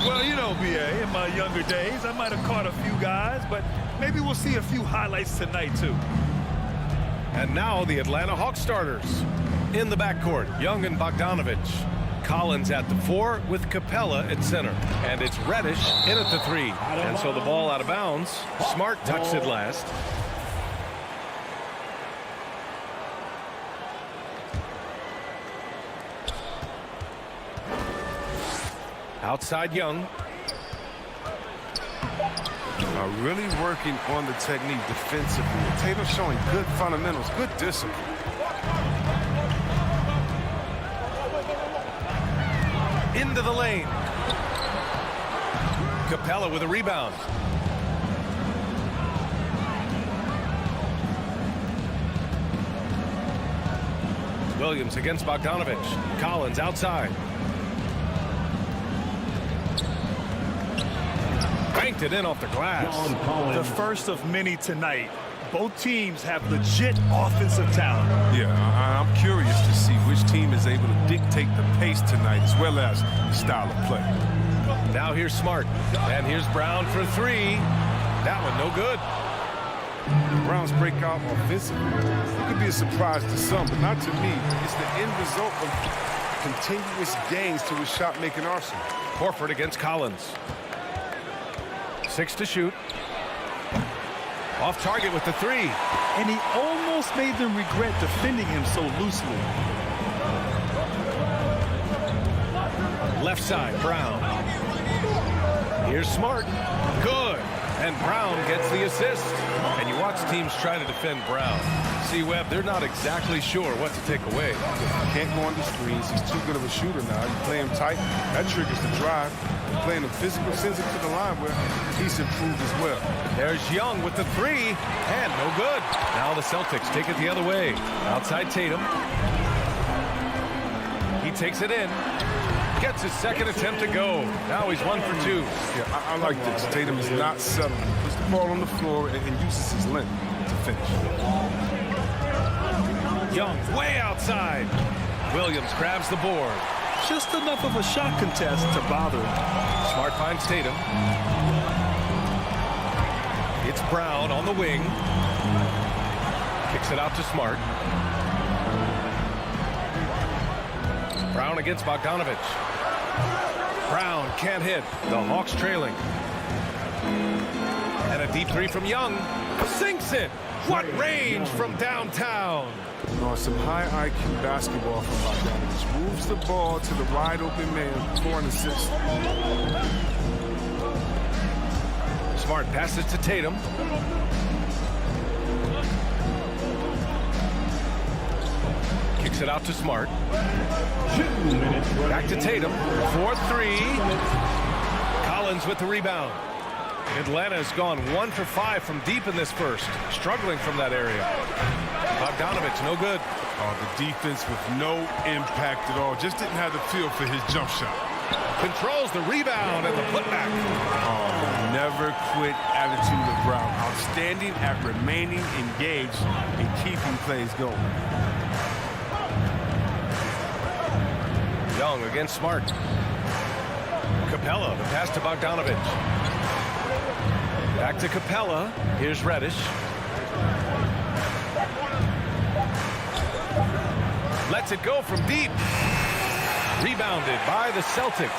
Well, you know, B.A., in my younger days, I might have caught a few guys, but maybe we'll see a few highlights tonight, too. And now the Atlanta Hawks starters. In the backcourt, Young and Bogdanovich. Collins at the 4 with Capella at center. And it's Reddish in at the 3. And so the ball out of bounds. Smart touched it last. Outside Young. Really working on the technique defensively. Tatum showing good fundamentals, good discipline. Into the lane. Capella with a rebound. Williams against Bogdanovich. Collins outside. Banked it in off the glass. The first of many tonight. Both teams have legit offensive talent. Yeah, I'm curious to see which team is able to dictate the pace tonight as well as the style of play. Now here's Smart. And here's Brown for 3. That one no good. Brown's breakout offensively. It could be a surprise to some, but not to me. It's the end result of continuous gains to his shot-making arsenal. Horford against Collins. 6 to shoot. Off target with the 3. And he almost made them regret defending him so loosely. Left side, Brown. Here's Smart. Good. And Brown gets the assist. And you watch teams try to defend Brown. See, Webb, they're not exactly sure what to take away. Can't go on the screens. He's too good of a shooter now. You play him tight. That triggers the drive. Playing him physical, sends him to the line where he's improved as well. There's Young with the 3. And no good. Now the Celtics take it the other way. Outside Tatum. He takes it in. Gets his second attempt to go. Now he's 1 for 2. Yeah, I like this. Tatum is not settling. Puts the ball on the floor and uses his length to finish. Young way outside. Williams grabs the board. Just enough of a shot contest to bother him. Smart finds Tatum. It's Brown on the wing. Kicks it out to Smart. Brown against Bogdanovich. Brown can't hit. The Hawks trailing. And a deep 3 from Young. Sinks it. What range from downtown. Some high IQ basketball from Bogdanovich. Moves the ball to the wide open man for an assist. Smart passes to Tatum. Kicks it out to Smart. Back to Tatum. 4-3. Collins with the rebound. Atlanta has gone 1 for 5 from deep in this first. Struggling from that area. Bogdanovich, no good. The defense with no impact at all. Just didn't have the feel for his jump shot. Controls the rebound and the putback. Never quit attitude of Brown. Outstanding at remaining engaged and keeping plays going. Young against Smart. Capella, the pass to Bogdanovich. Back to Capella. Here's Reddish. Lets it go from deep. Rebounded by the Celtics.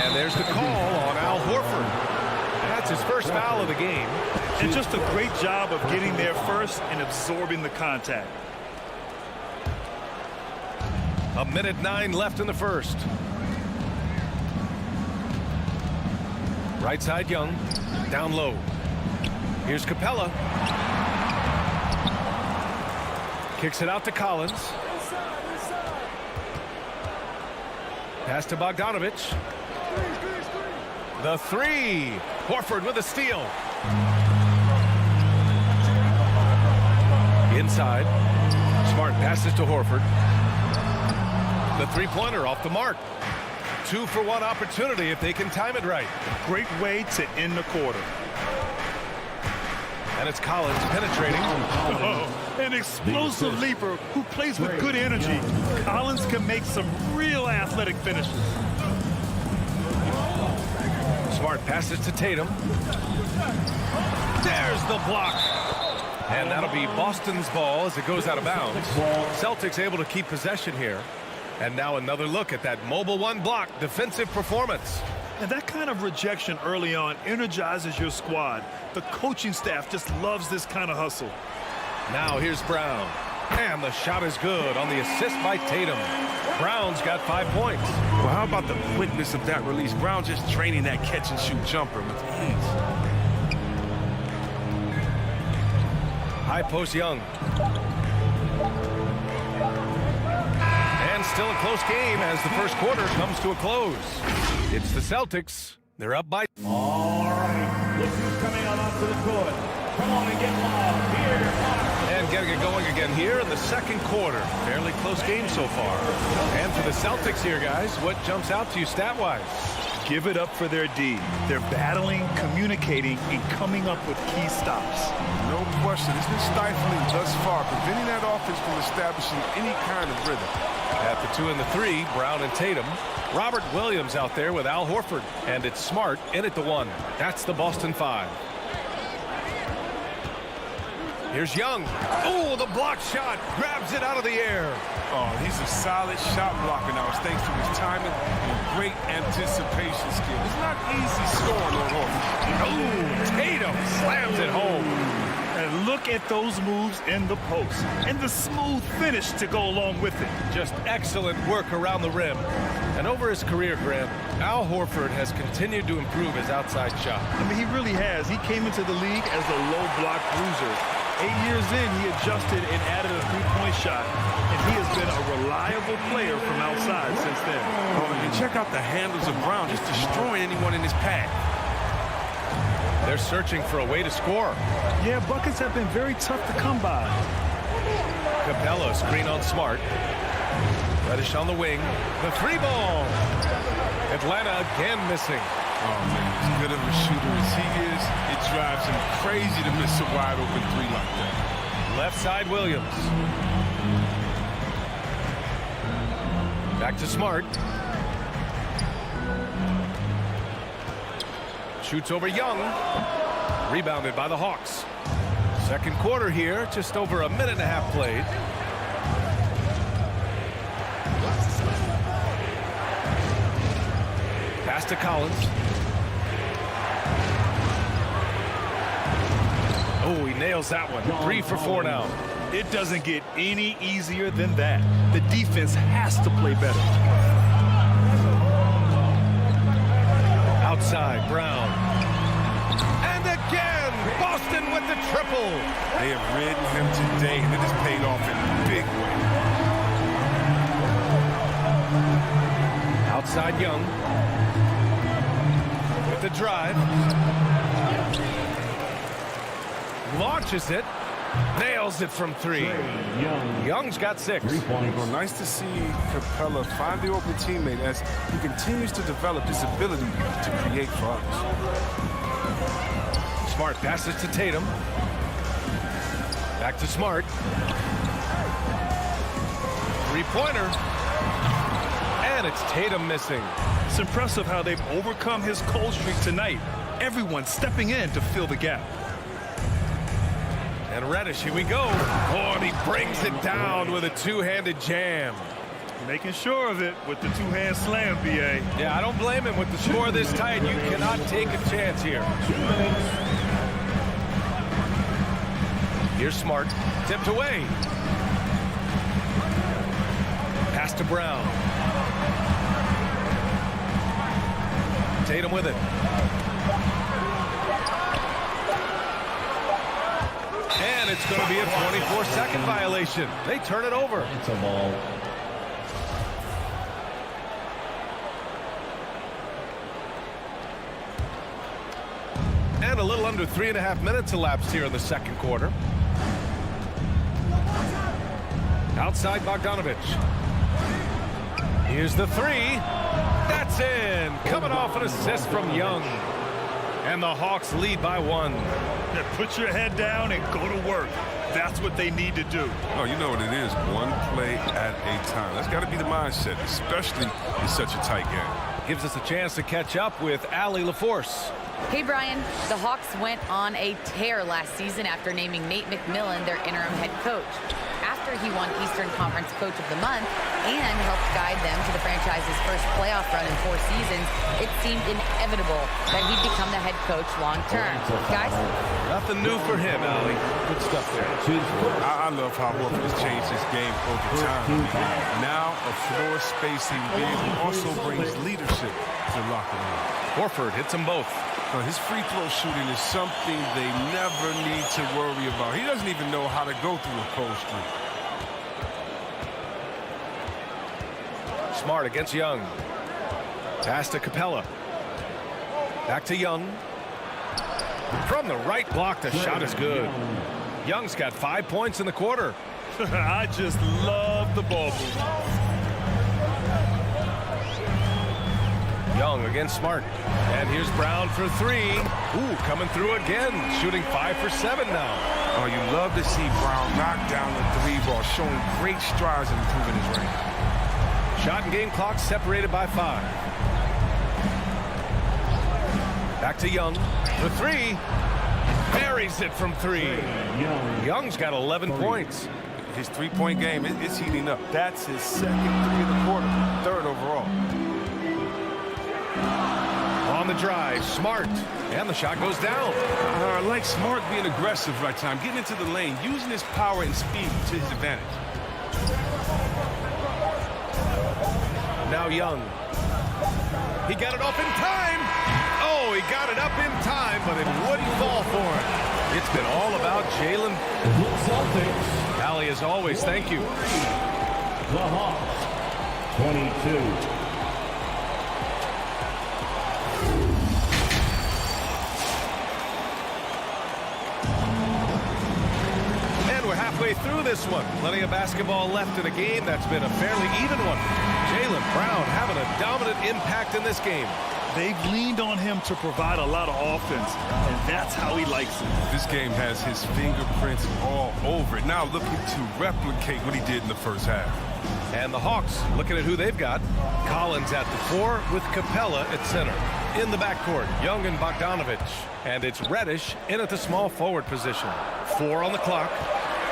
And there's the call on Al Horford. That's his first foul of the game. And just a great job of getting there first and absorbing the contact. 1:09 left in the first. Right side Young. Down low. Here's Capella. Kicks it out to Collins. Pass to Bogdanovich. The 3. Horford with a steal. Inside. Smart passes to Horford. The 3-pointer off the mark. 2 for 1 opportunity if they can time it right. Great way to end the quarter. And it's Collins penetrating. Oh, an explosive leaper who plays with good energy. Collins can make some real athletic finishes. Smart passes to Tatum. There's the block. And that'll be Boston's ball as it goes out of bounds. Celtics able to keep possession here. And now another look at that mobile one block defensive performance. And that kind of rejection early on energizes your squad. The coaching staff just loves this kind of hustle. Now here's Brown. And the shot is good on the assist by Tatum. Brown's got 5 points. Well, how about the quickness of that release? Brown just draining that catch-and-shoot jumper with ease. High post Young. And still a close game as the first quarter comes to a close. It's the Celtics. They're up by... All right, look who's coming on onto the court. Come on and get loud here. And getting it going again here in the second quarter. Fairly close game so far. And for the Celtics here, guys, what jumps out to you stat-wise? Give it up for their D. They're battling, communicating, and coming up with key stops. No question. It's been stifling thus far, preventing that offense from establishing any kind of rhythm. At the 2 and the 3, Brown and Tatum. Robert Williams out there with Al Horford. And it's Smart in at the 1. That's the Boston 5. Here's Young. Oh, the block shot. Grabs it out of the air. Oh, he's a solid shot blocker now. It's thanks to his timing and great anticipation skill. It's not easy scoring on Horford. Oh, Tatum slams it home. And look at those moves in the post. And the smooth finish to go along with it. Just excellent work around the rim. And over his career, Grant, Al Horford has continued to improve his outside shot. I mean, he really has. He came into the league as a low block bruiser. 8 years in, he adjusted and added a three-point shot, and he has been a reliable player from outside since then. Oh, and check out the handles of Brown, just destroying anyone in his path. They're searching for a way to score. Yeah, buckets have been very tough to come by. Capella screen on Smart. Reddish on the wing. The 3 ball. Atlanta again missing. Oh, man, as good of a shooter as he is, it drives him crazy to miss a wide-open 3 like that. Left side, Williams. Back to Smart. Shoots over Young. Rebounded by the Hawks. Second quarter here, just over a minute and a half played. Pass to Collins. Oh, he nails that one. 3 for 4 now. It doesn't get any easier than that. The defense has to play better. Outside, Brown. And again, Boston with the triple. They have ridden him today, and it has paid off in a big way. Outside, Young. With the drive. Launches it. Nails it from 3. Young's got 6. Well, nice to see Capella find the open teammate as he continues to develop his ability to create for others. Smart passes to Tatum. Back to Smart. 3-pointer. And it's Tatum missing. It's impressive how they've overcome his cold streak tonight. Everyone stepping in to fill the gap. And Reddish, here we go. Oh, and he brings it down with a 2-handed jam. Making sure of it with the 2-hand slam, B.A. Yeah, I don't blame him. With the score this tight, you cannot take a chance here. Here's Smart. Tipped away. Pass to Brown. Tatum with it. And it's going to be a 24-second violation. They turn it over. It's a ball. And a little under 3.5 minutes elapsed here in the second quarter. Outside Bogdanovich. Here's the 3. That's in. Coming off an assist from Young. And the Hawks lead by 1. Yeah, put your head down and go to work. That's what they need to do. Oh, you know what it is. One play at a time. That's got to be the mindset, especially in such a tight game. Gives us a chance to catch up with Allie LaForce. Hey, Brian. The Hawks went on a tear last season after naming Nate McMillan their interim head coach. After he won Eastern Conference Coach of the Month and helped guide them to the franchise's first playoff run in 4 seasons, it seemed inevitable that he'd become the head coach long term. Guys? Nothing new for him, Allie. Good stuff there. I love how Horford has changed his game over time. Now a floor spacing big who also brings leadership to the locker room. Horford hits them both. His free throw shooting is something they never need to worry about. He doesn't even know how to go through a cold streak. Smart against Young. Pass to Capella. Back to Young. From the right block, the shot is good. Young's got 5 points in the quarter. I just love the ball movement. Young against Smart. And here's Brown for 3. Ooh, coming through again. Shooting 5 for 7 now. Oh, you love to see Brown knock down the 3 ball, showing great strides in improving his range. Shot and game clock separated by 5. Back to Young for 3. Buries it from 3. Young's got 11 points. His three-point game, it's heating up. That's his second 3 of the quarter, 3rd overall. On the drive, Smart. And the shot goes down. I like Smart being aggressive right time, getting into the lane, using his power and speed to his advantage. Now Young. He got it off in time. Oh, he got it up in time, but it wouldn't fall for him. It's been all about Jalen. Allie, as always, thank you. The Hawks, 22. Halfway through this one. Plenty of basketball left in a game that's been a fairly even one. Jalen Brown having a dominant impact in this game. They've leaned on him to provide a lot of offense, and that's how he likes it. This game has his fingerprints all over it. Now looking to replicate what he did in the first half. And the Hawks, looking at who they've got. Collins at the 4 with Capella at center. In the backcourt, Young and Bogdanovich. And it's Reddish in at the small forward position. 4 on the clock.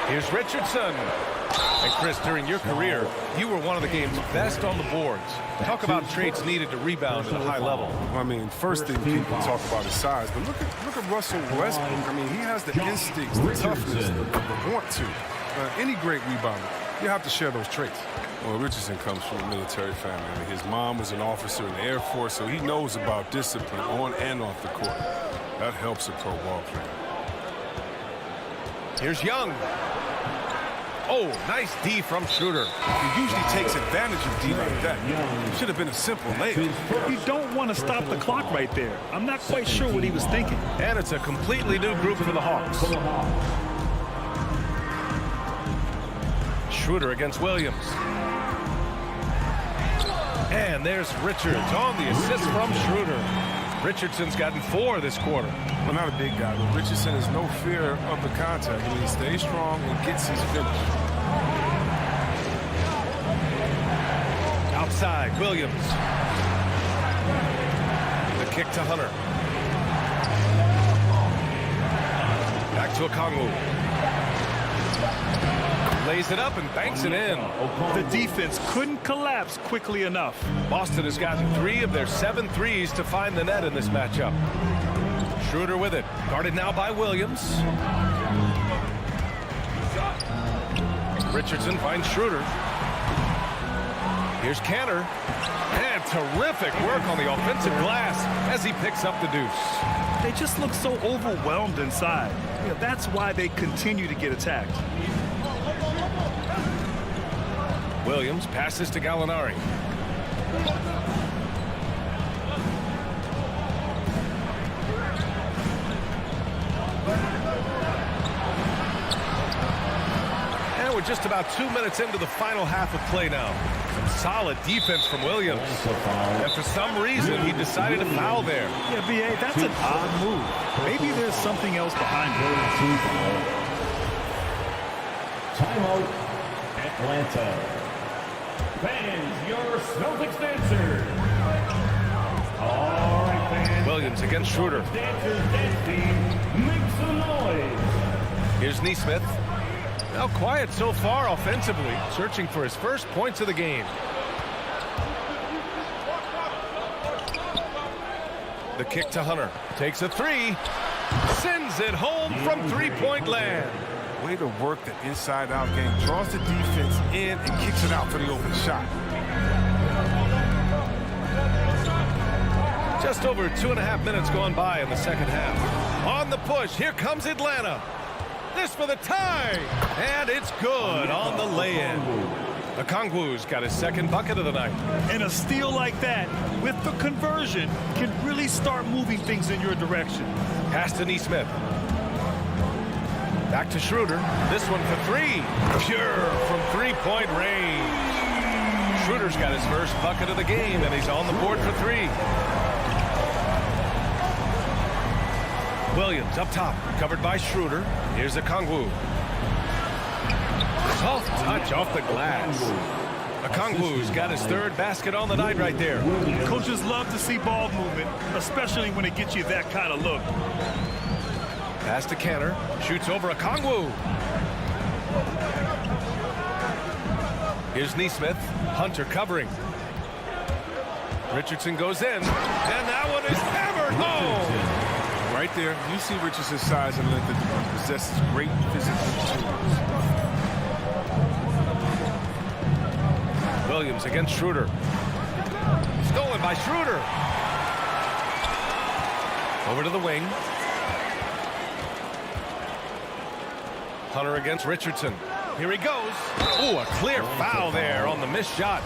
Here's Richardson. And Chris, during your career, you were one of the game's best on the boards. Talk about traits needed to rebound at a high level. Well, I mean, first thing people talk about is size, but look at Russell Westbrook. I mean, he has the instincts, the toughness, the want to. Any great rebounder, you have to share those traits. Well, Richardson comes from a military family. I mean, his mom was an officer in the Air Force, so he knows about discipline on and off the court. That helps a pro ball player. Here's Young. Oh, nice D from Schroeder. He usually takes advantage of D like that. Should have been a simple layup. You don't want to stop the clock right there. I'm not quite sure what he was thinking. And it's a completely new group for the Hawks. Schroeder against Williams. And there's Richards on the assist from Schroeder. Richardson's gotten 4 this quarter. Well, not a big guy, but Richardson has no fear of the contact. I mean, he stays strong and gets his finish. Outside, Williams. The kick to Hunter. Back to Okongwu. Lays it up and banks it in. The defense couldn't collapse quickly enough. Boston has gotten 3 of their 7 threes to find the net in this matchup. Schroeder with it. Guarded now by Williams. Richardson finds Schroeder. Here's Cantor. And terrific work on the offensive glass as he picks up the deuce. They just look so overwhelmed inside. That's why they continue to get attacked. Williams passes to Gallinari. And we're just about 2 minutes into the final half of play now. Solid defense from Williams. And for some reason, he decided to foul there. Yeah, B.A., that's an odd move. Maybe there's something else behind it. Timeout, Atlanta. Fans, your Celtics dancer. All right, fans. Williams against Schroeder. Dancers, dance team, make some noise. Here's Neesmith. Now quiet so far offensively, searching for his first points of the game. The kick to Hunter. Takes a three. Sends it home from three-point land. Way to work the inside-out game. Draws the defense in and kicks it out for the open shot. Just over 2.5 minutes gone by in the second half. On the push, here comes Atlanta. This for the tie, and it's good on the lay-in. Okongwu's got his second bucket of the night. And a steal like that, with the conversion, can really start moving things in your direction. Pass to Neesmith. Back to Schroeder. This one for three. Pure from three-point range. Schroeder's got his first bucket of the game, and he's on the board for three. Williams up top, covered by Schroeder. Here's Okongwu. Soft touch off the glass. Okongwu's got his third basket on the night right there. Coaches love to see ball movement, especially when it gets you that kind of look. Pass to Cantor. Shoots over Okongwu. Here's Neesmith. Hunter covering. Richardson goes in. And that one is hammered home. Right there, you see Richardson's size and length and possesses great physical tools. Williams against Schroeder. Stolen by Schroeder. Over to the wing. Hunter against Richardson. Here he goes. Ooh, a clear foul there on the missed shot.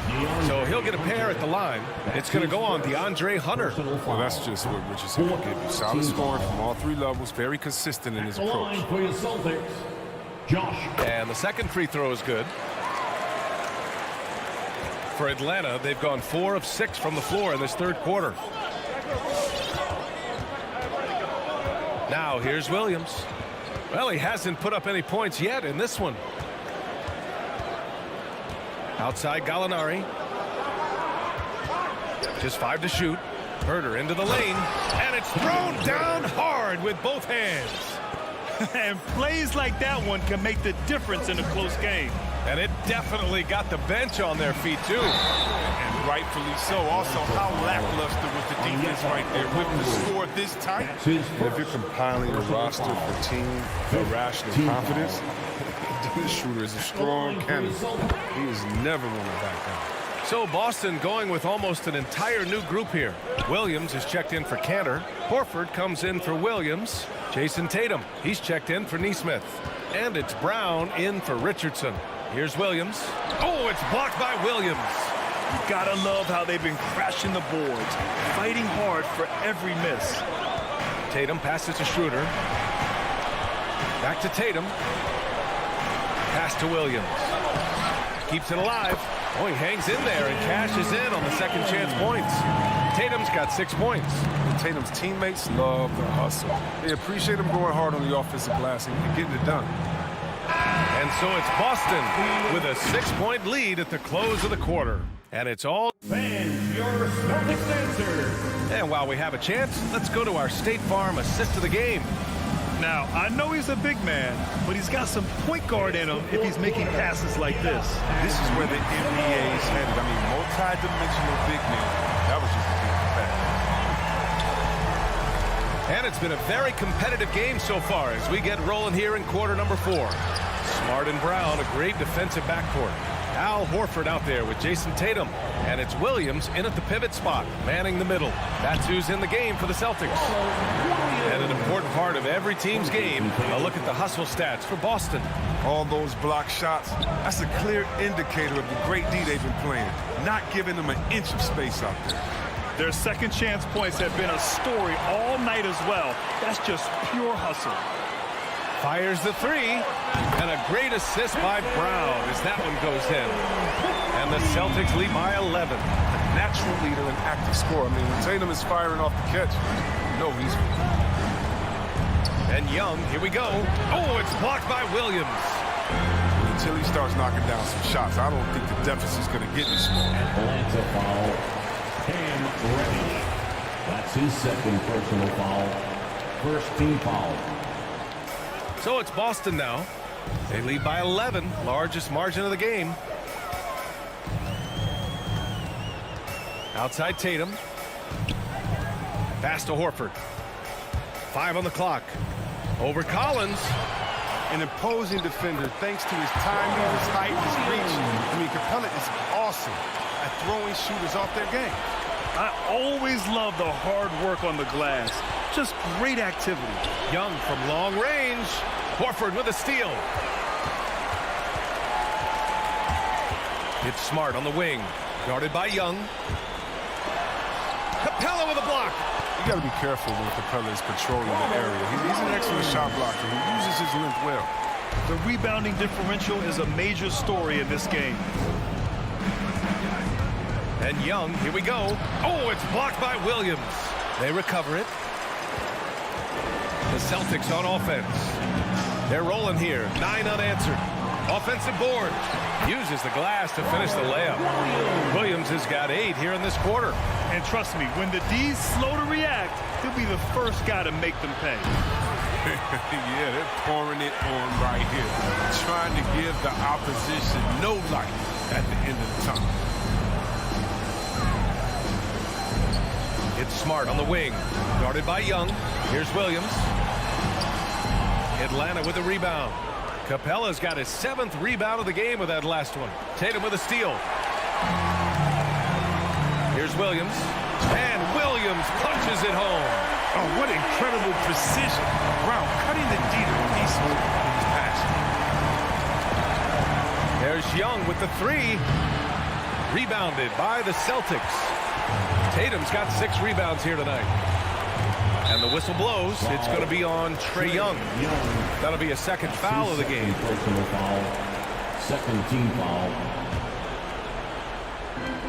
So he'll get a pair at the line. It's going to go on DeAndre Hunter. Well, that's just what Richardson will give you. Solid scoring from all three levels. Very consistent in his approach. For your Celtics, Josh. And the second free throw is good. For Atlanta, they've gone 4 of 6 from the floor in this third quarter. Now here's Williams. Well, he hasn't put up any points yet in this one. Outside Gallinari. Just 5 to shoot. Herder into the lane. And it's thrown down hard with both hands. And plays like that one can make the difference in a close game. And it definitely got the bench on their feet, too. And rightfully so. Also, how lackluster was the defense right there with the score this tight? If you're compiling a roster for team irrational confidence, Dennis Schroeder is a strong candidate. He is never going to back down. So Boston going with almost an entire new group here. Williams is checked in for Cantor. Horford comes in for Williams. Jason Tatum, he's checked in for Neesmith. And it's Brown in for Richardson. Here's Williams. Oh, it's blocked by Williams. You gotta love how they've been crashing the boards, fighting hard for every miss. Tatum passes to Schroeder. Back to Tatum. Pass to Williams. Keeps it alive. Oh, he hangs in there and cashes in on the second chance points. Tatum's got 6 points. Tatum's teammates love the hustle. They appreciate him going hard on the offensive glass and getting it done. And so it's Boston with a 6-point lead at the close of the quarter. And it's all... Fans, your Celtics answer. And while we have a chance, let's go to our State Farm assist of the game. Now, I know he's a big man, but he's got some point guard in him if he's making passes like this. This is where the NBA is headed. I mean, multi-dimensional big man. That was just a big fact. And it's been a very competitive game so far as we get rolling here in quarter number 4. Smart and Brown, a great defensive backcourt. Al Horford out there with Jason Tatum. And it's Williams in at the pivot spot, manning the middle. That's who's in the game for the Celtics. And an important part of every team's game, a look at the hustle stats for Boston. All those block shots, that's a clear indicator of the great D they've been playing. Not giving them an inch of space out there. Their second chance points have been a story all night as well. That's just pure hustle. Fires the three, and a great assist by Brown as that one goes in. And the Celtics lead by 11. Natural leader and active scorer. I mean, when Tatum is firing off the catch, you know he's... And Young, here we go. Oh, it's blocked by Williams. Until he starts knocking down some shots, I don't think the deficit's going to get this one. Atlanta foul. Cam Reddish. That's his second personal foul. First team foul. So it's Boston now. They lead by 11, largest margin of the game. Outside Tatum. Pass to Horford. 5 on the clock. Over Collins. An imposing defender thanks to his timing, his height, his reach. I mean, Capella is awesome at throwing shooters off their game. I always love the hard work on the glass. Just great activity. Young from long range. Horford with a steal. It's Smart on the wing. Guarded by Young. Capella with a block. You got to be careful when Capella is patrolling the area. He's an excellent shot blocker. He uses his length well. The rebounding differential is a major story in this game. And Young, here we go. Oh, it's blocked by Williams. They recover it. The Celtics on offense. They're rolling here. 9 unanswered. Offensive board. Uses the glass to finish the layup. Williams has got 8 here in this quarter. And trust me, when the D's slow to react, he'll be the first guy to make them pay. Yeah, they're pouring it on right here. Trying to give the opposition no light at the end of the time. It's Smart on the wing. Guarded by Young. Here's Williams. Atlanta with the rebound. Capella's got his 7th rebound of the game with that last one. Tatum with a steal. Here's Williams. And Williams punches it home. Oh, what incredible precision. Brown cutting the D to the piece with his pass. There's Young with the 3. Rebounded by the Celtics. Tatum's got 6 rebounds here tonight. And the whistle blows. It's going to be on Trae Young. That'll be a second foul of the game. Personal foul. Second team foul.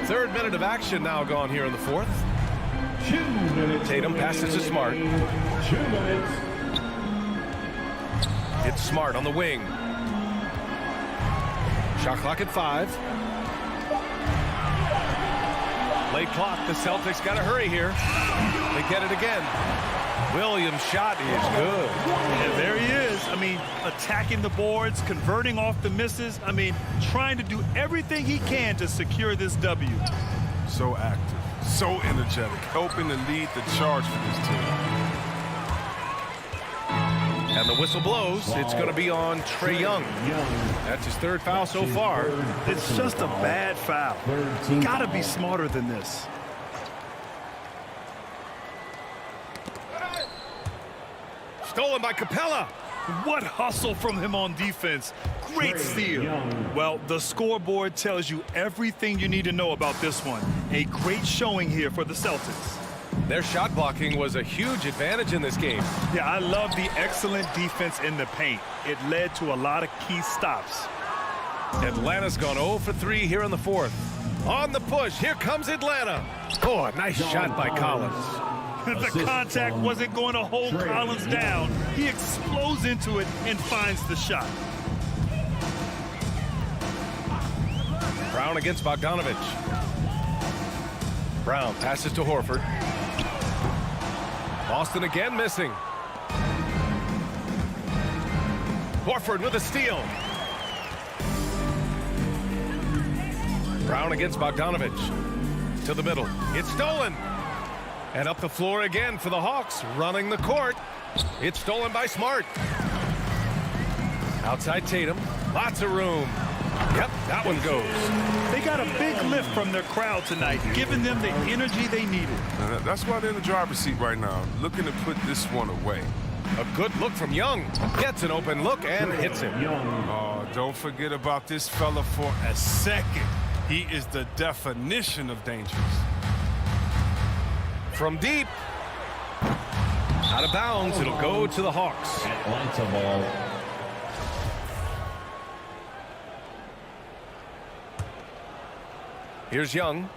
3rd minute of action now gone here in the 4th. 2 minutes. Tatum passes to Smart. 2 minutes. It's Smart on the wing. Shot clock at 5. Late clock. The Celtics got to hurry here. They get it again. Williams' shot is good. And there he is. I mean, attacking the boards, converting off the misses. I mean, trying to do everything he can to secure this W. So active, so energetic, helping to lead the charge for this team. And the whistle blows. It's going to be on Trae Young. That's his 3rd foul so far. It's just a bad foul. Got to be smarter than this. Stolen by Capella. What hustle from him on defense. Great steal. Well, the scoreboard tells you everything you need to know about this one. A great showing here for the Celtics. Their shot blocking was a huge advantage in this game. Yeah, I love the excellent defense in the paint. It led to a lot of key stops. Atlanta's gone 0 for 3 here in the 4th. On the push, here comes Atlanta. Oh, a nice shot by Collins. The contact wasn't going to hold Collins down. He explodes into it and finds the shot. Brown against Bogdanovich. Brown passes to Horford. Boston again missing. Horford with a steal. Brown against Bogdanovich. To the middle. It's stolen. And up the floor again for the Hawks, running the court. It's stolen by Smart. Outside Tatum, lots of room. Yep, that one goes. They got a big lift from their crowd tonight, giving them the energy they needed. That's why they're in the driver's seat right now, looking to put this one away. A good look from Young. Gets an open look and hits him. Oh, don't forget about this fella for a second. He is the definition of dangerous. From deep. Out of bounds. It'll go to the Hawks. Atlanta ball. Here's Young.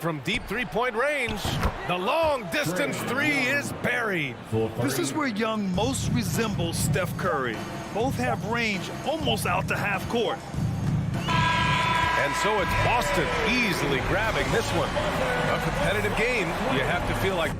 From deep three-point range, the long-distance three is buried. This is where Young most resembles Steph Curry. Both have range almost out to half court. And so it's Boston easily grabbing this one. A competitive game, you have to feel like...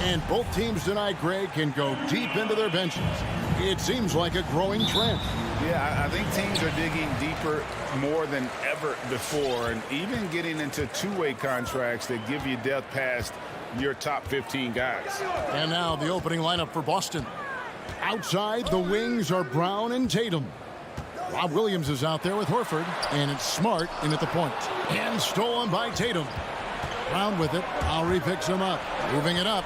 And both teams tonight, Greg, can go deep into their benches. It seems like a growing trend. Yeah, I think teams are digging deeper more than ever before, and even getting into two-way contracts that give you depth past your top 15 guys. And now the opening lineup for Boston. Outside, the wings are Brown and Tatum. Rob Williams is out there with Horford, and it's Smart in at the point. And stolen by Tatum. Brown with it. Lowry picks him up, moving it up.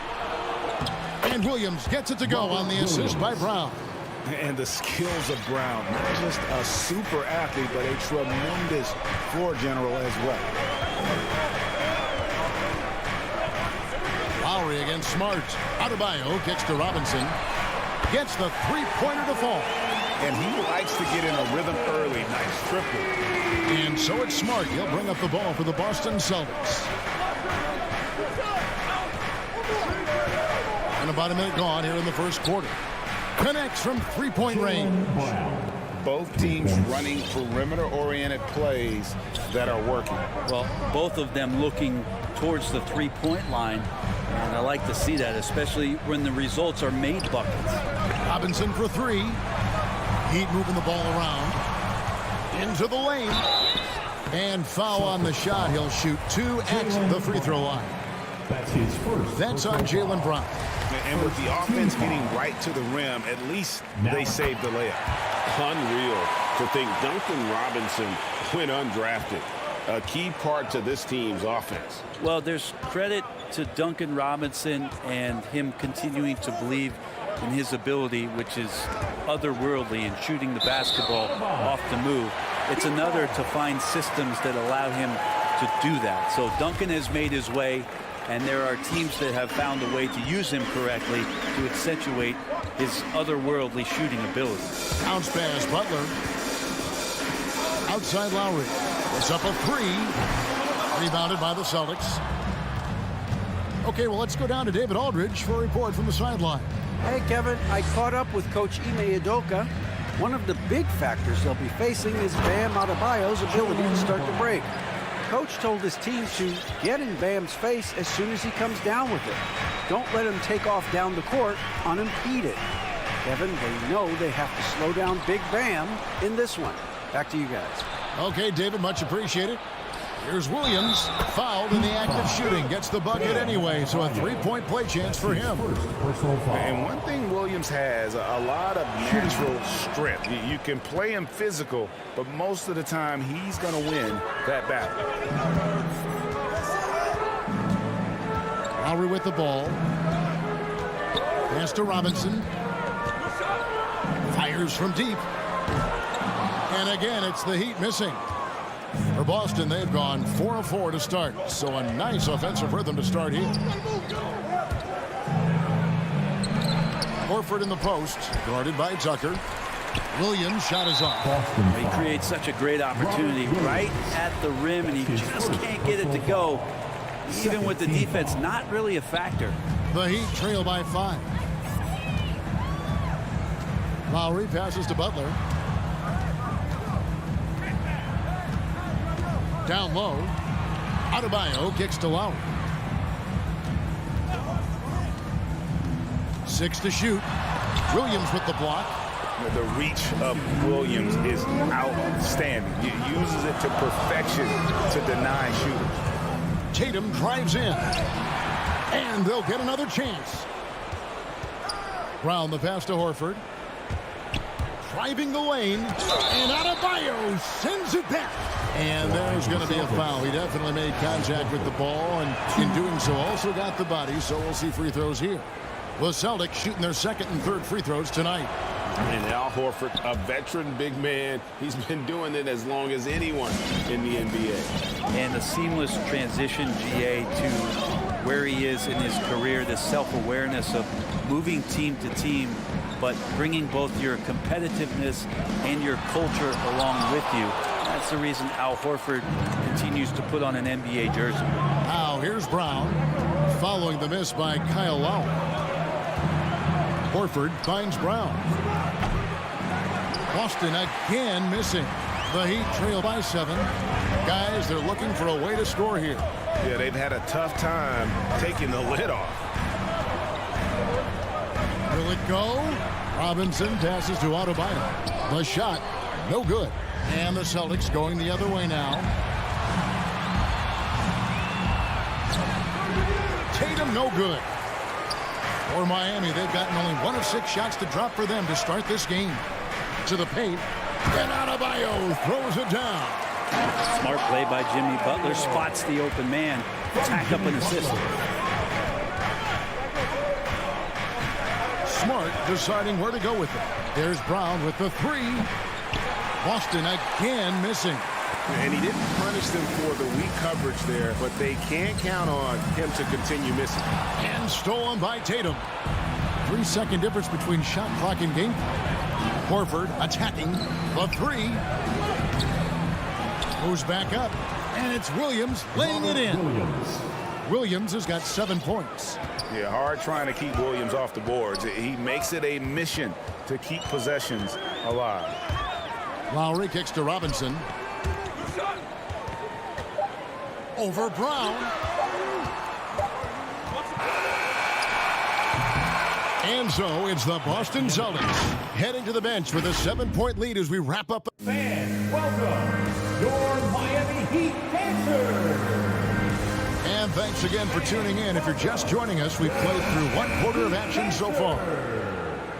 And Williams gets it to go on the assist by Brown. And the skills of Brown, not just a super athlete, but a tremendous floor general as well. Lowry against Smart. Adebayo kicks to Robinson. Gets the three-pointer to fall. And he likes to get in a rhythm early. Nice triple. And so it's Smart. He'll bring up the ball for the Boston Celtics. And about a minute gone here in the first quarter. Connects from three-point range. Both teams running perimeter-oriented plays that are working. Well, both of them looking towards the three-point line. And I like to see that, especially when the results are made buckets. Robinson for three. Heat moving the ball around. Into the lane. And foul on the shot. He'll shoot 2 at the free throw line. That's his first. That's on Jaylen Brown. And with the offense getting right to the rim, at least they saved the layup. Unreal to think Duncan Robinson went undrafted. A key part to this team's offense. Well, there's credit to Duncan Robinson and him continuing to believe in his ability, which is otherworldly in shooting the basketball off the move. It's another to find systems that allow him to do that. So Duncan has made his way, and there are teams that have found a way to use him correctly to accentuate his otherworldly shooting ability. Bounce pass, Butler. Outside Lowry. It's up a three. Rebounded by the Celtics. Okay, well, let's go down to David Aldridge for a report from the sideline. Hey, Kevin, I caught up with Coach Ime Udoka. One of the big factors they'll be facing is Bam Adebayo's ability to start the break. Coach told his team to get in Bam's face as soon as he comes down with it. Don't let him take off down the court unimpeded. Kevin, they know they have to slow down Big Bam in this one. Back to you guys. Okay, David, much appreciated. Here's Williams, fouled in the act of shooting. Gets the bucket anyway, so a three-point play chance for him. And one thing Williams has, a lot of natural strength. You can play him physical, but most of the time he's going to win that battle. Lowry with the ball. Pass to Robinson. Fires from deep. And again, it's the Heat missing. For Boston, they've gone 4 of 4 to start, so a nice offensive rhythm to start here. Horford in the post, guarded by Tucker. Williams shot is off. He creates such a great opportunity right at the rim, and he just can't get it to go. Even with the defense, not really a factor. The Heat trail by 5. Lowry passes to Butler. Down low. Adebayo kicks to Lowry. 6 to shoot. Williams with the block. The reach of Williams is outstanding. He uses it to perfection to deny shooters. Tatum drives in. And they'll get another chance. Brown the pass to Horford. Driving the lane. And Adebayo sends it back. And there's going to be a foul. He definitely made contact with the ball, and in doing so also got the body, so we'll see free throws here. The Celtics shooting their second and third free throws tonight. And Al Horford, a veteran big man. He's been doing it as long as anyone in the NBA. And a seamless transition, GA, to where he is in his career, this self-awareness of moving team to team, but bringing both your competitiveness and your culture along with you. That's the reason Al Horford continues to put on an NBA jersey. Now here's Brown, following the miss by Kyle Lowry. Horford finds Brown. Boston again missing. The Heat trail by 7. Guys, they're looking for a way to score here. Yeah, they've had a tough time taking the lid off. Will it go? Robinson passes to Adebayo. The shot, no good. And the Celtics going the other way now. Tatum, no good. For Miami, they've gotten only 1 of 6 shots to drop for them to start this game. To the paint. And Adebayo throws it down. Smart play by Jimmy Butler. Spots the open man. Tack up an assist. Smart deciding where to go with it. There's Brown with the 3. Boston again missing. And he didn't punish them for the weak coverage there, but they can't count on him to continue missing. And stolen by Tatum. 3-second difference between shot clock and game clock. Horford attacking the 3. Moves back up. And it's Williams laying it in. Williams has got 7 points. Yeah, hard trying to keep Williams off the boards. He makes it a mission to keep possessions alive. Lowry kicks to Robinson. Over Brown. And so it's the Boston Celtics heading to the bench with a 7-point lead as we wrap up. Fans, welcome your Miami Heat Panthers. And thanks again for tuning in. If you're just joining us, we've played through 1 quarter of action so far.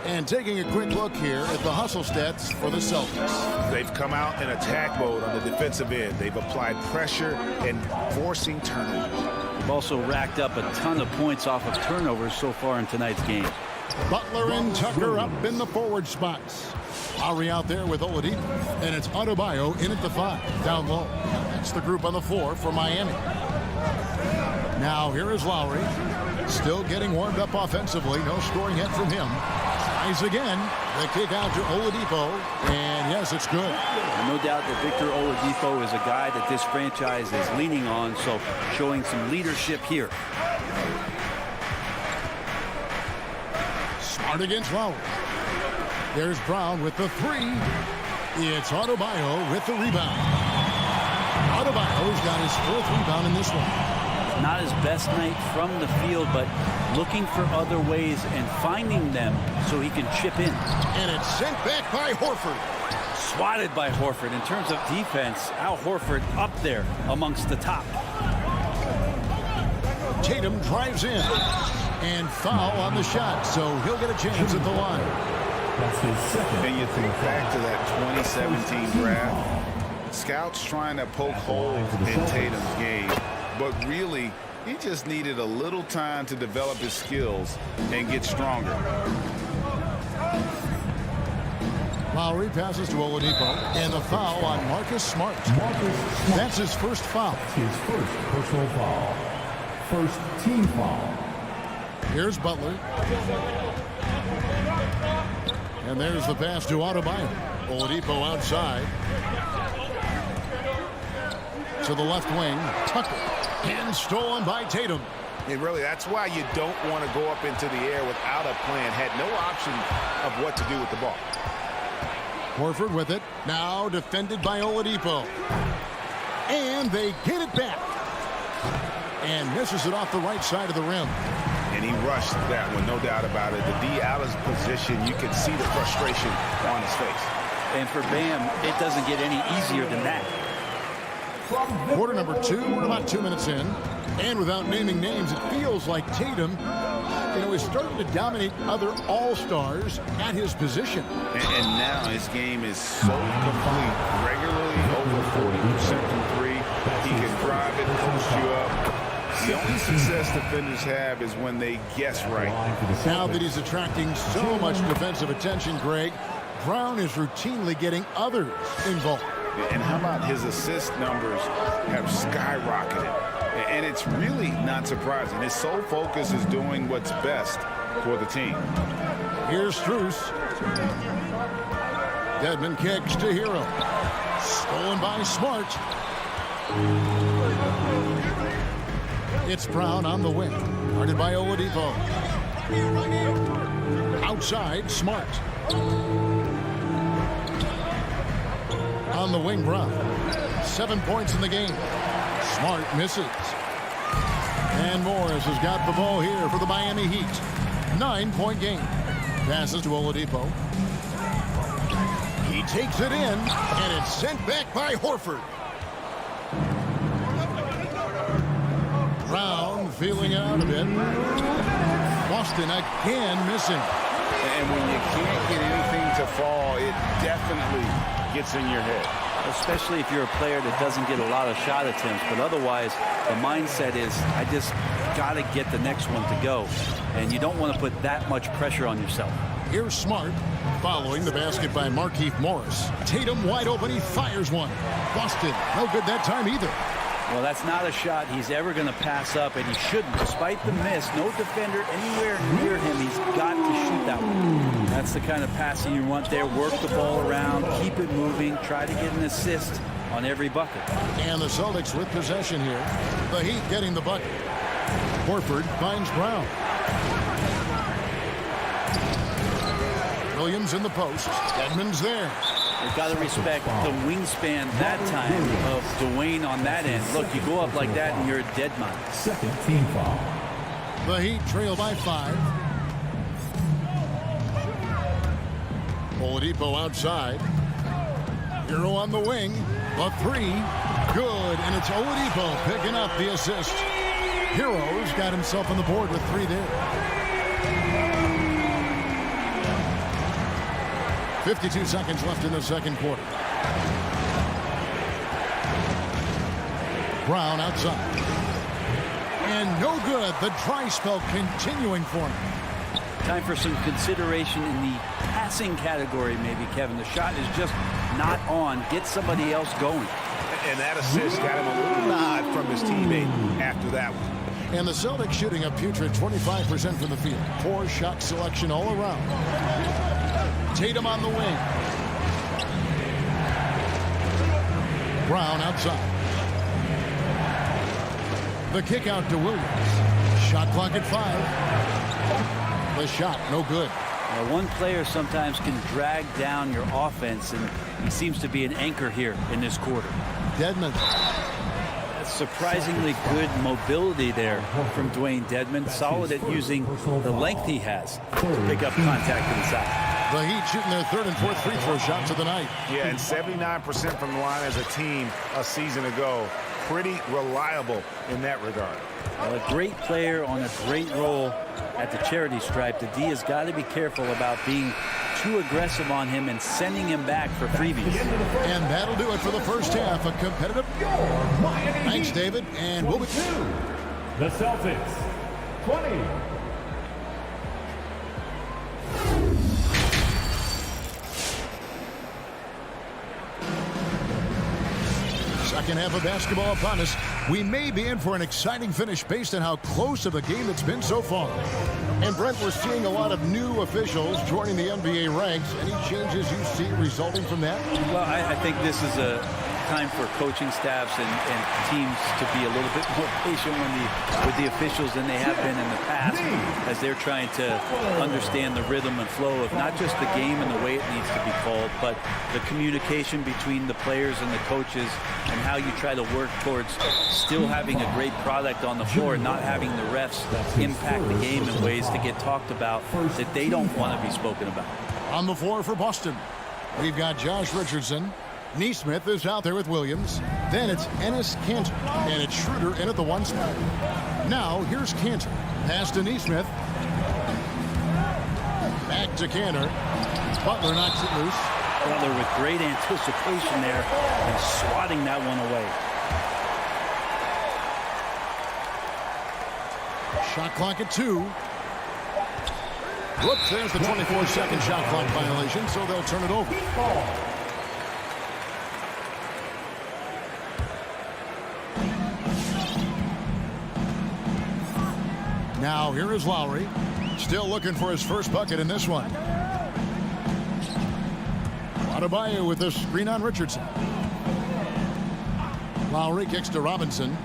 And taking a quick look here at the hustle stats for the Celtics. They've come out in attack mode on the defensive end. They've applied pressure and forcing turnovers. They've also racked up a ton of points off of turnovers so far in tonight's game. Butler and Tucker up in the forward spots. Lowry out there with Oladipo. And it's Adebayo in at the 5, down low. That's the group on the floor for Miami. Now here is Lowry. Still getting warmed up offensively. No scoring yet from him. Tries again. The kick out to Oladipo. And yes, it's good. And no doubt that Victor Oladipo is a guy that this franchise is leaning on, so showing some leadership here. Smart against Lowry. There's Brown with the 3. It's Adebayo with the rebound. Adebayo's got his 4th rebound in this one. Not his best night from the field, but looking for other ways and finding them so he can chip in. And it's sent back by Horford. Swatted by Horford. In terms of defense, Al Horford up there amongst the top. Tatum drives in. And foul on the shot, so he'll get a chance at the line. And you think back to that 2017 draft. Scouts trying to poke holes in Tatum's game. But really, he just needed a little time to develop his skills and get stronger. Lowry passes to Oladipo. And the foul on Marcus Smart. That's his first foul. His first personal foul. First team foul. Here's Butler. And there's the pass to Adebayo. Oladipo outside. To the left wing. Tucker. And stolen by Tatum. And really, that's why you don't want to go up into the air without a plan. Had no option of what to do with the ball. Horford with it. Now defended by Oladipo. And they get it back. And misses it off the right side of the rim. And he rushed that one, no doubt about it. The D out of his position, you can see the frustration on his face. And for Bam, it doesn't get any easier than that. Quarter number 2, we're about 2 minutes in. And without naming names, it feels like Tatum, is starting to dominate other all-stars at his position. And now his game is so complete. Regularly over 40% from 3. He can drive it, post you up. The only success defenders have is when they guess right. Now that he's attracting so much defensive attention, Greg, Brown is routinely getting others involved. And how about his assist numbers have skyrocketed? And it's really not surprising. His sole focus is doing what's best for the team. Here's Strus. Dedmon kicks to Hero. Stolen by Smart. It's Brown on the wing. Guarded by Oladipo. Outside, Smart. On the wing, Brown. 7 points in the game. Smart misses. And Morris has got the ball here for the Miami Heat. 9-point game. passes to Oladipo. He takes it in, and it's sent back by Horford. Brown feeling it out a bit. Boston again missing. And when you can't get anything to fall, it definitely gets in your head. Especially if you're a player that doesn't get a lot of shot attempts. But otherwise, the mindset is, I just got to get the next one to go. And you don't want to put that much pressure on yourself. Here's Smart following the basket by Markieff Morris. Tatum wide open. He fires one. Boston, no good that time either. Well, that's not a shot he's ever going to pass up, and he shouldn't. Despite the miss, no defender anywhere near him. He's got to shoot that one. That's the kind of passing you want there. Work the ball around, keep it moving, try to get an assist on every bucket. And the Celtics with possession here. The Heat getting the bucket. Horford finds Brown. Williams in the post. Edmonds there. You've got to respect the wingspan that time of Dwayne on that end. Look, you go up like that and you're a dead man. Second team foul. The Heat trail by 5. Oladipo outside. Hero on the wing. A 3. Good. And it's Oladipo picking up the assist. Hero's got himself on the board with 3 there. 52 seconds left in the second quarter. Brown outside. And no good. The dry spell continuing for him. Time for some consideration in the passing category, maybe, Kevin. The shot is just not on. Get somebody else going. And that assist got him a little nod from his teammate after that one. And the Celtics shooting a putrid 25% from the field. Poor shot selection all around. Tatum on the wing. Brown outside. The kick out to Williams. Shot clock at 5. The shot, no good. One player sometimes can drag down your offense, and he seems to be an anchor here in this quarter. Dedmon. Surprisingly good mobility there from Dwayne Dedmon. Solid at using the length he has to pick up contact inside. The Heat shooting their 3rd and 4th free throw shots of the night. Yeah, and 79% from the line as a team a season ago. Pretty reliable in that regard. Well, a great player on a great role at the charity stripe. The D has got to be careful about being too aggressive on him and sending him back for freebies. And that'll do it for the first half. A competitive. Thanks, David. And we'll be... The Celtics, 20. Second half of basketball upon us. We may be in for an exciting finish based on how close of a game it's been so far. And Brent, we're seeing a lot of new officials joining the NBA ranks. Any changes you see resulting from that? Well, I think this is a time for coaching staffs and teams to be a little bit more patient with the officials than they have been in the past, as they're trying to understand the rhythm and flow of not just the game and the way it needs to be called, but the communication between the players and the coaches, and how you try to work towards still having a great product on the floor and not having the refs impact the game in ways to get talked about that they don't want to be spoken about. On the floor for Boston, we've got Josh Richardson. Neesmith is out there with Williams. Then it's Enes Kanter. And it's Schroeder in at the 1 spot. Now, here's Kanter. Pass to Neesmith. Back to Kanter. Butler knocks it loose. Butler with great anticipation there and swatting that one away. Shot clock at 2. Whoops, there's the 24-second shot clock violation, so they'll turn it over. Now here is Lowry. Still looking for his first bucket in this one. Adebayo with the screen on Richardson. Lowry kicks to Robinson.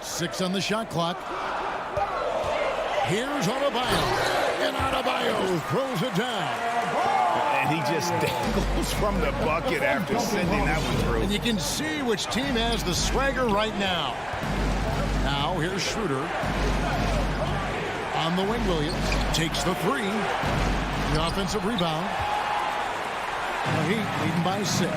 6 on the shot clock. Here's Adebayo. And Adebayo throws it down. And he just dangles from the bucket after sending that one through. And you can see which team has the swagger right now. Now here's Schroeder. On On the wing, Williams takes the three. The offensive rebound. The Heat leading by 6.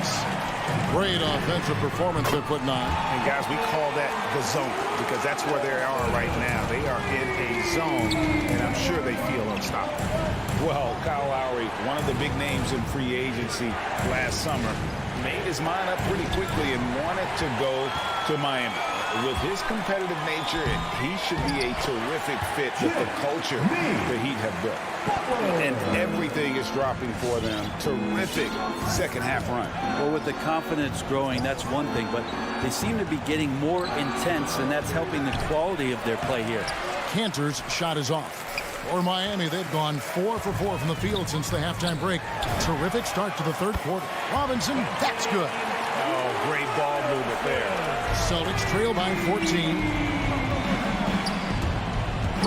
Great offensive performance they're putting on. And guys, we call that the zone because that's where they are right now. They are in a zone, and I'm sure they feel unstoppable. Well, Kyle Lowry, one of the big names in free agency last summer, made his mind up pretty quickly and wanted to go to Miami. With his competitive nature, he should be a terrific fit with the culture the Heat have built. And everything is dropping for them. Terrific second half run. Well, with the confidence growing, that's one thing, but they seem to be getting more intense, and that's helping the quality of their play here. Cantor's shot is off. For Miami, they've gone 4 for 4 from the field since the halftime break. Terrific start to the third quarter. Robinson, that's good. Oh, great ball movement there. Celtics trail by 14.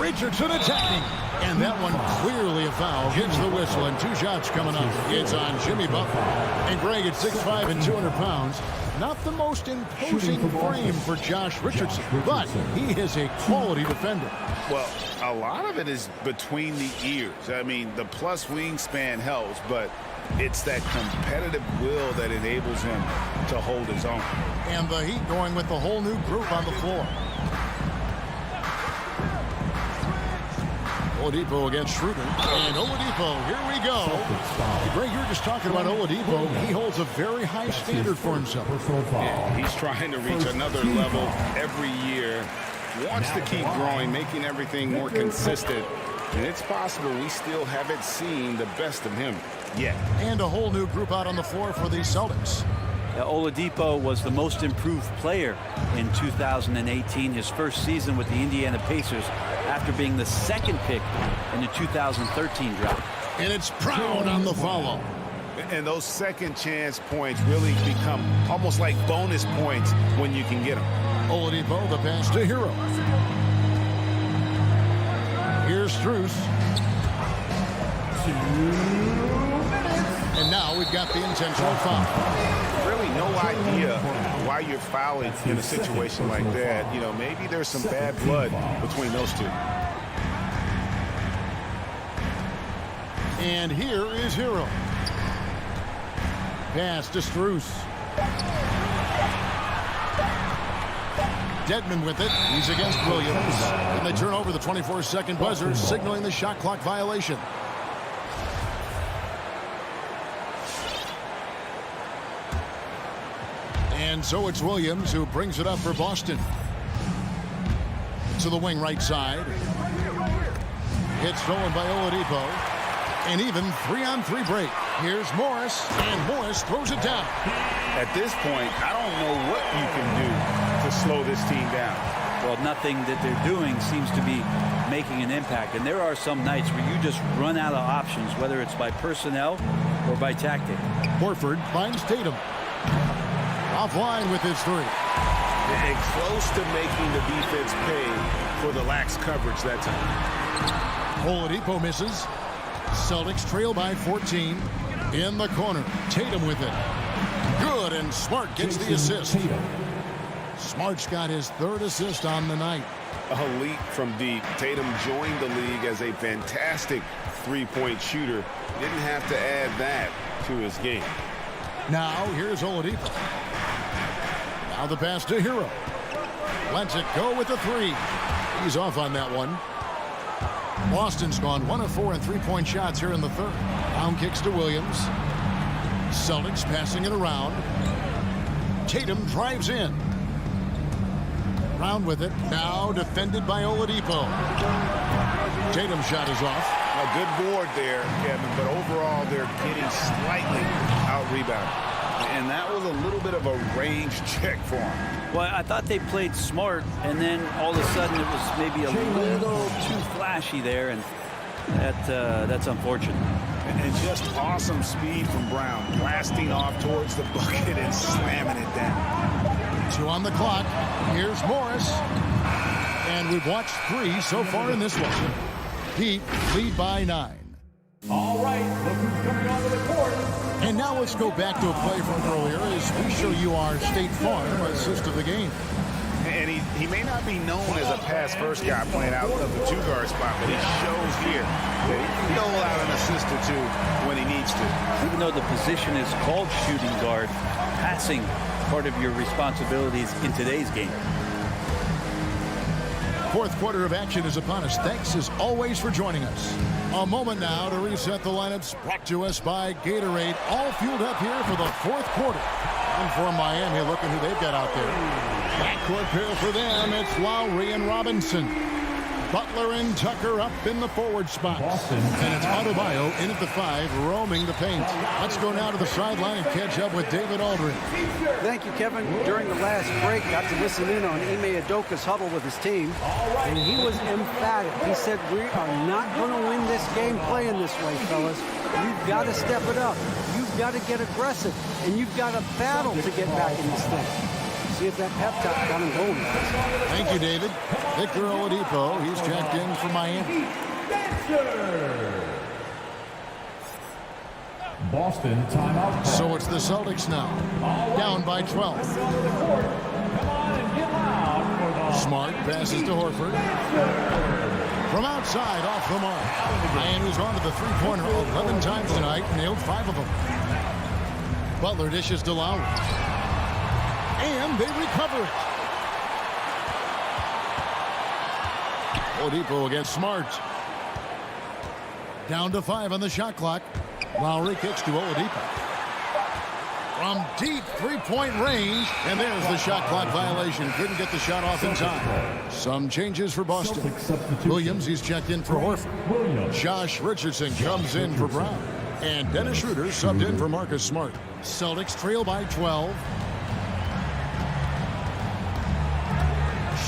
Richardson attacking. And that one clearly a foul. Gets the whistle and 2 shots coming up. It's on Jimmy Butler. And Greg at 6'5" and 200 pounds. Not the most imposing frame for Josh Richardson, but he is a quality defender. Well, a lot of it is between the ears. I mean, the plus wingspan helps, but it's that competitive will that enables him to hold his own. And the Heat going with the whole new group on the floor. Oladipo against Schroeder. And Oladipo, here we go. Greg, you were just talking about Oladipo. He holds a very high standard for himself. Yeah, he's trying to reach another level every year. Wants to keep growing, making everything more consistent. And it's possible we still haven't seen the best of him yet. And a whole new group out on the floor for the Celtics. Oladipo was the most improved player in 2018, his first season with the Indiana Pacers, after being the second pick in the 2013 draft. And it's Brown on the follow. And those second chance points really become almost like bonus points when you can get them. Oladipo, the pass to Hero. Here's Strus. And now we've got the intentional foul. Really no idea why you're fouling in a situation like that. You know, maybe there's some bad blood between those two. And here is Hero. Pass to Strus. Dedmon with it. He's against Williams. And they turn over the 24-second buzzer, signaling the shot clock violation. And so it's Williams who brings it up for Boston. To the wing right side. It's stolen by Oladipo. And even 3-on-3 break. Here's Morris. And Morris throws it down. At this point, I don't know what you can do to slow this team down. Well, nothing that they're doing seems to be making an impact. And there are some nights where you just run out of options, whether it's by personnel or by tactic. Horford finds Tatum. Offline with his three. And close to making the defense pay for the lax coverage that time. Oladipo misses. Celtics trail by 14. In the corner. Tatum with it. Good, and Smart gets the assist. Smart's got his third assist on the night. A leap from deep. Tatum joined the league as a fantastic three-point shooter. Didn't have to add that to his game. Now here's Oladipo. Now the pass to Hero. Lets it go with the three. He's off on that one. Boston's gone 1 of 4 in three-point shots here in the third. Down kicks to Williams. Celtics passing it around. Tatum drives in. Brown with it. Now defended by Oladipo. Tatum's shot is off. A good board there, Kevin, but overall they're getting slightly out-rebounded. And that was a little bit of a range check for him. Well, I thought they played smart, and then all of a sudden it was maybe a little too flashy there, and that's unfortunate. And just awesome speed from Brown, blasting off towards the bucket and slamming it down. 2 on the clock. Here's Morris. And we've watched 3 so far in this one. Heat lead by 9. All right, look who's coming onto the court. And now let's go back to a play from earlier as we show you our State Farm assist of the game. And He may not be known as a pass-first guy playing out of the two-guard spot, but he shows here that he can dole out an assist or two when he needs to. Even though the position is called shooting guard, passing part of your responsibilities in today's game. Fourth quarter of action is upon us. Thanks as always for joining us. A moment now to reset the lineups, brought to us by Gatorade. All fueled up here for the fourth quarter. And for Miami, look at who they've got out there. Backcourt pair for them, it's Lowry and Robinson. Butler and Tucker up in the forward spots. And it's Adebayo in at the 5, roaming the paint. Let's go now to the sideline and catch up with David Aldridge. Thank you, Kevin. During the last break, got to listen in on Ime Udoka's huddle with his team, and he was emphatic. He said, we are not going to win this game playing this way, fellas. You've got to step it up. You've got to get aggressive, and you've got to battle to get back in this thing. See if that pep talk got him going. Thank you, David. Victor Oladipo, he's checked in for Miami. Boston timeout. So it's the Celtics now, down by 12. Smart passes to Horford. From outside, off the mark. Miami's gone to the three-pointer 11 times tonight, nailed 5 of them. Butler dishes to Lowry. And they recover it. Oladipo against Smart. Down to 5 on the shot clock. Lowry kicks to Oladipo. From deep three-point range. And there's the shot clock violation. Couldn't get the shot off in time. Some changes for Boston. Williams, he's checked in for Horford. Josh Richardson comes in for Brown. And Dennis Schroeder subbed in for Marcus Smart. Celtics trail by 12.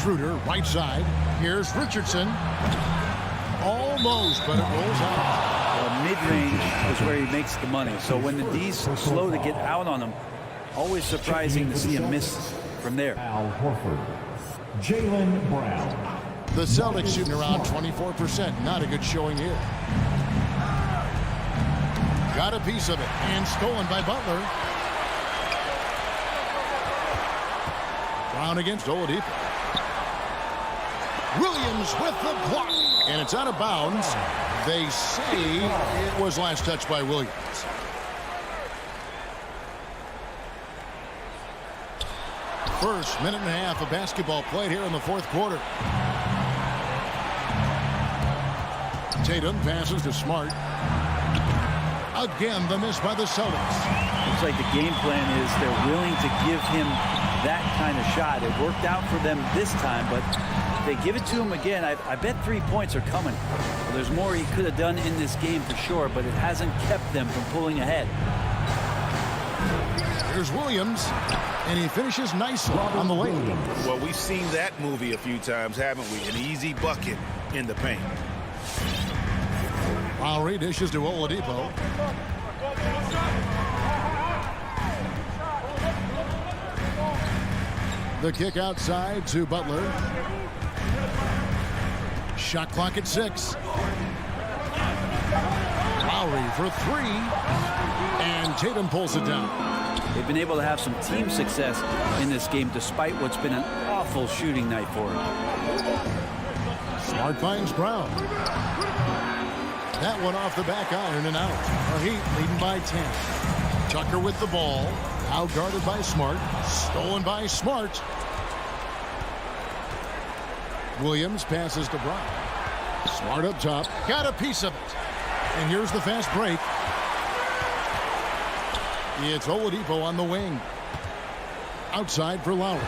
Schroeder, right side. Here's Richardson. Almost, but it rolls out. Well, mid-range is where he makes the money. So when the D's slow to get out on him, always surprising to see him miss from there. Al Horford. Jaylen Brown. The Celtics shooting around 24%. Not a good showing here. Got a piece of it. And stolen by Butler. Brown against Oladipo. Williams with the block. And it's out of bounds. They say it was last touched by Williams. First minute and a half of basketball played here in the fourth quarter. Tatum passes to Smart. Again, the miss by the Celtics. Looks like the game plan is they're willing to give him that kind of shot. It worked out for them this time, but if they give it to him again, I bet 3 points are coming. Well, there's more he could have done in this game for sure, but it hasn't kept them from pulling ahead. Here's Williams, and he finishes nicely on the lane. Well, we've seen that movie a few times, haven't we? An easy bucket in the paint. Lowry dishes to Oladipo. The kick outside to Butler. Shot clock at 6. Lowry for 3. And Tatum pulls it down. They've been able to have some team success in this game despite what's been an awful shooting night for him. Smart finds Brown. That one off the back iron and out. The Heat leading by 10. Tucker with the ball. Out guarded by Smart. Stolen by Smart. Williams passes to Brown. Smart up top. Got a piece of it. And here's the fast break. It's Oladipo on the wing. Outside for Lowry.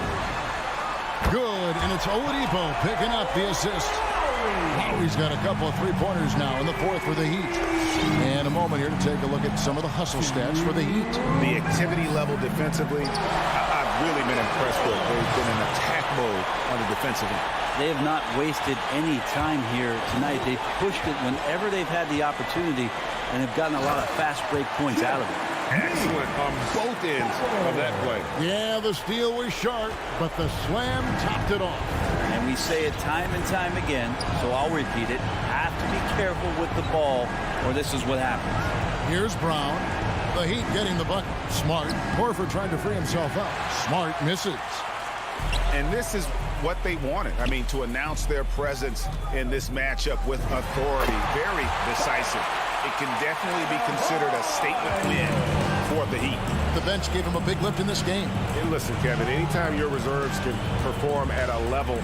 Good, and it's Oladipo picking up the assist. Lowry's got a couple of three-pointers now in the fourth for the Heat. And a moment here to take a look at some of the hustle stats for the Heat. The activity level defensively, I've really been impressed with. They've been in attack mode on the defensive end. They have not wasted any time here tonight. They've pushed it whenever they've had the opportunity and have gotten a lot of fast break points out of it. Excellent on both ends of that play. Yeah, the steal was sharp, but the slam topped it off. And we say it time and time again, so I'll repeat it. Have to be careful with the ball, or this is what happens. Here's Brown. The Heat getting the bucket. Smart. Horford trying to free himself up. Smart misses. And this is what they wanted. I mean, to announce their presence in this matchup with authority, very decisive. It can definitely be considered a statement win for the Heat. The bench gave him a big lift in this game. And listen, Kevin, anytime your reserves can perform at a level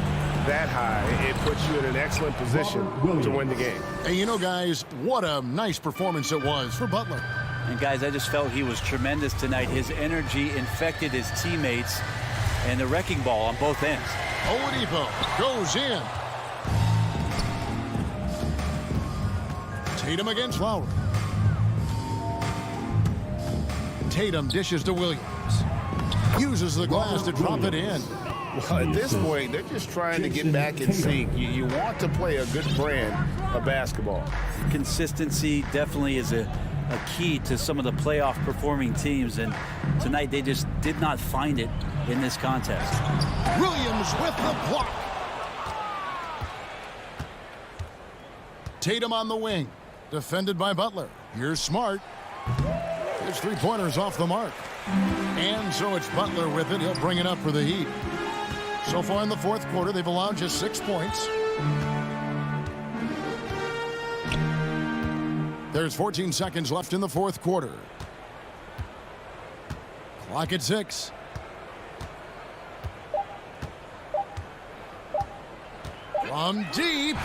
that high, it puts you in an excellent position to win the game. And you know, guys, what a nice performance it was for Butler. And guys, I just felt he was tremendous tonight. His energy infected his teammates, and the wrecking ball on both ends. Oladipo goes in. Tatum against Lowry. Tatum dishes to Williams. Uses the glass to drop it in. Well, at this point, they're just trying to get back in sync. You want to play a good brand of basketball. Consistency definitely is a key to some of the playoff performing teams, and tonight they just did not find it in this contest. Williams with the block. Tatum on the wing. Defended by Butler. Here's Smart. His three-pointers off the mark. And so it's Butler with it. He'll bring it up for the Heat. So far in the fourth quarter, they've allowed just 6 points. There's 14 seconds left in the fourth quarter. Clock at 6. From deep.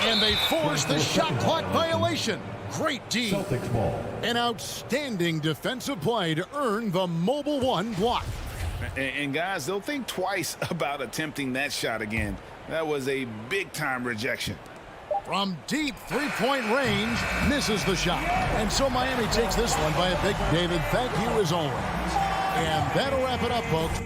And they force the shot clock violation. Great D. Celtics ball. An outstanding defensive play to earn the mobile one block. And guys, they'll think twice about attempting that shot again. That was a big-time rejection. From deep three-point range, misses the shot. And so Miami takes this one by a big David. Thank you as always. And that'll wrap it up, folks.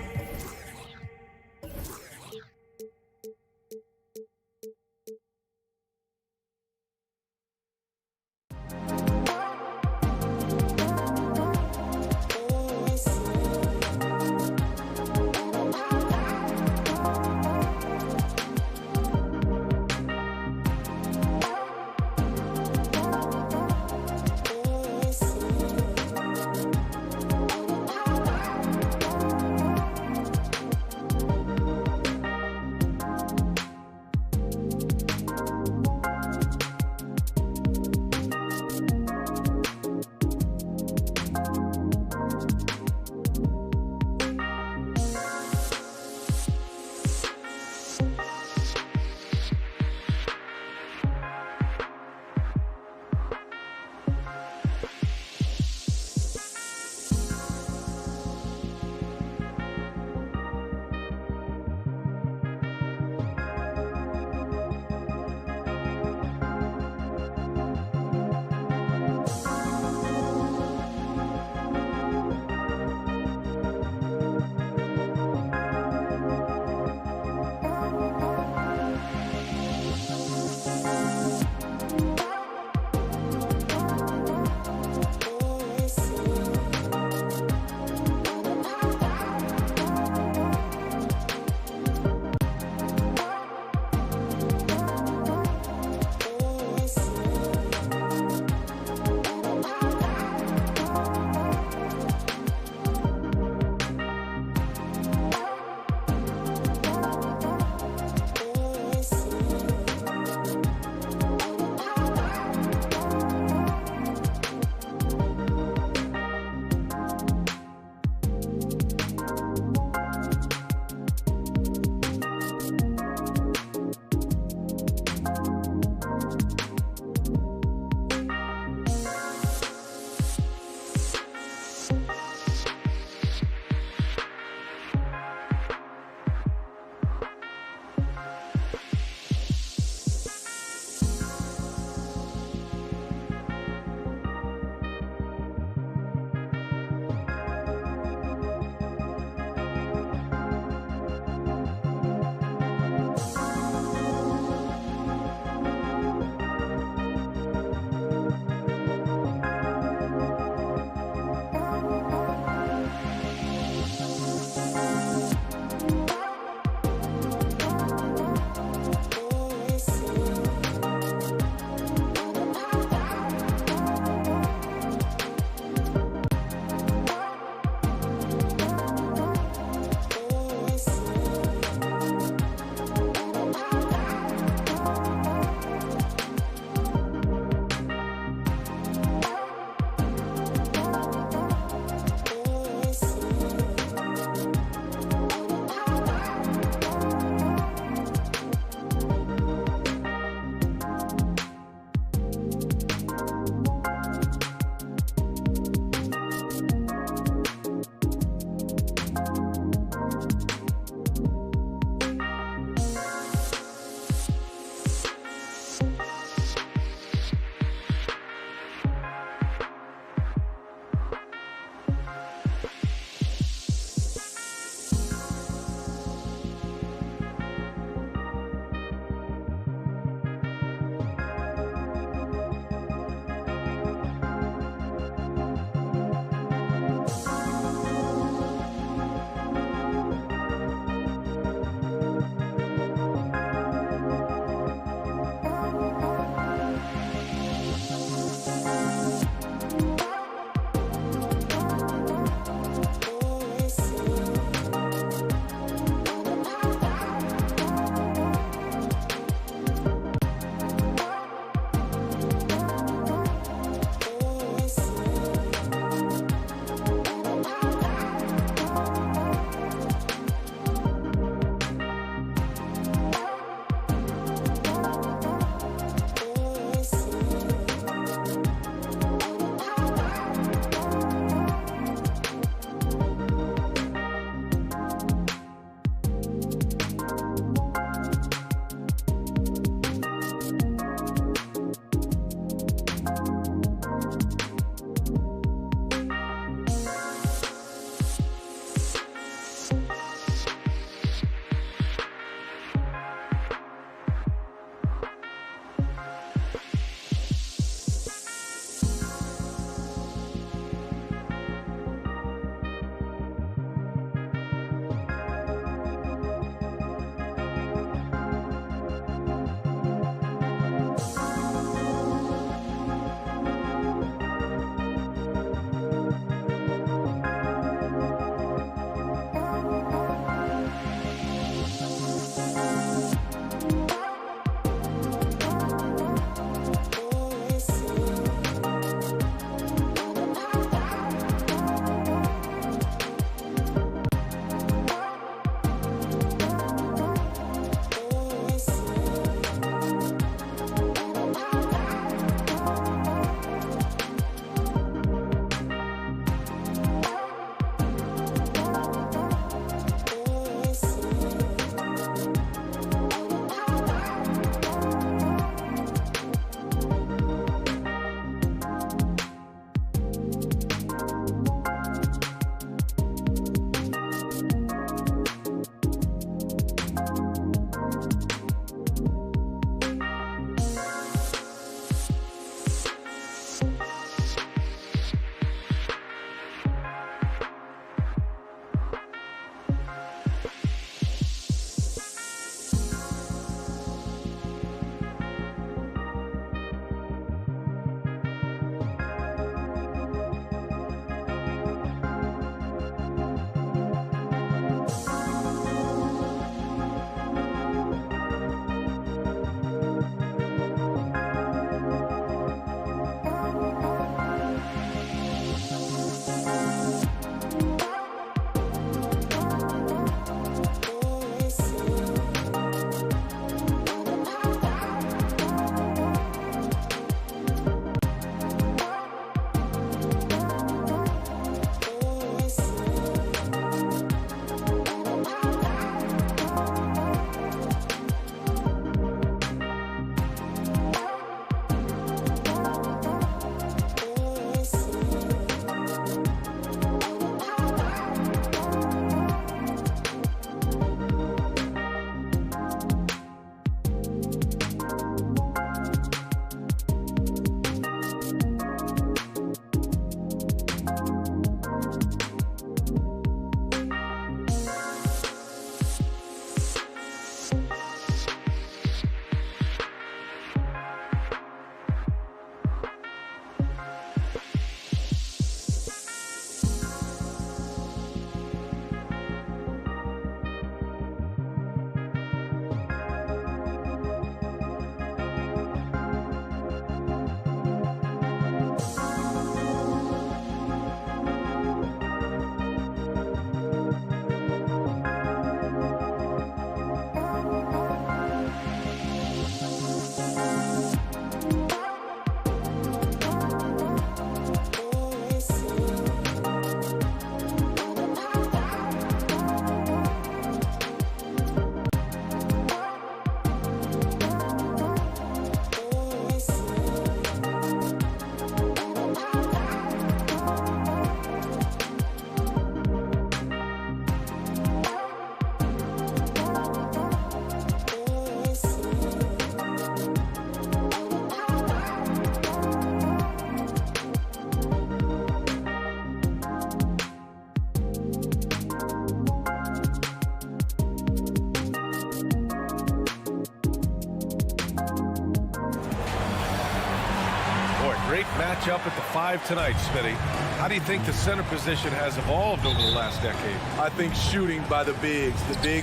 match up at the 5 tonight, Smitty. How do you think the center position has evolved over the last decade? I think shooting by the bigs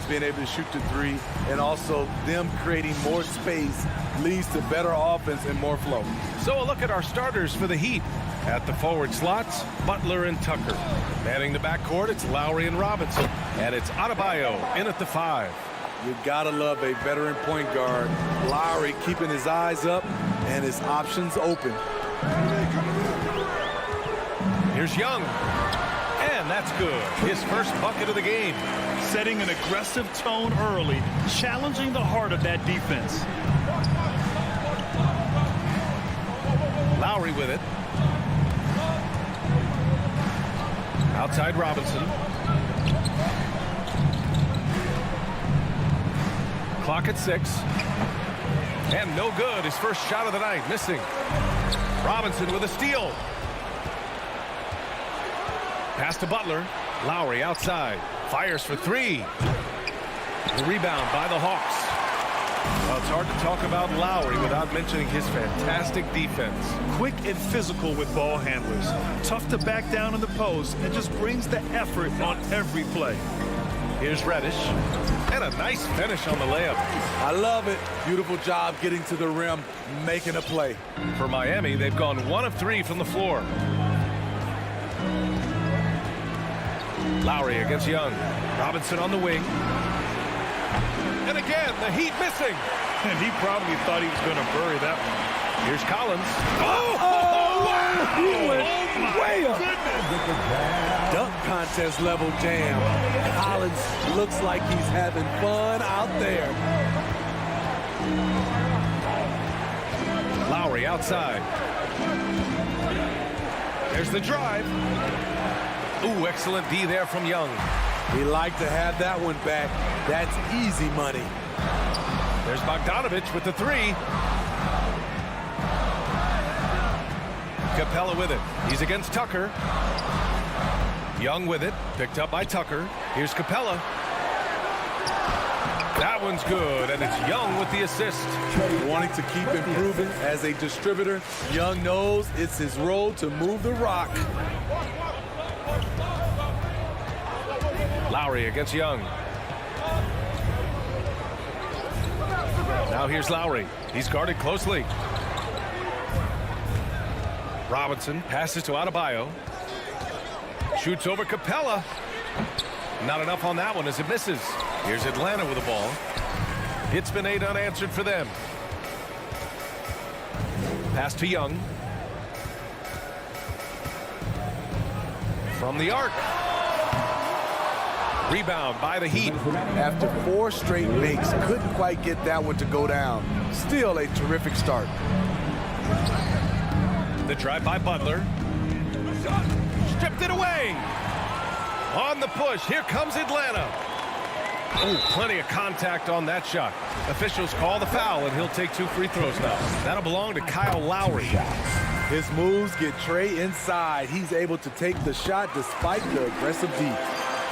being able to shoot the 3, and also them creating more space leads to better offense and more flow. So a look at our starters for the Heat. At the forward slots, Butler and Tucker. Manning the backcourt, it's Lowry and Robinson. And it's Adebayo in at the 5. You gotta love a veteran point guard. Lowry keeping his eyes up and his options open. Here's Young. And that's good. His first bucket of the game. Setting an aggressive tone early, challenging the heart of that defense. Lowry with it. Outside Robinson. Clock at 6. And no good. His first shot of the night, missing. Robinson with a steal. Pass to Butler. Lowry outside. Fires for 3. The rebound by the Hawks. Well, it's hard to talk about Lowry without mentioning his fantastic defense. Quick and physical with ball handlers. Tough to back down in the post and just brings the effort on every play. Here's Reddish. And a nice finish on the layup. I love it. Beautiful job getting to the rim, making a play. For Miami, they've gone 1 of 3 from the floor. Lowry against Young. Robinson on the wing. And again, the Heat missing. And he probably thought he was going to bury that one. Here's Collins. Oh, wow! He went way up. Goodness. Dunk contest level jam. Collins looks like he's having fun out there. Lowry outside. There's the drive. Ooh, excellent D there from Young. We like to have that one back. That's easy money. There's Bogdanovich with the 3. Capella with it. He's against Tucker. Young with it. Picked up by Tucker. Here's Capella. That one's good, and it's Young with the assist. Wanting to keep improving as a distributor, Young knows it's his role to move the rock. Lowry against Young. Now here's Lowry. He's guarded closely. Robinson passes to Adebayo. Shoots over Capella. Not enough on that one as it misses. Here's Atlanta with the ball. It's been 8 unanswered for them. Pass to Young. From the arc. Rebound by the Heat. After 4 straight makes, couldn't quite get that one to go down. Still a terrific start. The drive by Butler. Stripped it away. On the push, here comes Atlanta. Ooh, plenty of contact on that shot. Officials call the foul, and he'll take 2 free throws now. That'll belong to Kyle Lowry. His moves get Trey inside. He's able to take the shot despite the aggressive D.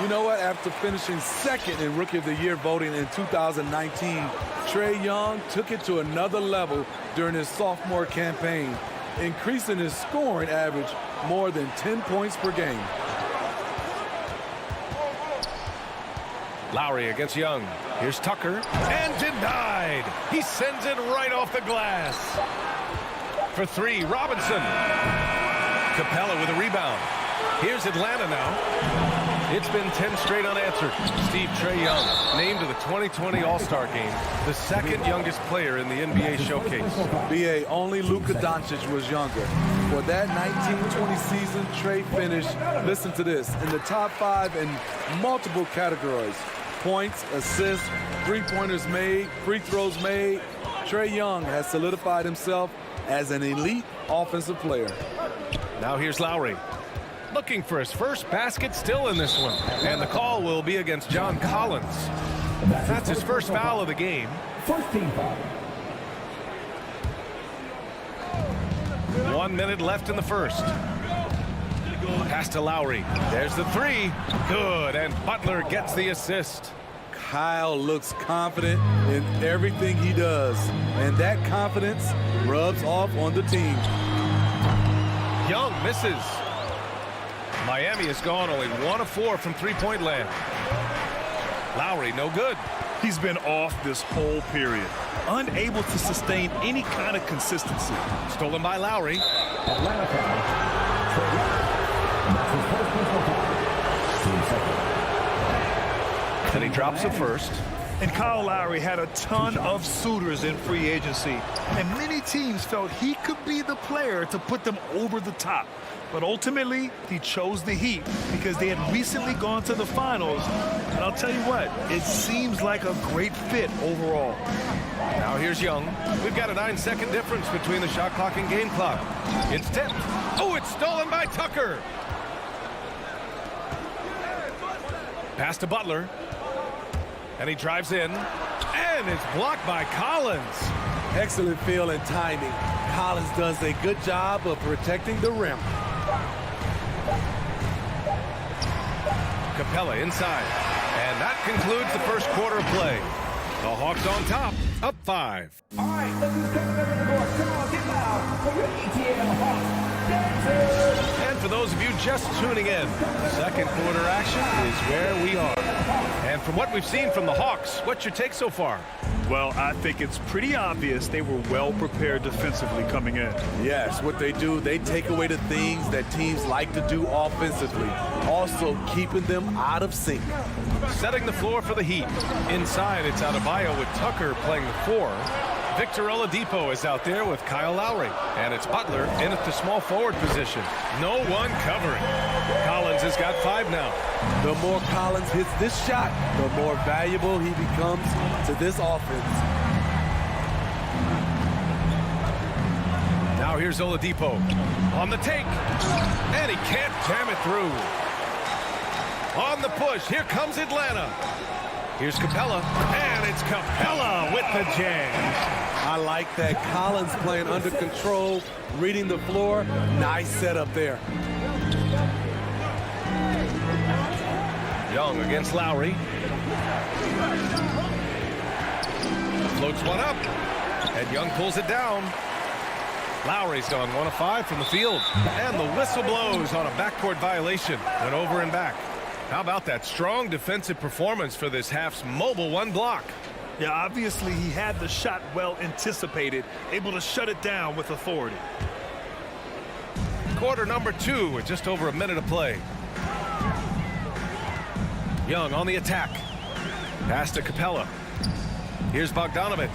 You know what? After finishing 2nd in Rookie of the Year voting in 2019, Trey Young took it to another level during his sophomore campaign, increasing his scoring average more than 10 points per game. Lowry against Young. Here's Tucker. And denied. He sends it right off the glass. For 3, Robinson. Capella with a rebound. Here's Atlanta now. It's been 10 straight unanswered. Steve Trey Young named to the 2020 All-Star Game, the 2nd youngest player in the NBA showcase. BA, only Luka Doncic was younger. For that 1920 season, Trey finished, listen to this, in the top 5 in multiple categories. Points, assists, three-pointers made, free throws made. Trey Young has solidified himself as an elite offensive player. Now here's Lowry. Looking for his first basket still in this one. And the call will be against John Collins. That's his first foul of the game. First team foul. 1 minute left in the first. Pass to Lowry. There's the 3. Good, and Butler gets the assist. Kyle looks confident in everything he does, and that confidence rubs off on the team. Young misses. Miami has gone only 1 of 4 from three-point land. Lowry, no good. He's been off this whole period, unable to sustain any kind of consistency. Stolen by Lowry. Atlanta foul. That's his first personal foul. Team second. And he drops the first. And Kyle Lowry had a ton of suitors in free agency, and many teams felt he could be the player to put them over the top. But ultimately, he chose the Heat because they had recently gone to the finals. And I'll tell you what, it seems like a great fit overall. Now here's Young. We've got a 9-second difference between the shot clock and game clock. It's tipped. Oh, it's stolen by Tucker. Pass to Butler. And he drives in. And it's blocked by Collins. Excellent feel and timing. Collins does a good job of protecting the rim. Capella inside. And that concludes the first quarter of play. The Hawks on top, up 5. All right, let's just get the board. Come on, get loud for your ETA and the Hawks dancers. And for those of you just tuning in, second quarter action is where we are. And from what we've seen from the Hawks, what's your take so far? Well, I think it's pretty obvious they were well prepared defensively coming in. Yes, what they do, they take away the things that teams like to do offensively, also keeping them out of sync. Setting the floor for the Heat. Inside, it's Adebayo with Tucker playing the 4. Victor Oladipo is out there with Kyle Lowry. And it's Butler in at the small forward position. No one covering. Collins has got 5 now. The more Collins hits this shot, the more valuable he becomes to this offense. Now here's Oladipo on the take. And he can't jam it through. On the push, here comes Atlanta. Here's Capella, and it's Capella with the jam. I like that. Collins playing under control, reading the floor. Nice setup there. Young against Lowry. Floats one up, and Young pulls it down. Lowry's gone 1 of 5 from the field, and the whistle blows on a backcourt violation. Went over and back. How about that strong defensive performance for this half's mobile 1 block? Yeah, obviously he had the shot well anticipated, able to shut it down with authority. Quarter number 2 with just over a minute of play. Young on the attack. Pass to Capella. Here's Bogdanovich.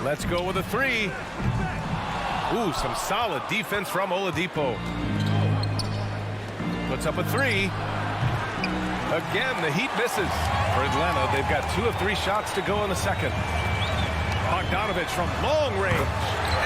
Let's go with a 3. Ooh, some solid defense from Oladipo. Puts up a 3. Again, the Heat misses. For Atlanta, they've got 2 of 3 shots to go in the second. Bogdanovich from long range.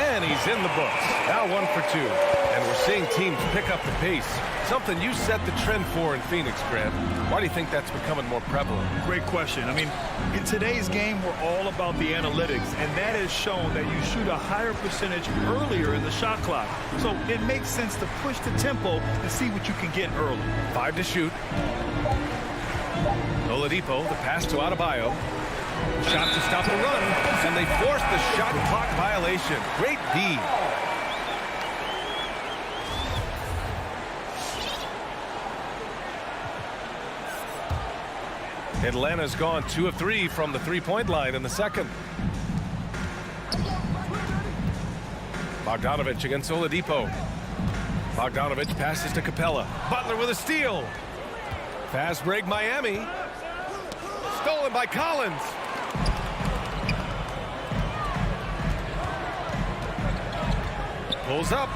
And he's in the books. Now 1 for 2. And we're seeing teams pick up the pace. Something you set the trend for in Phoenix, Grant. Why do you think that's becoming more prevalent? Great question. I mean, in today's game, we're all about the analytics, and that has shown that you shoot a higher percentage earlier in the shot clock. So it makes sense to push the tempo and see what you can get early. 5 to shoot. Oladipo, the pass to Adebayo. Shot to stop the run, and they force the shot clock violation. Great D. Atlanta's gone 2 of 3 from the three-point line in the second. Bogdanovich against Oladipo. Bogdanovich passes to Capella. Butler with a steal. Fast break Miami. Stolen by Collins. Pulls up.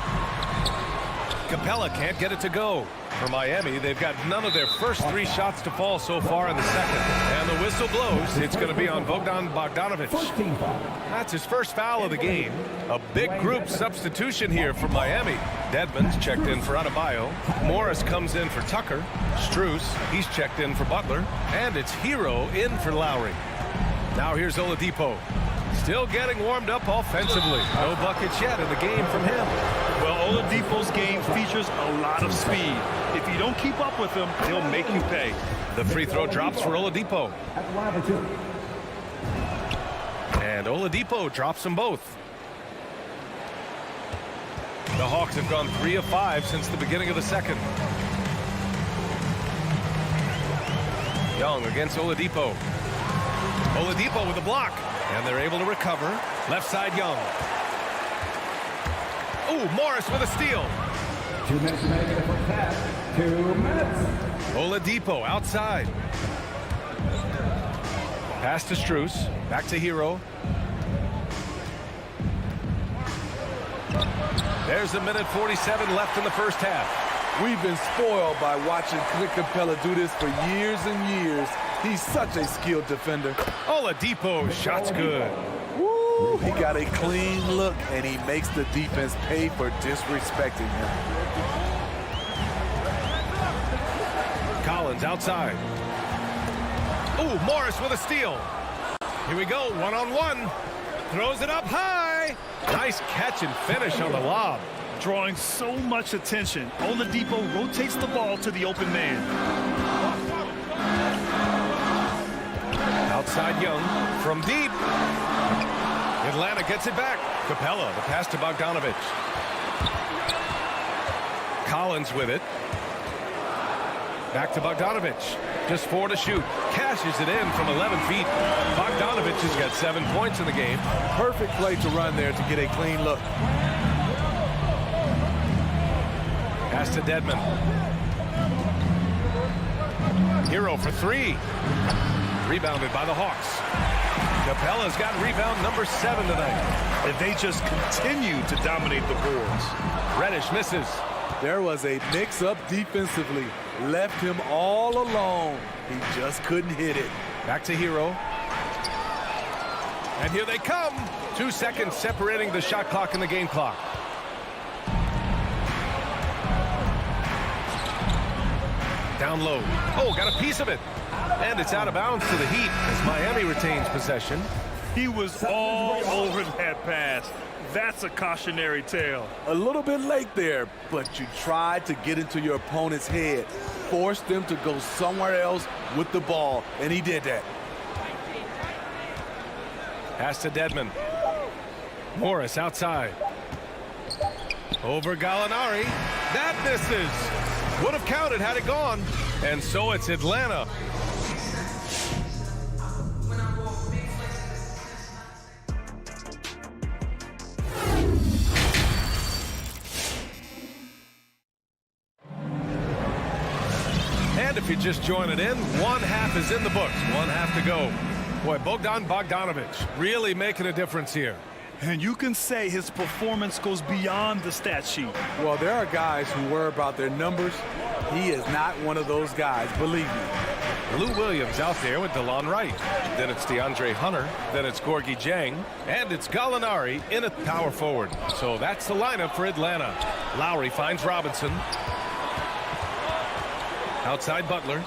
Capella can't get it to go. For Miami, they've got none of their first 3 shots to fall so far in the second. And the whistle blows. It's going to be on Bogdan Bogdanovich. That's his first foul of the game. A big group substitution here for Miami. Dedmon's checked in for Adebayo. Morris comes in for Tucker. Strus, he's checked in for Butler. And it's Hero in for Lowry. Now here's Oladipo. Still getting warmed up offensively. No buckets yet in the game from him. Well, Oladipo's game features a lot of speed. If you don't keep up with him, he'll make you pay. The free throw drops for Oladipo. And Oladipo drops them both. The Hawks have gone 3 of 5 since the beginning of the second. Young against Oladipo. Oladipo with a block. And they're able to recover. Left side, Young. Oh, Morris with a steal. 2 minutes remaining in the first half. 2 minutes. Oladipo outside. Pass to Strus. Back to Hero. There's a minute 47 left in the first half. We've been spoiled by watching Clint Capella do this for years and years. He's such a skilled defender. Oladipo, shot's good. Woo, he got a clean look, and he makes the defense pay for disrespecting him. Collins outside. Ooh, Morris with a steal. Here we go, one-on-one. Throws it up high. Nice catch and finish on the lob. Drawing so much attention. Oladipo rotates the ball to the open man. Outside Young from deep. Atlanta gets it back. Capella, the pass to Bogdanovich. Collins with it. Back to Bogdanovich. Just 4 to shoot. Cashes it in from 11 feet. Bogdanovich has got 7 points in the game. Perfect play to run there to get a clean look. Pass to Dedmon. Hero for 3. Rebounded by the Hawks. Capella's got rebound number 7 tonight. And they just continue to dominate the boards. Reddish misses. There was a mix-up defensively. Left him all alone. He just couldn't hit it. Back to Hero. And here they come. 2 seconds separating the shot clock and the game clock. Down low. Oh, got a piece of it. And it's out of bounds to the Heat as Miami retains possession. He was all over that pass. That's a cautionary tale. A little bit late there, but you tried to get into your opponent's head. Force them to go somewhere else with the ball, and he did that. Pass to Dedmon. Morris outside. Over Gallinari. That misses. Would have counted had it gone. And so it's Atlanta. And if you just join it in, 1 half is in the books. 1 half to go. Boy, Bogdanovich really making a difference here. And you can say his performance goes beyond the stat sheet. Well, there are guys who worry about their numbers. He is not one of those guys, believe me. Lou Williams out there with DeLon Wright. Then it's DeAndre Hunter. Then it's Gorgie Jang. And it's Gallinari in at power forward. So that's the lineup for Atlanta. Lowry finds Robinson. Outside Butler.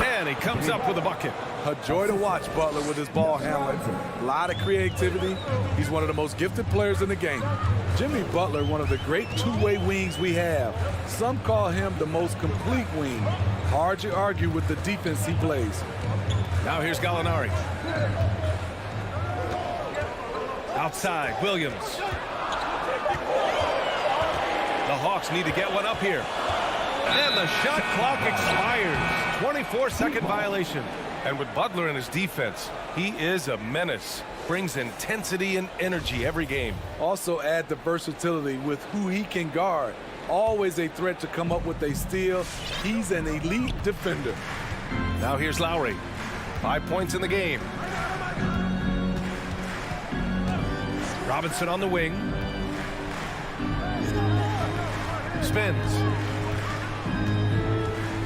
And he comes up with a bucket. A joy to watch Butler with his ball handling. A lot of creativity. He's one of the most gifted players in the game. Jimmy Butler, one of the great two-way wings we have. Some call him the most complete wing. Hard to argue with the defense he plays. Now here's Gallinari. Outside, Williams. The Hawks need to get one up here. And the shot clock expires. 24-second violation. And with Butler in his defense, he is a menace. Brings intensity and energy every game. Also add the versatility with who he can guard. Always a threat to come up with a steal. He's an elite defender. Now here's Lowry. 5 points in the game. Robinson on the wing. Spins.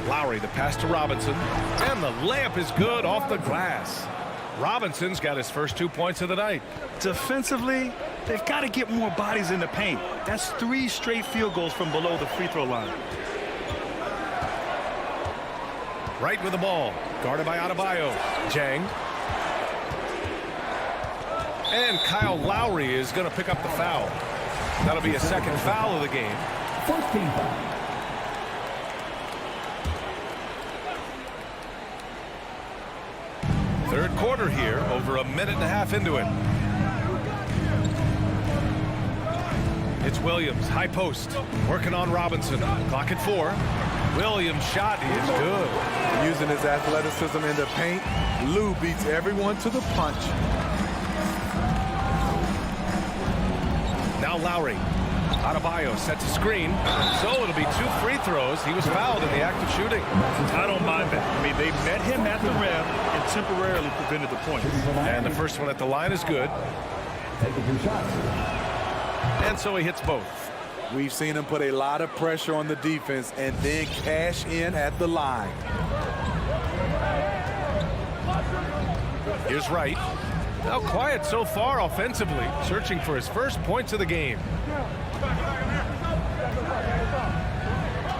Lowry, the pass to Robinson. And the layup is good off the glass. Robinson's got his first 2 points of the night. Defensively, they've got to get more bodies in the paint. That's 3 straight field goals from below the free throw line. Right with the ball. Guarded by Adebayo. Jang. And Kyle Lowry is going to pick up the foul. That'll be a second foul of the game. First team foul. Third quarter here, over a minute and a half into it. It's Williams, high post, working on Robinson. Clock at 4. Williams' shot is good. Using his athleticism in the paint, Lou beats everyone to the punch. Now Lowry. Adebayo sets a screen. So it'll be 2 free throws. He was fouled in the act of shooting. I don't mind that. I mean, they met him at the rim and temporarily prevented the point. And the first one at the line is good. And so he hits both. We've seen him put a lot of pressure on the defense and then cash in at the line. Here's Wright. Now quiet so far offensively, searching for his first points of the game.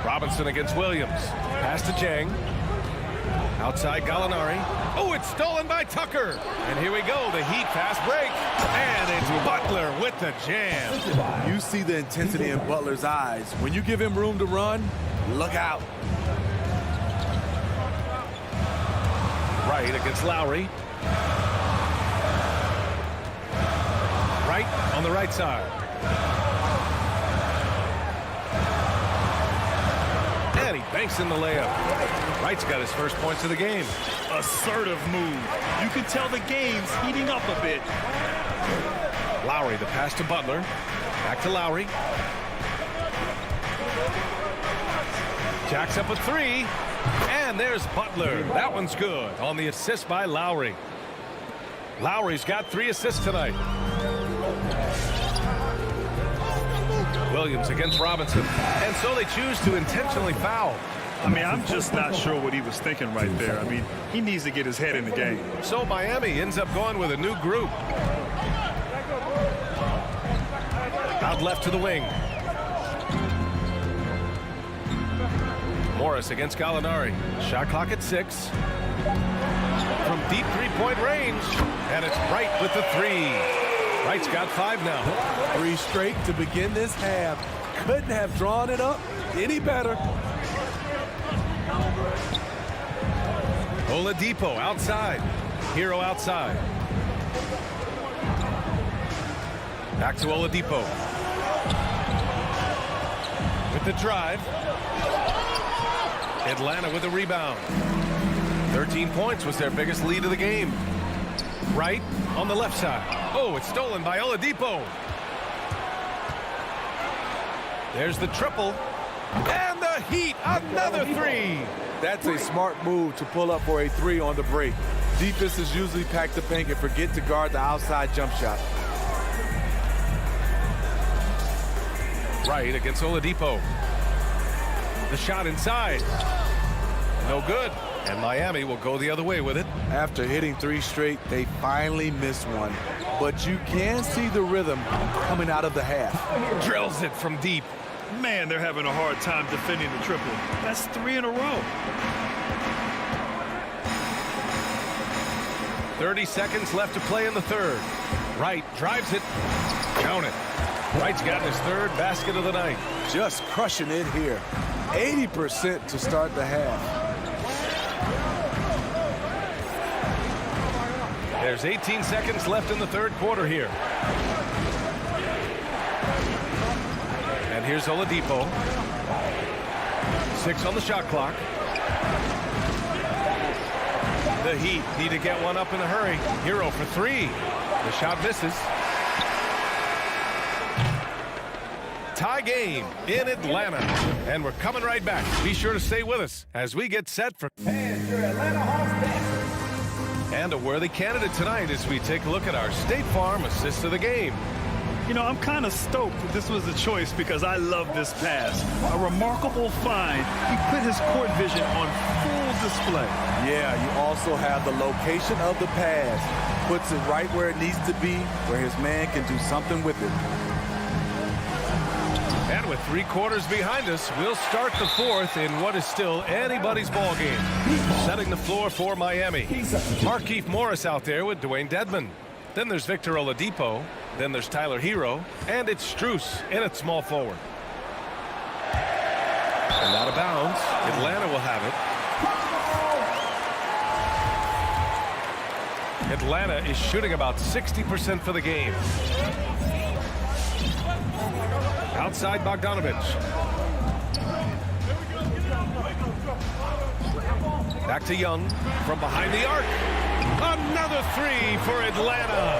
Robinson against Williams. Pass to Jang. Outside Gallinari. Oh, it's stolen by Tucker. And here we go, the Heat fast break. And it's Butler with the jam. You see the intensity in Butler's eyes. When you give him room to run, look out. Wright against Lowry. Wright on the right side. And he banks in the layup. Wright's got his first points of the game. Assertive move. You can tell the game's heating up a bit. Lowry, the pass to Butler. Back to Lowry. Jacks up a 3. And there's Butler. That one's good on the assist by Lowry. Lowry's got 3 assists tonight. Williams against Robinson. And so they choose to intentionally foul. I mean, I'm just not sure what he was thinking right there. I mean, he needs to get his head in the game. So Miami ends up going with a new group. Out left to the wing. Morris against Gallinari. Shot clock at 6. From deep three-point range. And it's Wright with the 3. Wright's got 5 now. 3 straight to begin this half. Couldn't have drawn it up any better. Oladipo outside. Hero outside. Back to Oladipo. With the drive. Atlanta with a rebound. 13 points was their biggest lead of the game. Wright on the left side. Oh, it's stolen by Oladipo. There's the triple. And the Heat, another 3. That's a smart move to pull up for a 3 on the break. Defenses usually pack the paint and forget to guard the outside jump shot. Wright against Oladipo. The shot inside. No good. And Miami will go the other way with it. After hitting 3 straight, they finally missed one. But you can see the rhythm coming out of the half. Drills it from deep. Man, they're having a hard time defending the triple. That's 3 in a row. 30 seconds left to play in the third. Wright drives it. Count it. Wright's got his 3rd basket of the night. Just crushing it here. 80% to start the half. There's 18 seconds left in the 3rd quarter here. And here's Oladipo. 6 on the shot clock. The Heat need to get one up in a hurry. Hero for 3. The shot misses. Tie game in Atlanta. And we're coming right back. Be sure to stay with us as we get set for... And a worthy candidate tonight as we take a look at our State Farm assist of the game. You know, I'm kind of stoked that this was the choice because I love this pass. A remarkable find. He put his court vision on full display. Yeah, you also have the location of the pass. Puts it right where it needs to be, where his man can do something with it. And with 3 quarters behind us, we'll start the 4th in what is still anybody's ball game. Setting the floor for Miami. Markieff Morris out there with Dwayne Dedmon. Then there's Victor Oladipo. Then there's Tyler Hero. And it's Strus in at small forward. And out of bounds. Atlanta will have it. Atlanta is shooting about 60% for the game. Outside Bogdanovich. Back to Young from behind the arc. Another three for Atlanta.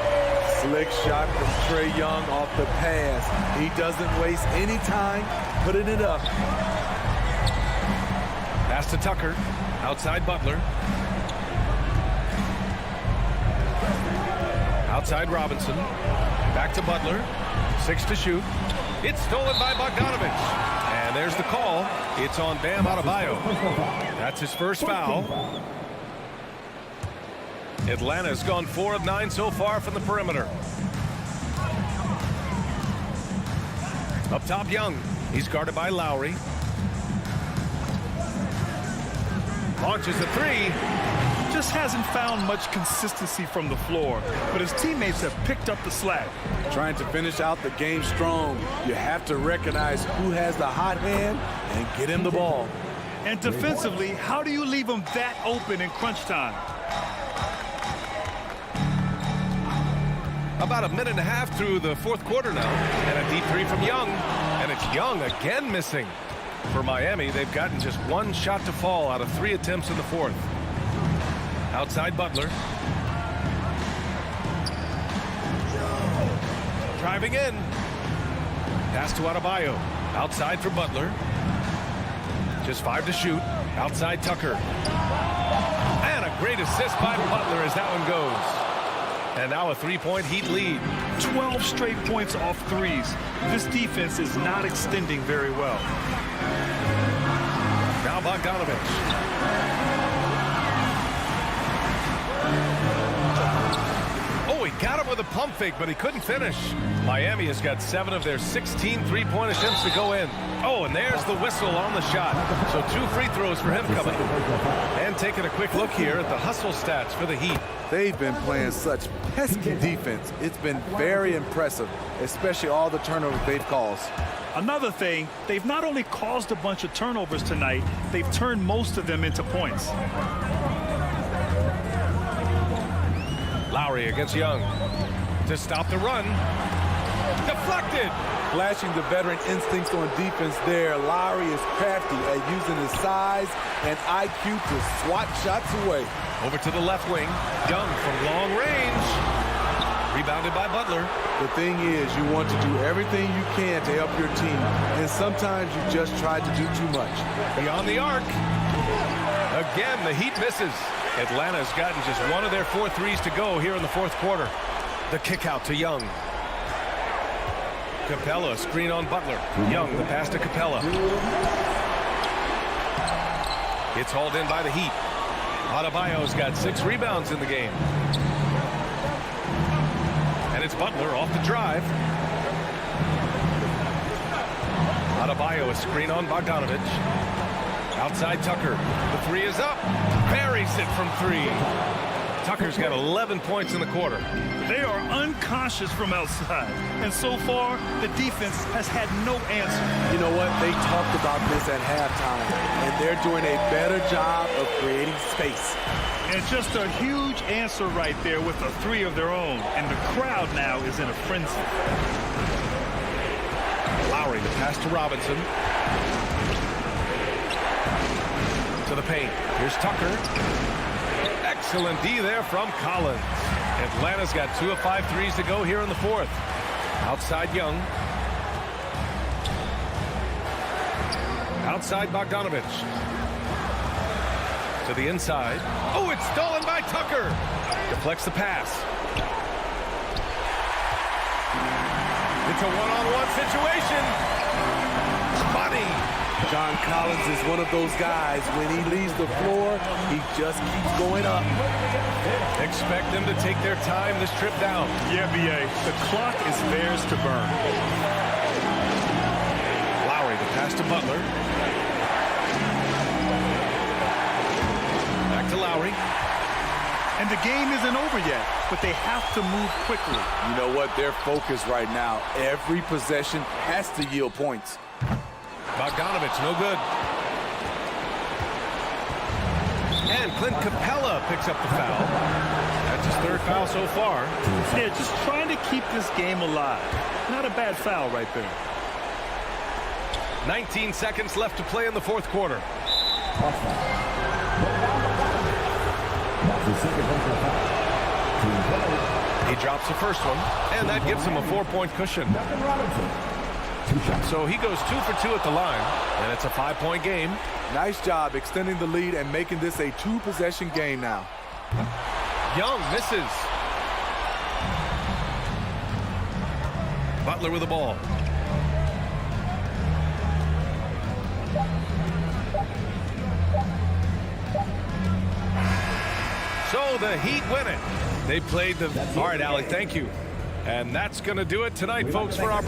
Slick shot from Trae Young off the pass. He doesn't waste any time putting it up. Pass to Tucker. Outside Butler. Outside Robinson. Back to Butler. 6 to shoot. It's stolen by Bogdanovich. And there's the call. It's on Bam Adebayo. That's his first foul. Atlanta's gone 4 of 9 so far from the perimeter. Up top, Young. He's guarded by Lowry. Launches a three. Just hasn't found much consistency from the floor, but his teammates have picked up the slack. Trying to finish out the game strong. You have to recognize who has the hot hand and get him the ball. And defensively, how do you leave him that open in crunch time? About a minute and a half through the fourth quarter now. And a deep three from Young. And it's Young again missing. For Miami, they've gotten just one shot to fall out of 3 attempts in the fourth. Outside Butler. Driving in. Pass to Adebayo. Outside for Butler. Just 5 to shoot. Outside Tucker. And a great assist by Butler as that one goes. And now a 3-point Heat lead. 12 straight points off threes. This defense is not extending very well. Now Bogdanovich. Oh, he got him with a pump fake, but he couldn't finish. Miami has got 7 of their 16 three-point attempts to go in. Oh, and there's the whistle on the shot. So 2 free throws for him coming. And taking a quick look here at the hustle stats for the Heat. They've been playing such pesky defense. It's been very impressive, especially all the turnovers they've caused. Another thing, they've not only caused a bunch of turnovers tonight, they've turned most of them into points. Lowry against Young to stop the run. Deflected. Flashing the veteran instincts on defense there. Lowry is crafty at using his size and IQ to swat shots away. Over to the left wing. Young from long range. Rebounded by Butler. The thing is, you want to do everything you can to help your team, and sometimes you just try to do too much. Beyond the arc. Again, the Heat misses. Atlanta's gotten just 1 of their 4 threes to go here in the fourth quarter. The kick out to Young. Capella screen on Butler. Young, the pass to Capella. It's hauled in by the Heat. Adebayo's got 6 rebounds in the game. And it's Butler off the drive. Adebayo a screen on Bogdanovich. Outside Tucker. The 3 is up. Buries it from 3. Tucker's got 11 points in the quarter. They are unconscious from outside. And so far, the defense has had no answer. You know what? They talked about this at halftime, and they're doing a better job of creating space. And just a huge answer right there with a 3 of their own. And the crowd now is in a frenzy. Lowry, the pass to Robinson. To the paint. Here's Tucker. Excellent D there from Collins. Atlanta's got 2 of 5 threes to go here in the fourth. Outside Young. Outside Bogdanovich. To the inside. Oh, it's stolen by Tucker. Deflects the pass. It's a one-on-one situation. Spotty. John Collins is one of those guys. When he leaves the floor, he just keeps going up. Expect them to take their time this trip down. Yeah, B.A. The clock is theirs to burn. Lowry, the pass to Butler. Back to Lowry. And the game isn't over yet, but they have to move quickly. You know what? They're focused right now. Every possession has to yield points. Bogdanovich, no good. And Clint Capella picks up the foul. That's his 3rd foul so far. Yeah, just trying to keep this game alive. Not a bad foul right there. 19 seconds left to play in the fourth quarter. That's the second personal foul. He drops the first one, and that gives him a 4-point cushion. Duncan Robinson. 2 shots. So he goes 2 for 2 at the line, and it's a 5-point game. Nice job extending the lead and making this a 2-possession game now. Young misses. Butler with the ball. So the Heat win it. They played the... All right, Alec, thank you. And that's going to do it tonight, folks, for our...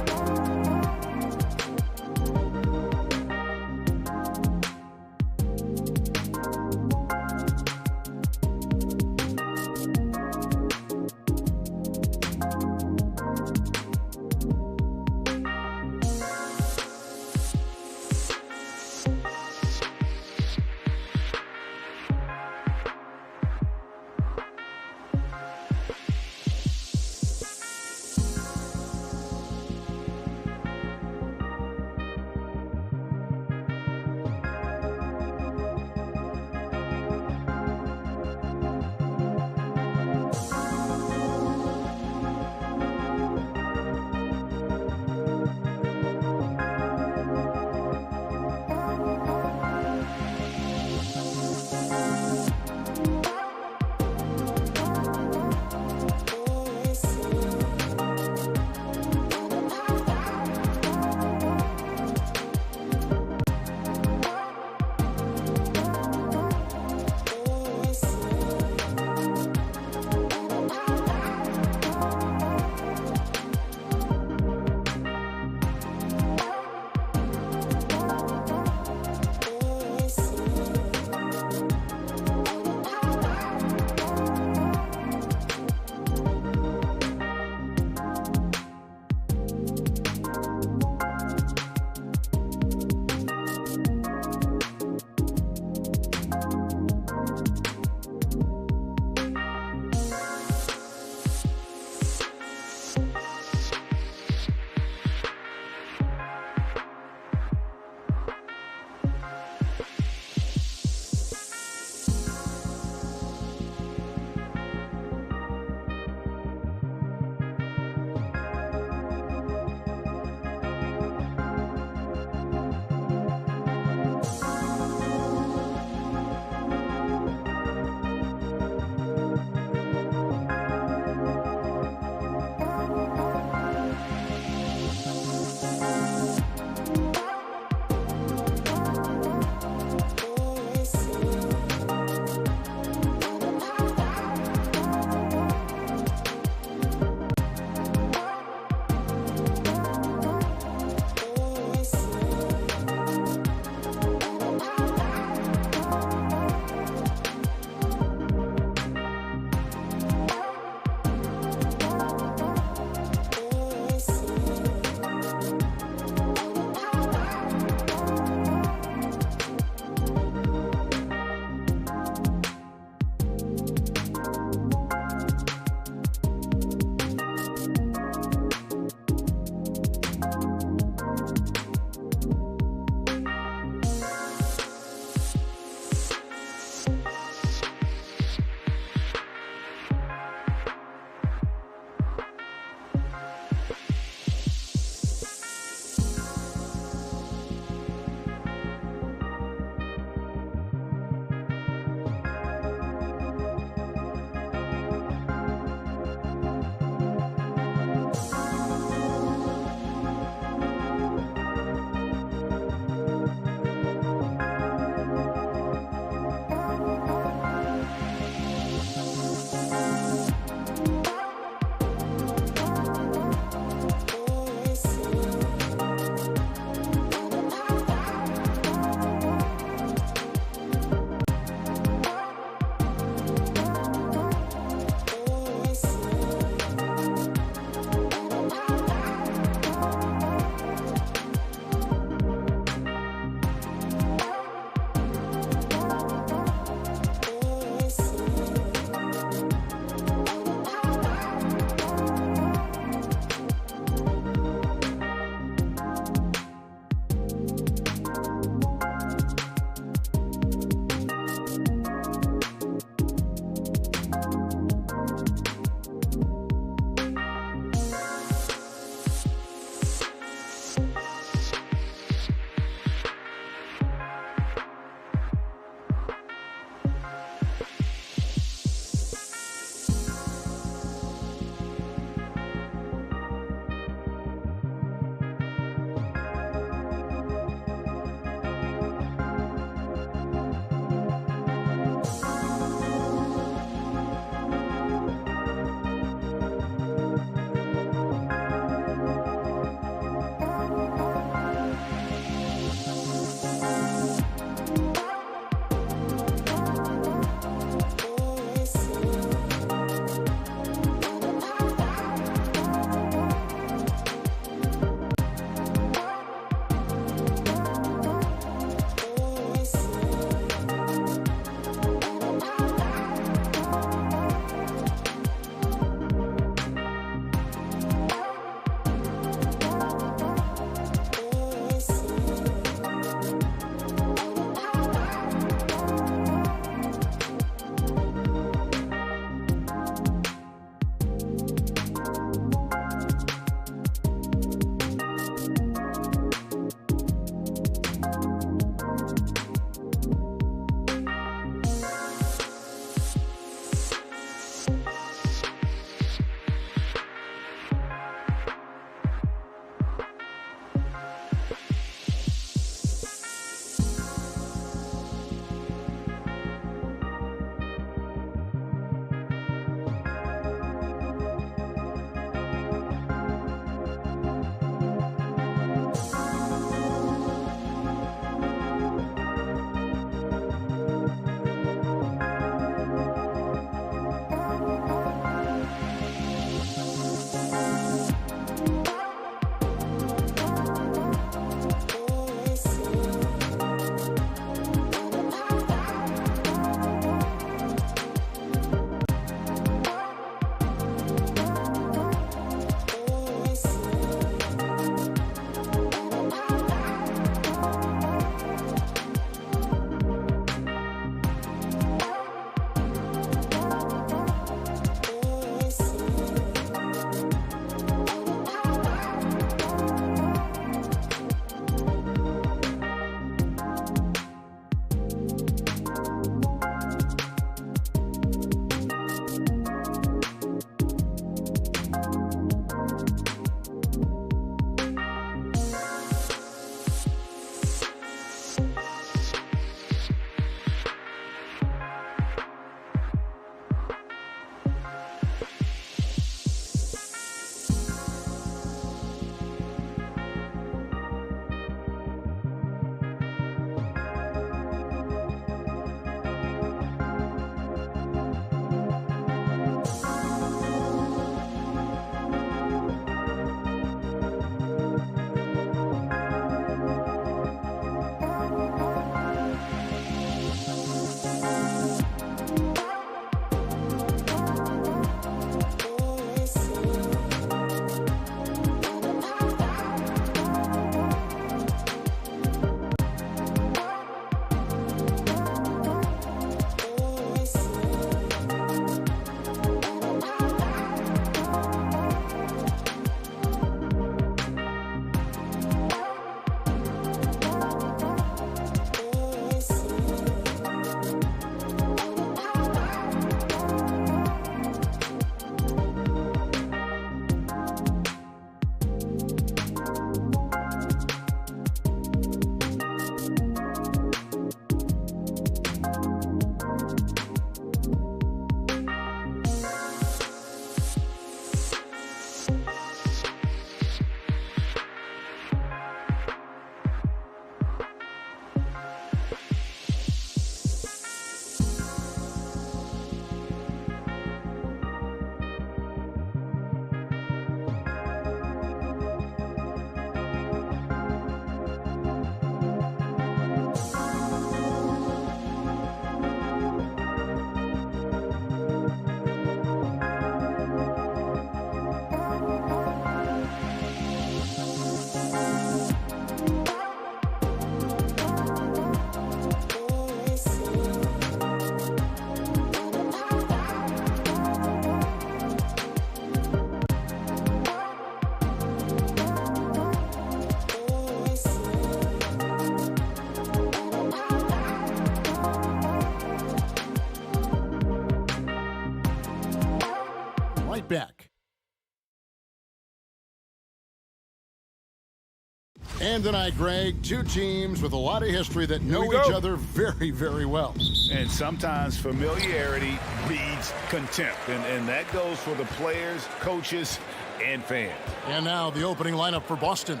And tonight, Greg, two teams with a lot of history that know each other very, very well. And sometimes familiarity breeds contempt. And that goes for the players, coaches, and fans. And now the opening lineup for Boston.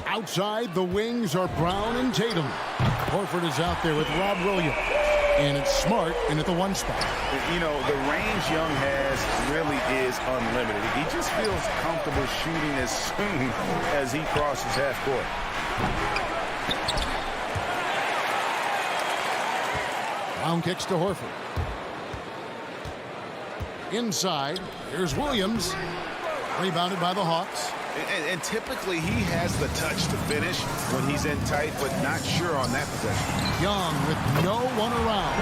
Outside, the wings are Brown and Tatum. Horford is out there with Rob Williams. And it's Smart in at the 1 spot. You know, the range Young has really is unlimited. He just feels comfortable shooting as soon as he crosses half court. Brown kicks to Horford. Inside, here's Williams. Rebounded by the Hawks. And typically he has the touch to finish when he's in tight, but not sure on that possession. Young with no one around.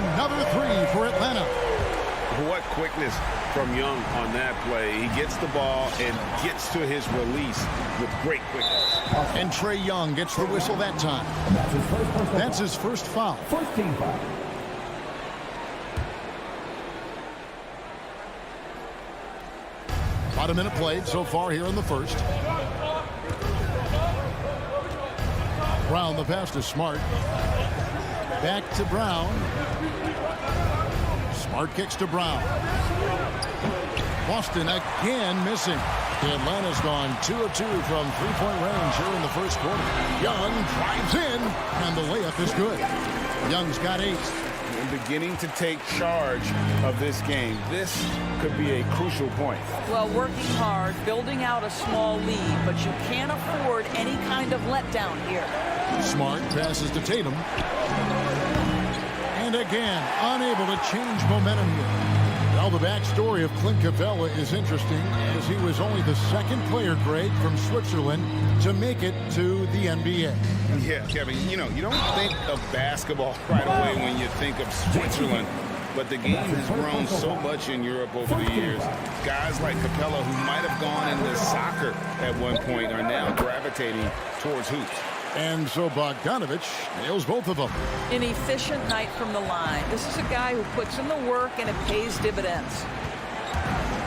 Another 3 for Atlanta. What quickness from Young on that play. He gets the ball and gets to his release with great quickness. And Trae Young gets the whistle that time. That's his first foul. First team foul. About a minute played so far here in the first. Brown the pass to Smart. Back to Brown. Smart kicks to Brown. Boston again missing. Atlanta's gone 2 of 2 from three-point range here in the first quarter. Young drives in, and the layup is good. Young's got 8. And beginning to take charge of this game. This could be a crucial point. Well, working hard, building out a small lead, but you can't afford any kind of letdown here. Smart passes to Tatum. And again, unable to change momentum here. Well, the backstory of Clint Capella is interesting, as he was only the second player, Greg, from Switzerland to make it to the NBA. Yeah, Kevin, you know, you don't think of basketball right away when you think of Switzerland, but the game has grown so much in Europe over the years. Guys like Capella, who might have gone into soccer at one point, are now gravitating towards hoops. And so Bogdanovich nails both of them. An efficient night from the line. This is a guy who puts in the work, and it pays dividends.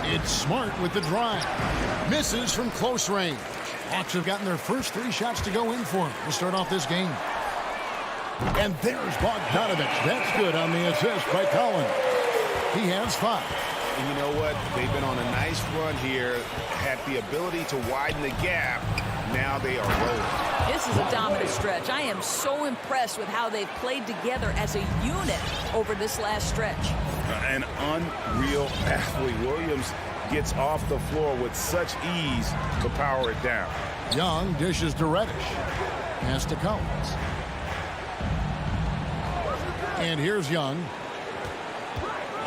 It's Smart with the drive. Misses from close range. Hawks have gotten their first 3 shots to go in for him to start off this game. And there's Bogdanovich. That's good on the assist by Collins. He has 5. And you know what? They've been on a nice run here, had the ability to widen the gap. Now they are rolling. This is a dominant stretch. I am so impressed with how they've played together as a unit over this last stretch. An unreal athlete. Williams gets off the floor with such ease to power it down. Young dishes to Reddish. Pass to Collins. And here's Young.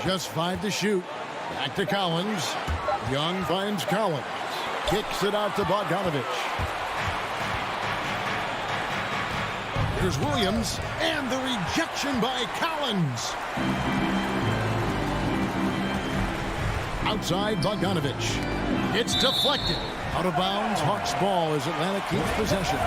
Just 5 to shoot. Back to Collins. Young finds Collins. Kicks it out to Bogdanovich. Here's Williams, and the rejection by Collins. Outside Bogdanovich. It's deflected. Out of bounds, Hawks ball as Atlanta keeps possession.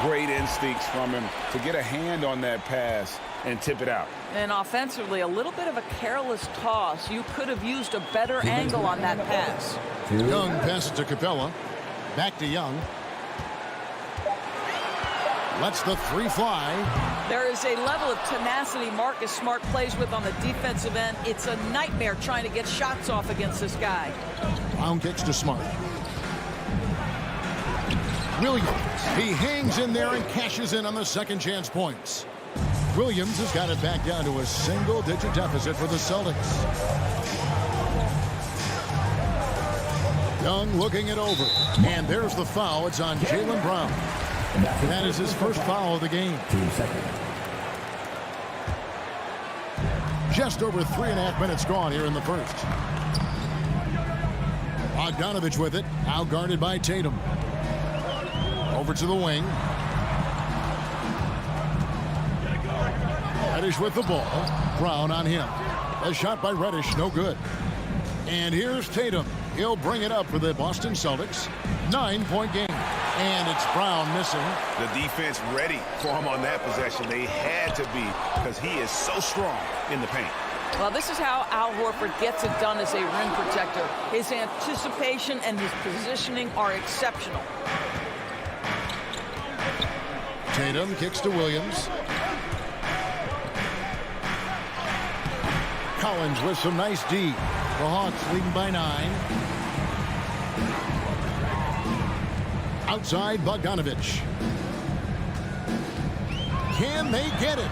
Great instincts from him to get a hand on that pass and tip it out. And offensively, a little bit of a careless toss. You could have used a better angle on that pass. Young passes to Capella. Back to Young. Lets the 3 fly. There is a level of tenacity Marcus Smart plays with on the defensive end. It's a nightmare trying to get shots off against this guy. Brown kicks to Smart. Williams, he hangs in there and cashes in on the second chance points. Williams has got it back down to a single-digit deficit for the Celtics. Young looking it over. And there's the foul. It's on Jaylen Brown. That is his first foul of the game. Just over 3.5 minutes gone here in the first. Bogdanovich with it. Now guarded by Tatum. Over to the wing. Reddish with the ball. Brown on him. A shot by Reddish, no good. And here's Tatum. He'll bring it up for the Boston Celtics. 9-point game. And it's Brown missing. The defense ready for him on that possession. They had to be, because he is so strong in the paint. Well, this is how Al Horford gets it done as a rim protector. His anticipation and his positioning are exceptional. Tatum kicks to Williams. Collins with some nice D. The Hawks leading by 9. Outside Bogdanovich. Can they get it?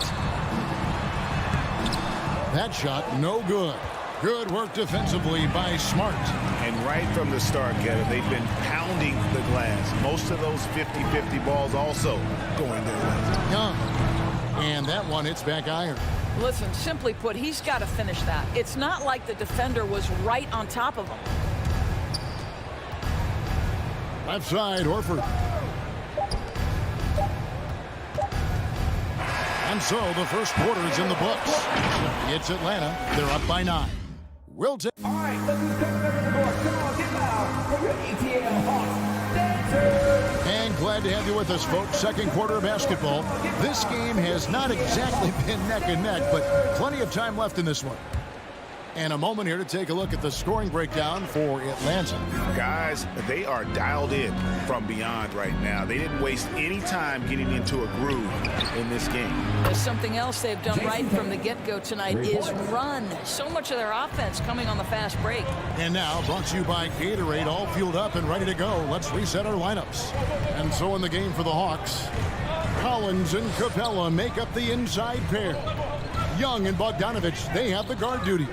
That shot no good. Good work defensively by Smart. And right from the start, Kevin, they've been pounding the glass. Most of those 50-50 balls also going their way. Young. And that one hits back iron. Listen, simply put, he's got to finish that. It's not like the defender was right on top of him. Left side, Horford. And so the first quarter is in the books. It's Atlanta. They're up by 9. We'll take. All right, look who's coming up to the board. Come on, get loud for your ATL Hawks dancers. And glad to have you with us, folks. Second quarter of basketball. This game has not exactly been neck and neck, but plenty of time left in this one. And a moment here to take a look at the scoring breakdown for Atlanta. Guys, they are dialed in from beyond right now. They didn't waste any time getting into a groove in this game. There's something else they've done right from the get-go tonight is run. So much of their offense coming on the fast break. And now, brought to you by Gatorade, all fueled up and ready to go. Let's reset our lineups. And so in the game for the Hawks, Collins and Capella make up the inside pair. Young and Bogdanovich, they have the guard duty.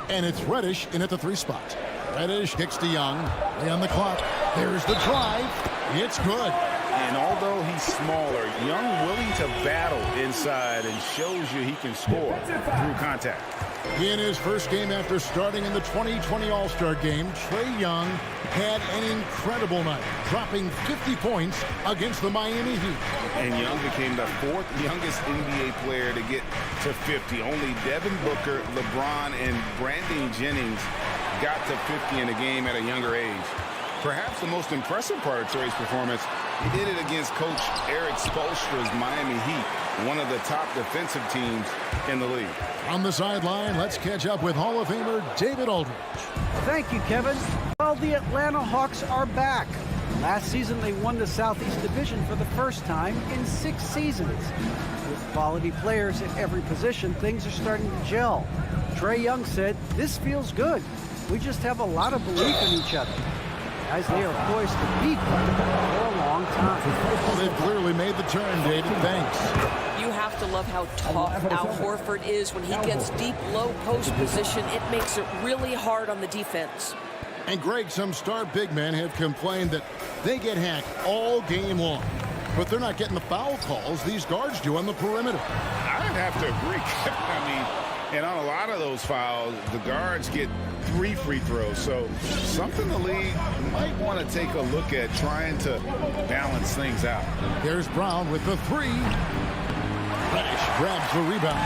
And it's Reddish in at the 3 spot. Reddish kicks to Young. Play on the clock. There's the drive. It's good. And although he's smaller, Young willing to battle inside and shows you he can score through contact. In his first game after starting in the 2020 All-Star Game, Trae Young had an incredible night, dropping 50 points against the Miami Heat. And Young became the 4th youngest NBA player to get to 50. Only Devin Booker, LeBron, and Brandon Jennings got to 50 in a game at a younger age. Perhaps the most impressive part of Trae's performance, he did it against Coach Eric Spoelstra's Miami Heat, one of the top defensive teams in the league. On the sideline, let's catch up with Hall of Famer David Aldridge. Thank you, Kevin. Well, the Atlanta Hawks are back. Last season, they won the Southeast Division for the first time in 6 seasons. With quality players at every position, things are starting to gel. Trae Young said, "This feels good. We just have a lot of belief in each other." Guys, they are poised to beat them for a long time. Well, they've clearly made the turn, David. Thanks. You have to love how tough Al Horford is when he gets deep, low post position. It makes it really hard on the defense. And Greg, some star big men have complained that they get hacked all game long. But they're not getting the foul calls these guards do on the perimeter. I'd have to agree. I mean, and on a lot of those fouls, the guards get 3 free throws. So something the league might want to take a look at, trying to balance things out. There's Brown with the 3. Reddish grabs the rebound.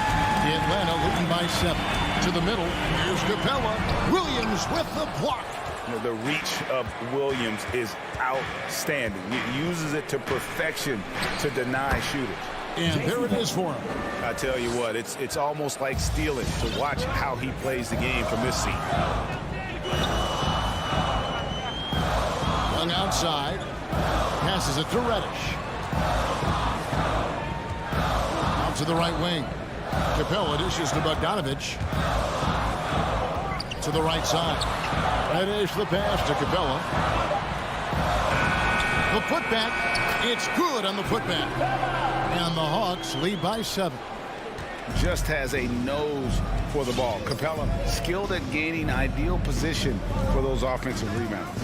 Atlanta leading by 7. To the middle. Here's Capella. Williams with the block. You know, the reach of Williams is outstanding. He uses it to perfection to deny shooters. And there it is for him. I tell you what, it's almost like stealing to watch how he plays the game from this seat. Young outside. Passes it to Reddish. Out to the right wing. Capella dishes to Bogdanovich. To the right side. Reddish the pass to Capella. The putback. It's good on the putback. And the Hawks lead by 7. Just has a nose for the ball. Capella skilled at gaining ideal position for those offensive rebounds.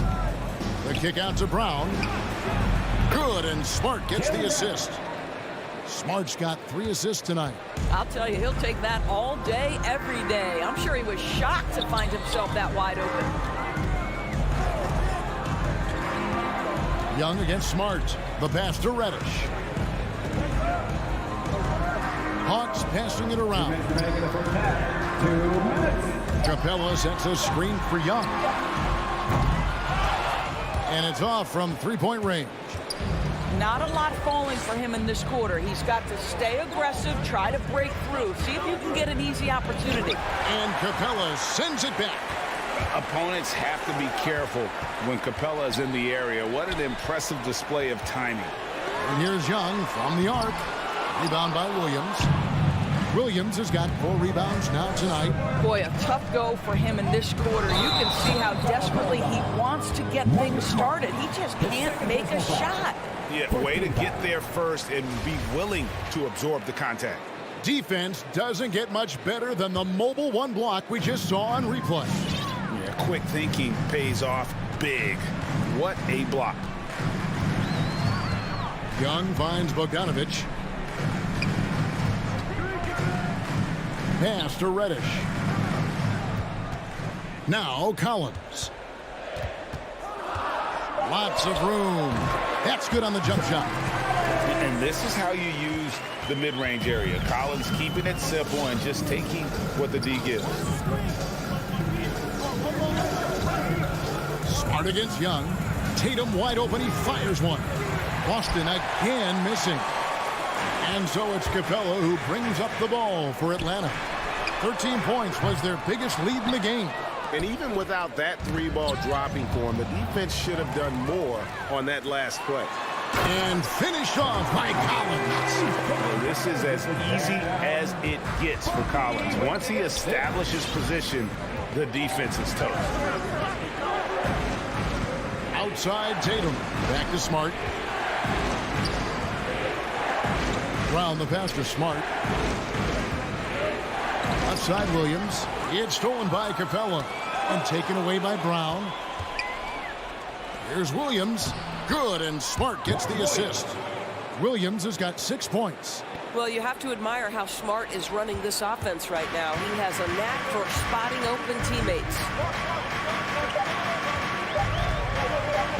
The kick out to Brown. Good, and Smart gets the assist. Smart's got 3 assists tonight. I'll tell you, he'll take that all day, every day. I'm sure he was shocked to find himself that wide open. Young against Smart. The pass to Reddish. Hawks passing it around. Capella sets a screen for Young. And it's off from 3-point range. Not a lot falling for him in this quarter. He's got to stay aggressive, try to break through, see if you can get an easy opportunity. And Capella sends it back. Opponents have to be careful when Capella is in the area. What an impressive display of timing. And here's Young from the arc. Rebound by Williams. Williams has got 4 rebounds now tonight. Boy, a tough go for him in this quarter. You can see how desperately he wants to get things started. He just can't make a shot. Yeah, way to get there first and be willing to absorb the contact. Defense doesn't get much better than the mobile 1 block we just saw on replay. Yeah, quick thinking pays off big. What a block. Young finds Bogdanovich. Pass to Reddish. Now Collins. Lots of room. That's good on the jump shot. And this is how you use the mid-range area. Collins keeping it simple and just taking what the D gives. Smart against Young. Tatum wide open. He fires one. Boston again missing. And so it's Capella who brings up the ball for Atlanta. 13 points was their biggest lead in the game. And even without that 3-ball dropping for him, the defense should have done more on that last play. And finished off by Collins. Well, this is as easy as it gets for Collins. Once he establishes position, the defense is tough. Outside Tatum. Back to Smart. Brown the pass to Smart. Left side Williams. It's stolen by Capella and taken away by Brown. Here's Williams. Good, and Smart gets the assist. Williams has got 6 points. Well, you have to admire how Smart is running this offense right now. He has a knack for spotting open teammates.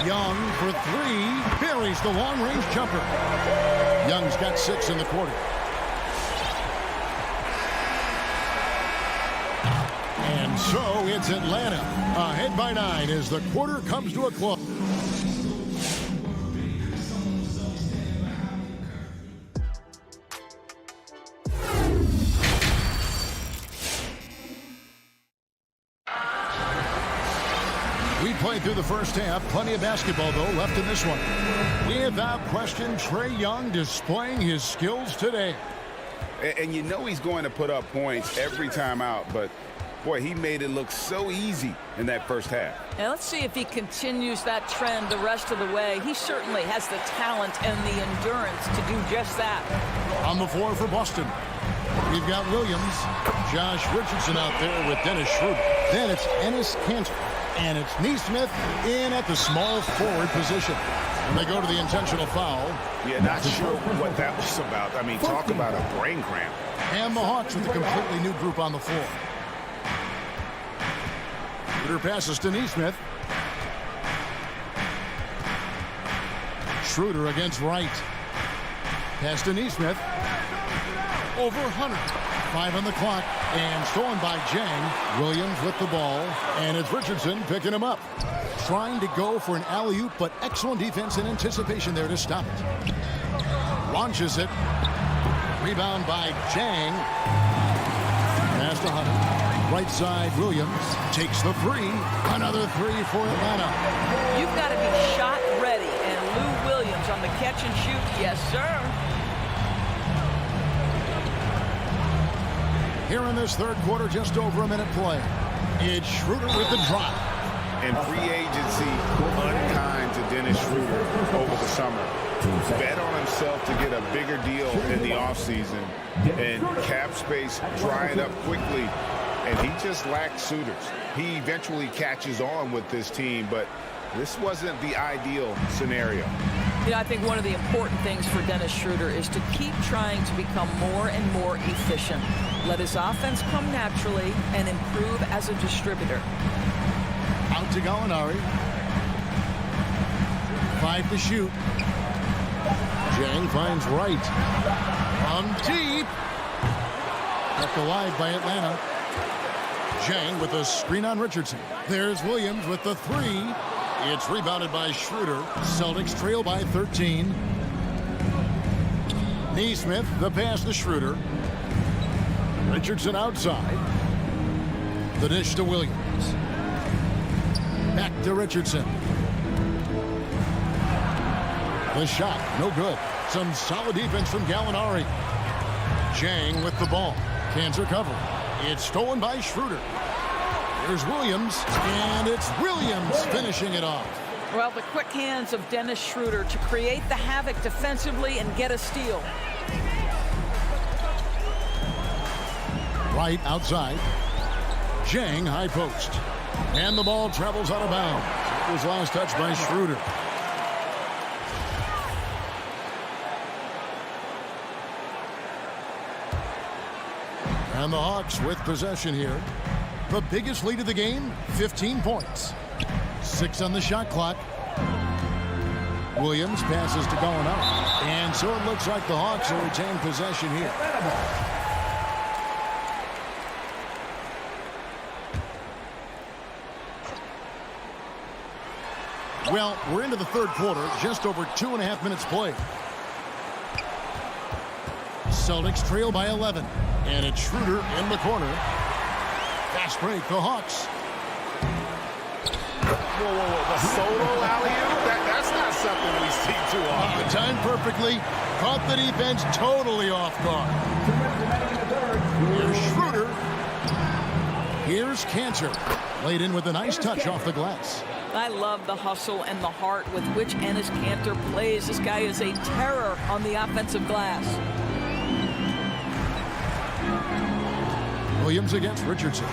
Young for 3. Buries the long-range jumper. Young's got 6 in the quarter. And so it's Atlanta ahead by 9 as the quarter comes to a close. We played through the first half. Plenty of basketball, though, left in this one. Without question, Trae Young displaying his skills today. And you know he's going to put up points every time out, but boy, he made it look so easy in that first half. Now let's see if he continues that trend the rest of the way. He certainly has the talent and the endurance to do just that. On the floor for Boston, we've got Williams, Josh Richardson out there with Dennis Schroeder. Then it's Enes Kanter, and it's Neesmith in at the small forward position. And they go to the intentional foul. Yeah, not sure what that was about. I mean, talk about a brain cramp. And the Hawks with a completely new group on the floor. Schroeder passes to Neesmith. Schroeder against Wright. Pass to Neesmith. Over Hunter. 5 on the clock. And stolen by Jang. Williams with the ball. And it's Richardson picking him up. Trying to go for an alley-oop, but excellent defense and anticipation there to stop it. Launches it. Rebound by Jang. Pass to Hunter. Right side, Williams takes the 3. Another 3 for Atlanta. You've got to be shot ready, and Lou Williams on the catch and shoot. Yes, sir. Here in this third quarter, just over a minute play. It's Schroeder with the drop. And free agency unkind to Dennis Schroeder over the summer. Bet on himself to get a bigger deal in the offseason. And cap space drying up quickly. And he just lacked suitors. He eventually catches on with this team, but this wasn't the ideal scenario. You know, I think one of the important things for Dennis Schroeder is to keep trying to become more and more efficient. Let his offense come naturally and improve as a distributor. Out to Gallinari. 5 to shoot. Jang finds Wright. On deep. Kept alive by Atlanta. Jang with a screen on Richardson. There's Williams with the 3. It's rebounded by Schroeder. Celtics trail by 13. Neesmith, the pass to Schroeder. Richardson outside. The dish to Williams. Back to Richardson. The shot, no good. Some solid defense from Gallinari. Jang with the ball. Can't recover. It's stolen by Schroeder. Here's Williams, and it's Williams finishing it off. Well, the quick hands of Dennis Schroeder to create the havoc defensively and get a steal. Right outside. Jang high post. And the ball travels out of bounds. It was last touched by Schroeder. And the Hawks with possession here. The biggest lead of the game, 15 points. 6 on the shot clock. Williams passes to Gallinari. And so it looks like the Hawks will retain possession here. Well, we're into the third quarter, just over 2.5 minutes played. Celtics trail by 11. And it's Schroeder in the corner. Fast break, the Hawks. Whoa, the solo alley-oop? That's not something we see too often. Timed perfectly. Caught the defense totally off guard. Here's Schroeder. Here's Cantor. Laid in with a nice touch off the glass. I love the hustle and the heart with which Enes Kanter plays. This guy is a terror on the offensive glass. Williams against Richardson.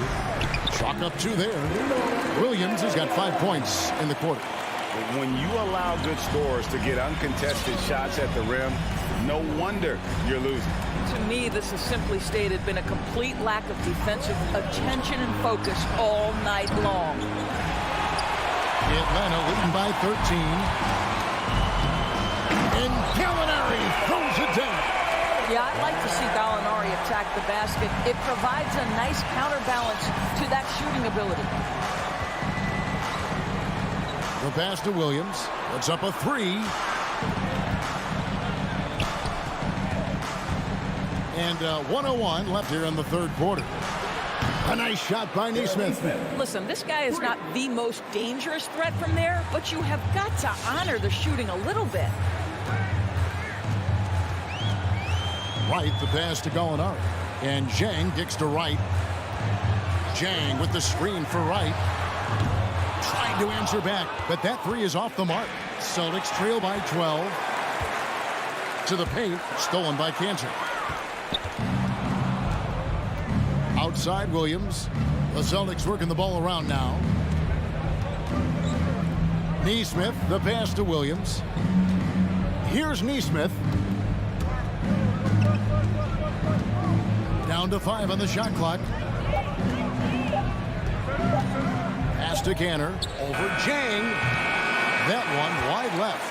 Chalk up 2 there. Williams has got 5 points in the quarter. When you allow good scorers to get uncontested shots at the rim, no wonder you're losing. To me, this is simply stated been a complete lack of defensive attention and focus all night long. Atlanta leading by 13. And Gallinari throws it down. Yeah, I'd like to see Gallinari attack the basket. It provides a nice counterbalance to that shooting ability. The pass to Williams. Puts up a 3. And 1:01 left here in the third quarter. A nice shot by Neesmith. Listen, this guy is not the most dangerous threat from there, but you have got to honor the shooting a little bit. Wright, the pass to Gallinari. And Jang kicks to Wright. Jang with the screen for Wright. Trying to answer back, but that 3 is off the mark. Celtics trail by 12. To the paint, stolen by Cantor. Outside Williams. The Celtics working the ball around now. Neesmith, the pass to Williams. Here's Neesmith. Down to 5 on the shot clock. Pass to Cantor. Over Jang. That one wide left.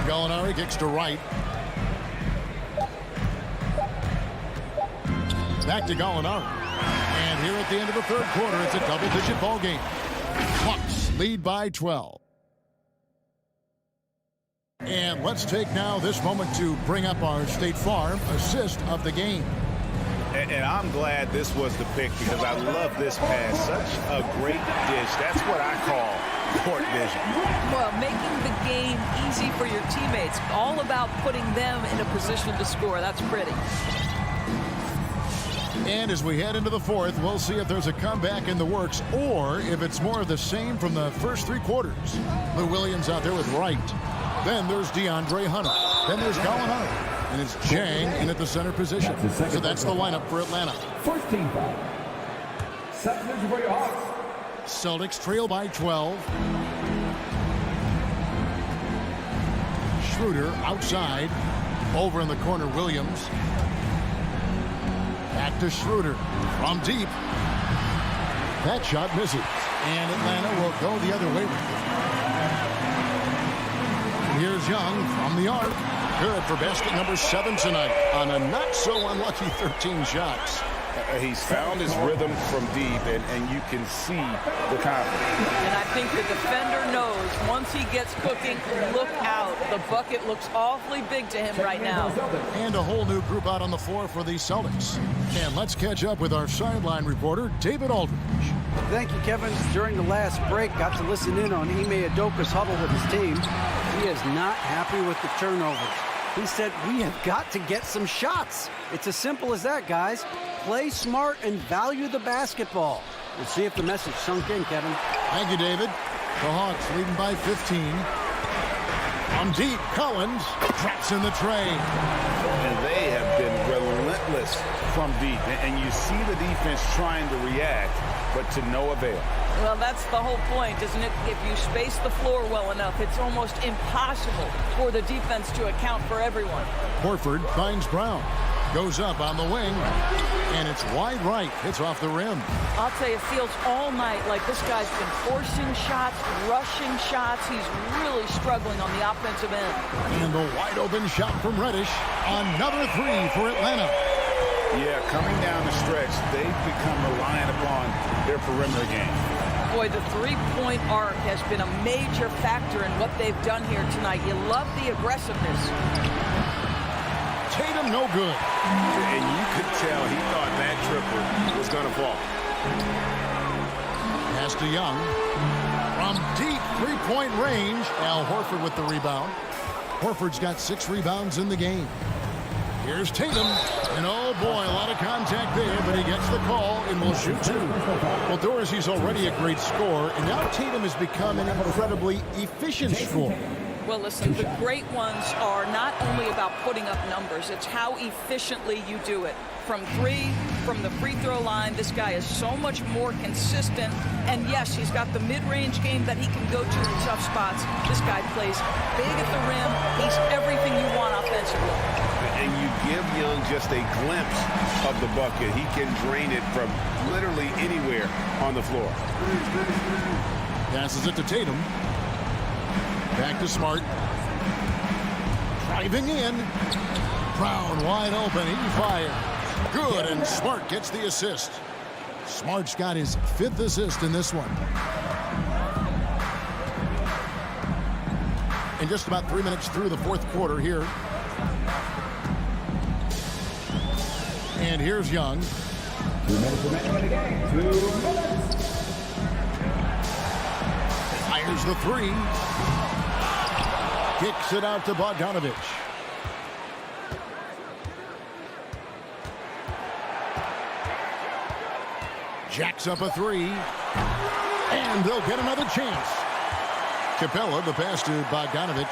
Gallinari kicks to Wright. Back to Gallinari. And here at the end of the third quarter, it's a double-digit ball game. Hawks lead by 12. And let's take now this moment to bring up our State Farm assist of the game. And I'm glad this was the pick because I love this pass. Such a great dish. That's what I call court vision. Well, making the game easy for your teammates. All about putting them in a position to score. That's pretty. And as we head into the fourth, we'll see if there's a comeback in the works or if it's more of the same from the first 3 quarters. Lou Williams out there with Wright. Then there's DeAndre Hunter. Then there's Gallinari. And it's Jang in at the center position. So that's the lineup for Atlanta. First team foul. Second for your Hawks. Celtics trail by 12. Schroeder outside. Over in the corner, Williams. Back to Schroeder from deep. That shot misses. And Atlanta will go the other way with it. Here's Young from the arc. Good for basket number 7 tonight on a not-so-unlucky 13 shots. He's found his rhythm from deep, and you can see the confidence. And I think the defender knows once he gets cooking, look out. The bucket looks awfully big to him right now. And a whole new group out on the floor for the Celtics. And let's catch up with our sideline reporter, David Aldridge. Thank you, Kevin. During the last break, got to listen in on Ime Udoka's huddle with his team. He is not happy with the turnovers. He said, we have got to get some shots. It's as simple as that, guys. Play smart and value the basketball. We'll see if the message sunk in, Kevin. Thank you, David. The Hawks leading by 15. On deep, Collins traps in the tray. And they have been relentless from deep. And you see the defense trying to react, but to no avail. Well, that's the whole point, isn't it? If you space the floor well enough, it's almost impossible for the defense to account for everyone. Horford finds Brown. Goes up on the wing, and it's wide right. It's off the rim. I'll tell you, it feels all night like this guy's been forcing shots, rushing shots. He's really struggling on the offensive end. And the wide open shot from Reddish. Another three for Atlanta. Yeah, coming down the stretch, they've become reliant upon their perimeter game. Boy, the three-point arc has been a major factor in what they've done here tonight. You love the aggressiveness. Tatum no good. And you could tell he thought that triple was going to fall. Pass to Young. From deep three-point range. Al Horford with the rebound. Horford's got 6 rebounds in the game. Here's Tatum. And oh boy, a lot of contact there, but he gets the call and will shoot 2. Well, Dorsey's already a great scorer, and now Tatum has become an incredibly efficient scorer. Well, listen, the great ones are not only about putting up numbers, it's how efficiently you do it. From 3, from the free throw line, this guy is so much more consistent. And yes, he's got the mid-range game that he can go to in tough spots. This guy plays big at the rim. He's everything you want offensively. And you give Young just a glimpse of the bucket. He can drain it from literally anywhere on the floor. Passes it to Tatum. Back to Smart. Driving in. Brown wide open. He fires. Good, and Smart gets the assist. Smart's got his 5th assist in this one. In just about 3 minutes through the 4th quarter here. And here's Young. 2 minutes remaining in the game. 2 minutes. Fires the 3. Kicks it out to Bogdanovich. Jacks up a 3. And they'll get another chance. Capella, the pass to Bogdanovich.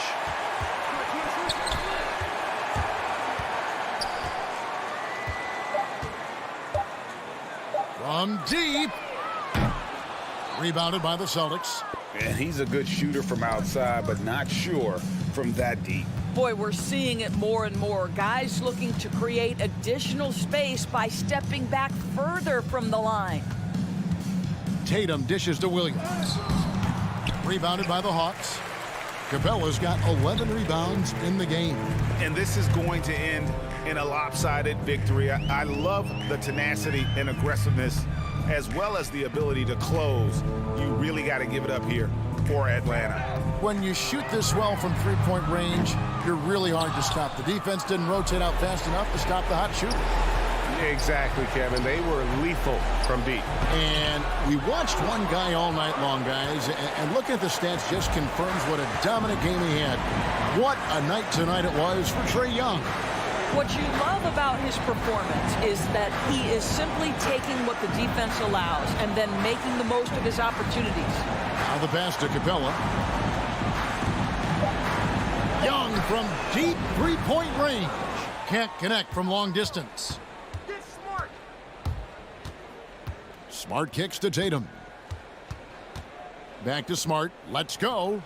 From deep. Rebounded by the Celtics. And he's a good shooter from outside, but not sure from that deep. Boy, we're seeing it more and more. Guys looking to create additional space by stepping back further from the line. Tatum dishes to Williams. Rebounded by the Hawks. Capella's got 11 rebounds in the game. And this is going to end in a lopsided victory. I love the tenacity and aggressiveness, as well as the ability to close. You really got to give it up here for Atlanta. When you shoot this well from three-point range, you're really hard to stop. The defense didn't rotate out fast enough to stop the hot shooter. Exactly, Kevin. They were lethal from deep. And we watched one guy all night long, guys, and looking at the stats just confirms what a dominant game he had. What a night tonight it was for Trae Young. What you love about his performance is that he is simply taking what the defense allows and then making the most of his opportunities. Now the pass to Capella. Young from deep three-point range. Can't connect from long distance. Smart kicks to Tatum. Back to Smart. Let's go.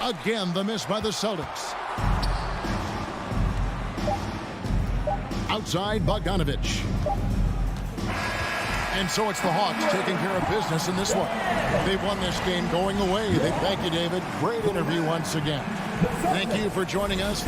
Again, the miss by the Celtics. Outside, Bogdanovich. And so it's the Hawks taking care of business in this one. They've won this game going away. Thank you, David. Great interview once again. Thank you for joining us.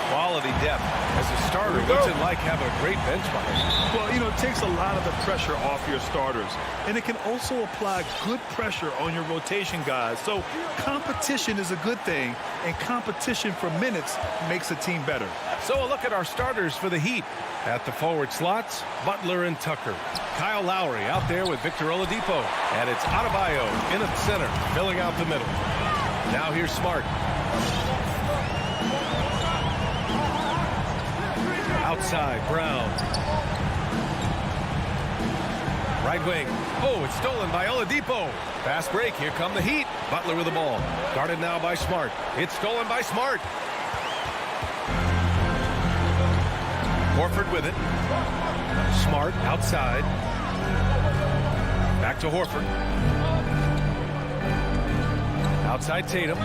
Quality depth. As a starter, what's it like having a great bench behind you? Well, you know, it takes a lot of the pressure off your starters. And it can also apply good pressure on your rotation guys. So competition is a good thing. And competition for minutes makes a team better. So a look at our starters for the Heat. At the forward slots, Butler and Tucker. Kyle Lowry out there with Victor Oladipo. And it's Adebayo in at center, filling out the middle. Now here's Smart. Outside, Brown. Right wing. Oh, it's stolen by Oladipo. Fast break. Here come the Heat. Butler with the ball. Guarded now by Smart. It's stolen by Smart. Horford with it. Smart outside. Back to Horford. Outside Tatum.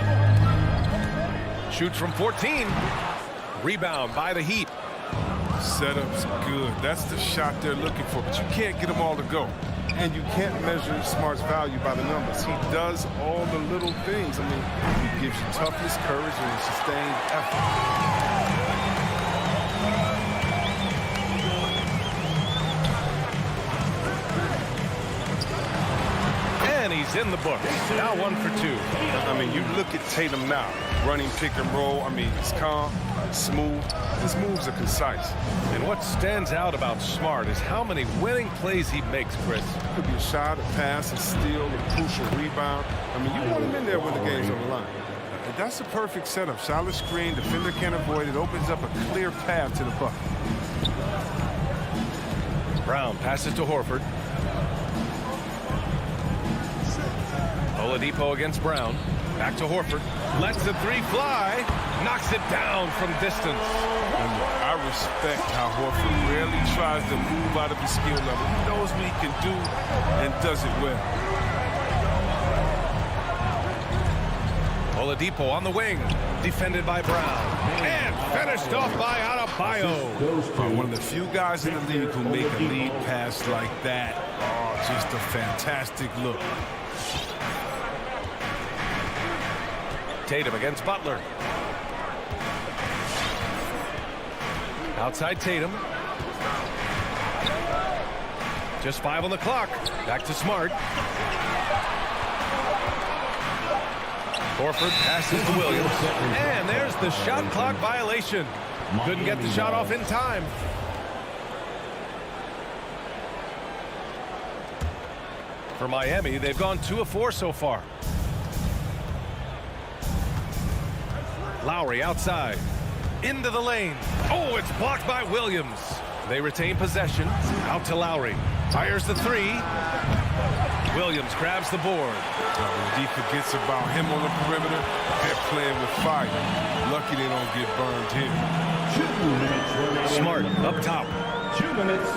Shoots from 14. Rebound by the Heat. Setup's good. That's the shot they're looking for, but you can't get them all to go. And you can't measure Smart's value by the numbers. He does all the little things. I mean, he gives you toughness, courage, and sustained effort. And he's in the books. Now 1 for 2. I mean, you look at Tatum now, running pick and roll. I mean, it's calm, smooth. His moves are concise. And what stands out about Smart is how many winning plays he makes, Chris. Could be a shot, a pass, a steal, a crucial rebound. I mean, you want him in there when the game's on the line. That's a perfect setup. Solid screen, defender can't avoid it. Opens up a clear path to the bucket. Brown passes to Horford. Oladipo against Brown. Back to Horford. Lets the three fly. Knocks it down from distance. And I respect how Horford rarely tries to move out of his skill level. He knows what he can do and does it well. Oladipo on the wing. Defended by Brown. And finished off by Adebayo. One of the few guys in the league who make a lead pass like that. Oh, just a fantastic look. Tatum against Butler. Outside Tatum. Just 5 on the clock. Back to Smart. Horford passes to Williams. And there's the shot clock violation. Couldn't get the shot off in time. For Miami, they've gone 2 of 4 so far. Lowry outside. Into the lane. Oh, it's blocked by Williams. They retain possession. Out to Lowry. Fires the three. Williams grabs the board. He forgets about him on the perimeter. They're playing with fire. Lucky they don't get burned here. 2 minutes remaining. Smart up top. 2 minutes.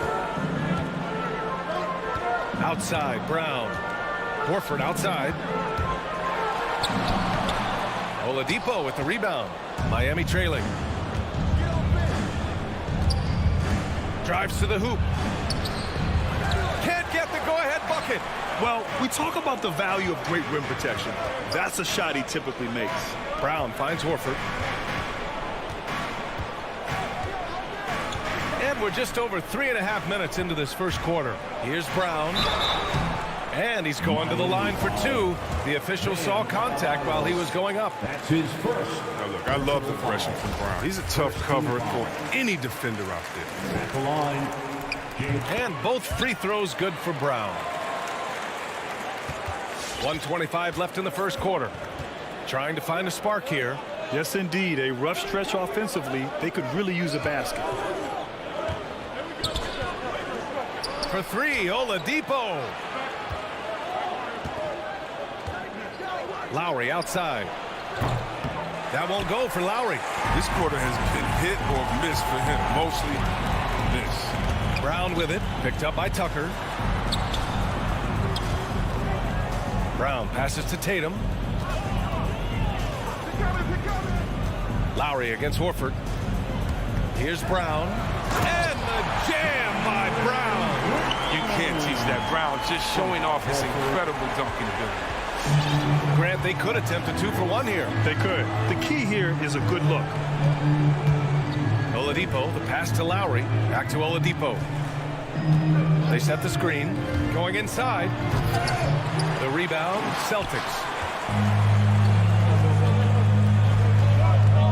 Outside, Brown. Horford outside. Oladipo with the rebound. Miami trailing. Drives to the hoop. Can't get the go-ahead bucket. Well, we talk about the value of great rim protection. That's a shot he typically makes. Brown finds Horford. And we're just over 3.5 minutes into this first quarter. Here's Brown. And he's going to the line for 2. The official saw contact while he was going up. That's his first. Now look, I love the aggression from Brown. He's a tough cover for any defender out there. At the line. And both free throws good for Brown. 1:25 left in the first quarter. Trying to find a spark here. Yes, indeed. A rough stretch offensively. They could really use a basket. For 3, Oladipo. Lowry outside. That won't go for Lowry. This quarter has been hit or missed for him. Mostly miss. Brown with it. Picked up by Tucker. Brown passes to Tatum. Lowry against Horford. Here's Brown. And the jam by Brown. You can't teach that. Brown just showing off his incredible dunking ability. Grant, they could attempt a 2-for-1 here. They could. The key here is a good look. Oladipo, the pass to Lowry. Back to Oladipo. They set the screen. Going inside. The rebound, Celtics.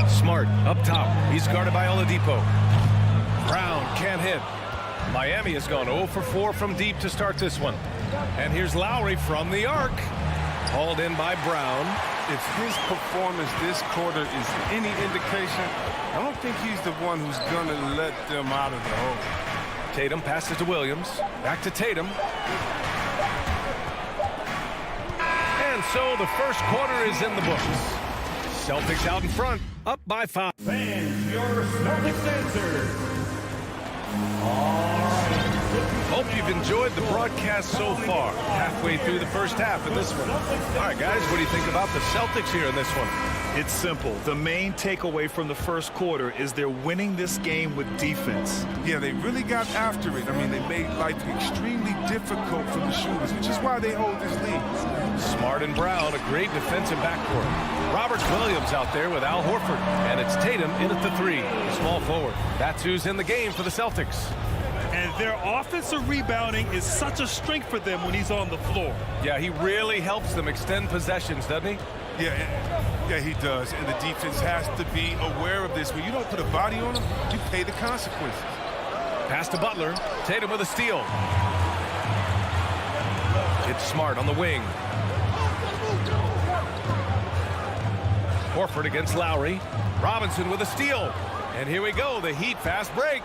Smart up top. He's guarded by Oladipo. Brown can't hit. Miami has gone 0 for 4 from deep to start this one. And here's Lowry from the arc. Hauled in by Brown. If his performance this quarter is any indication, I don't think he's the one who's going to let them out of the hole. Tatum passes to Williams. Back to Tatum. And so the first quarter is in the books. Celtics out in front, up by 5. Fans, your Celtics answer. Hope you've enjoyed the broadcast so far. Halfway through the first half in this one. All right, guys, what do you think about the Celtics here in this one? It's simple. The main takeaway from the first quarter is they're winning this game with defense. Yeah, they really got after it. I mean, they made life extremely difficult for the shooters, which is why they hold this lead. Smart and Brown, a great defensive backcourt. Robert Williams out there with Al Horford. And it's Tatum in at the 3, small forward. That's who's in the game for the Celtics. And their offensive rebounding is such a strength for them when he's on the floor. Yeah, he really helps them extend possessions, doesn't he? Yeah, he does. And the defense has to be aware of this. When you don't put a body on him, you pay the consequences. Pass to Butler. Tatum with a steal. It's Smart on the wing. Horford against Lowry. Robinson with a steal. And here we go, the Heat fast break.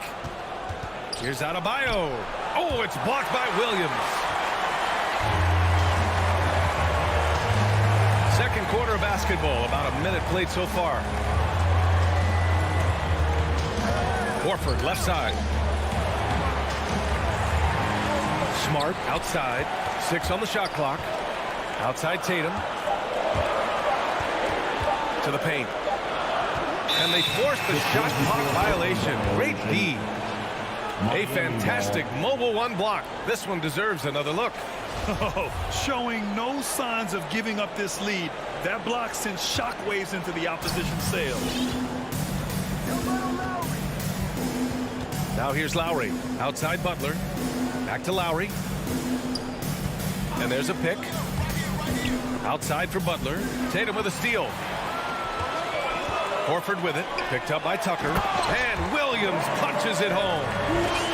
Here's Adebayo. Oh, it's blocked by Williams. Second quarter of basketball, about a minute played so far. Horford left side. Smart outside. 6 on the shot clock. Outside Tatum. To the paint. And they forced the shot clock violation. Great D. A fantastic mobile 1 block. This one deserves another look. Showing no signs of giving up this lead. That block sends shockwaves into the opposition sails. Now here's Lowry. Outside Butler. Back to Lowry. And there's a pick. Outside for Butler. Tatum with a steal. Horford with it. Picked up by Tucker. And Williams punches it home.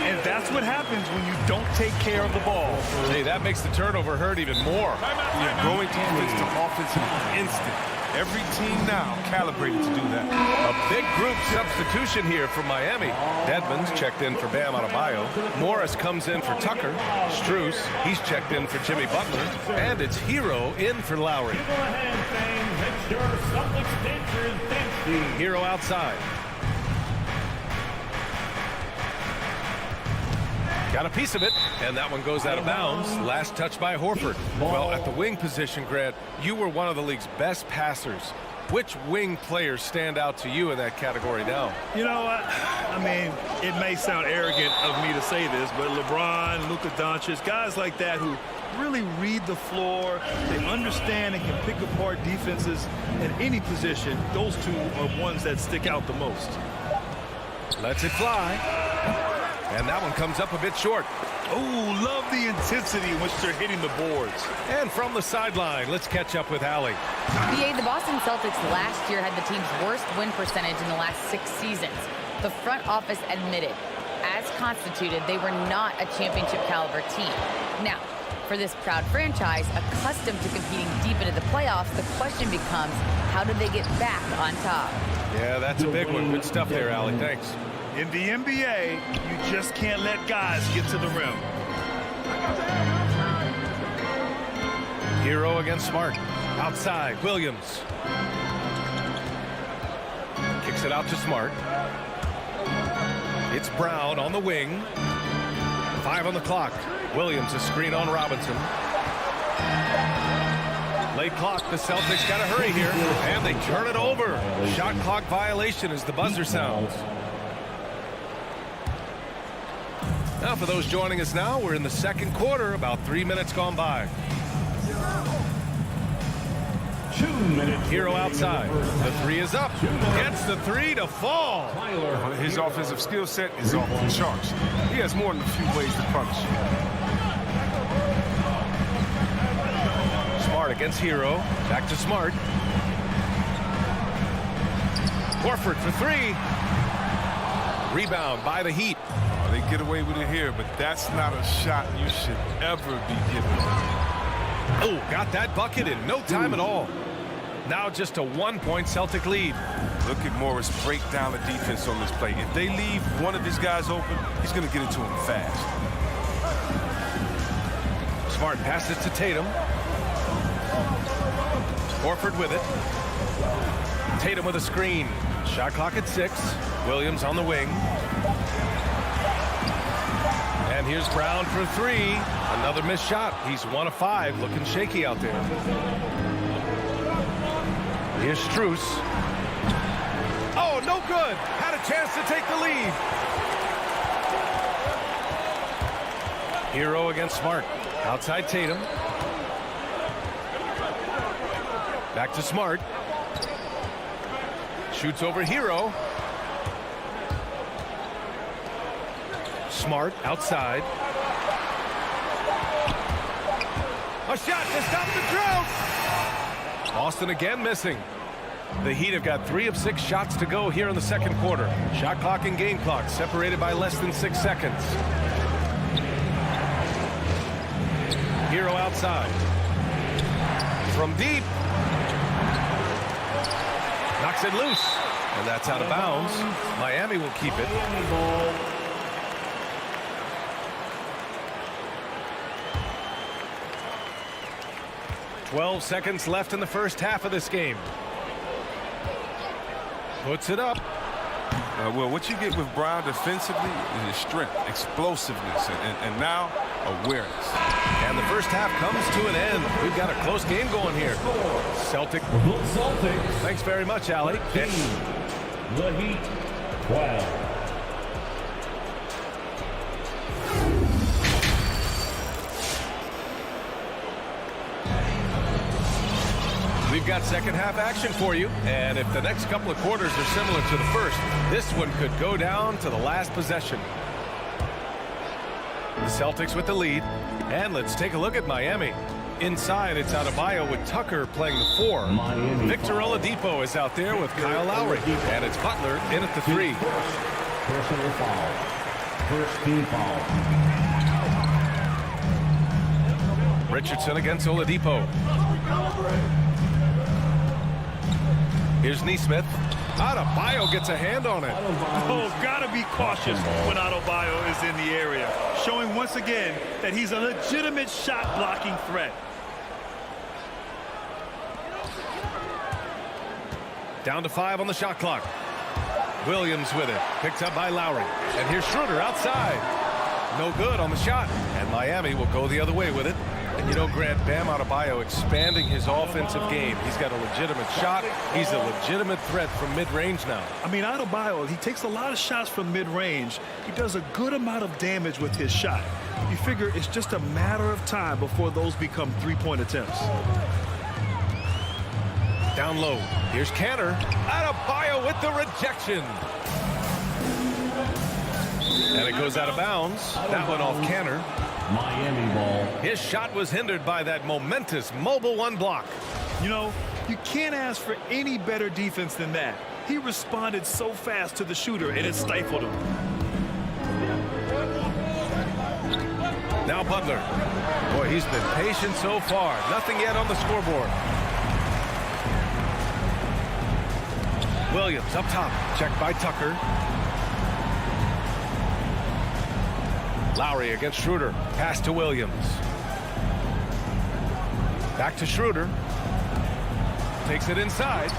And that's what happens when you don't take care of the ball. Hey, that makes the turnover hurt even more. Yeah, going defense to offense in an instant. Every team now calibrated to do that. A big group substitution here for Miami. Dedmon's checked in for Bam Adebayo. Morris comes in for Tucker. Strus, he's checked in for Jimmy Butler. And it's Hero in for Lowry. Hero outside. Got a piece of it, and that one goes out of bounds. Last touch by Horford. Well, at the wing position, Grant, you were one of the league's best passers. Which wing players stand out to you in that category now? You know what? I mean, it may sound arrogant of me to say this, but LeBron, Luka Doncic, guys like that who really read the floor, they understand and can pick apart defenses in any position, those two are ones that stick out the most. Lets it fly. And that one comes up a bit short. Oh, love the intensity in which they're hitting the boards. And from the sideline, let's catch up with Allie. The Boston Celtics last year had the team's worst win percentage in the last 6 seasons. The front office admitted, as constituted, they were not a championship caliber team. Now, for this proud franchise, accustomed to competing deep into the playoffs, the question becomes, how do they get back on top? Yeah, that's a big one. Good stuff there, Allie. Thanks. In the NBA, you just can't let guys get to the rim. Hero against Smart. Outside, Williams. Kicks it out to Smart. It's Brown on the wing. 5 on the clock. Williams a screen on Robinson. Late clock, the Celtics got to hurry here. And they turn it over. Shot clock violation as the buzzer sounds. Now, for those joining us now, we're in the second quarter, about 3 minutes gone by. Hero outside. The three is up. Gets the three to fall. His offensive skill set is off the charts. He has more than a few ways to punish. Smart against Hero. Back to Smart. Horford for three. Rebound by the Heat. Oh, they get away with it here, but that's not a shot you should ever be giving. Oh, got that bucket in no time at all. Now just a 1-point Celtic lead. Look at Morris break down the defense on this play. If they leave one of these guys open, he's going to get it to him fast. Smart passes it to Tatum. Horford with it. Tatum with a screen. Shot clock at 6. Williams on the wing. And here's Brown for 3. Another missed shot. He's 1 of 5. Looking shaky out there. Here's Strus. Oh, no good. Had a chance to take the lead. Hero against Smart. Outside Tatum. Back to Smart. Shoots over Hero. Smart outside. A shot to stop the drought. Boston again missing. The Heat have got 3 of 6 shots to go here in the second quarter. Shot clock and game clock separated by less than 6 seconds. Hero outside. From deep. Knocks it loose. And that's out of bounds. Miami will keep it. 12 seconds left in the first half of this game. Puts it up. Well, what you get with Brown defensively is his strength, explosiveness, and now awareness. And the first half comes to an end. We've got a close game going here. Celtic. Thanks very much, Allie. The Heat, 12. We've got second half action for you, and if the next couple of quarters are similar to the first, this one could go down to the last possession. The Celtics with the lead, and let's take a look at Miami. Inside, it's Adebayo with Tucker playing the 4. Victor Oladipo is out there with Kyle Lowry, and it's Butler in at the 3. Personal foul. First team foul. Richardson against Oladipo. Here's Neesmith. Adebayo gets a hand on it. Oh, gotta be cautious when Adebayo is in the area, showing once again that he's a legitimate shot-blocking threat. Down to 5 on the shot clock. Williams with it. Picked up by Lowry. And here's Schroeder outside. No good on the shot. And Miami will go the other way with it. And you know, Grant, Bam Adebayo expanding his offensive game. He's got a legitimate shot. He's a legitimate threat from mid-range now. I mean, Adebayo, he takes a lot of shots from mid-range. He does a good amount of damage with his shot. You figure it's just a matter of time before those become three-point attempts. Down low. Here's Cantor. Adebayo with the rejection. And it goes out of bounds. That went off Cantor. Miami ball. His shot was hindered by that momentous mobile 1 block. You know, you can't ask for any better defense than that. He responded so fast to the shooter, and it stifled him. Now Butler. Boy, he's been patient so far. Nothing yet on the scoreboard. Williams up top. Checked by Tucker. Lowry against Schroeder. Pass to Williams. Back to Schroeder. Takes it inside.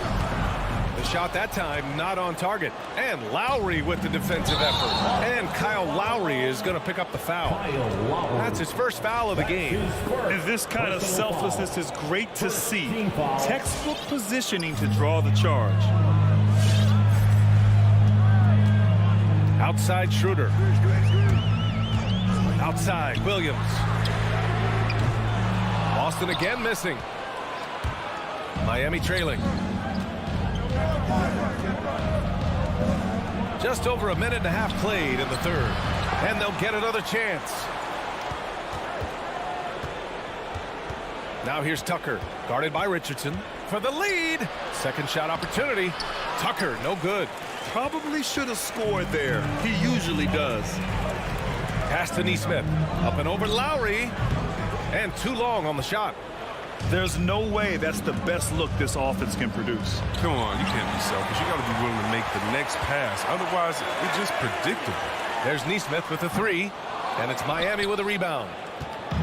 The shot that time not on target. And Lowry with the defensive effort. And Kyle Lowry is going to pick up the foul. That's his first foul of the game. And this kind of selflessness is great to see. Textbook positioning to draw the charge. Outside Schroeder. Outside, Williams. Boston again missing. Miami trailing. Just over a minute and a half played in the third. And they'll get another chance. Now here's Tucker, guarded by Richardson for the lead. Second shot opportunity. Tucker, no good. Probably should have scored there. He usually does. Pass to Neesmith. Up and over Lowry. And too long on the shot. There's no way that's the best look this offense can produce. Come on, you can't be selfish. You got to be willing to make the next pass. Otherwise, it's just predictable. There's Neesmith with a three. And it's Miami with a rebound.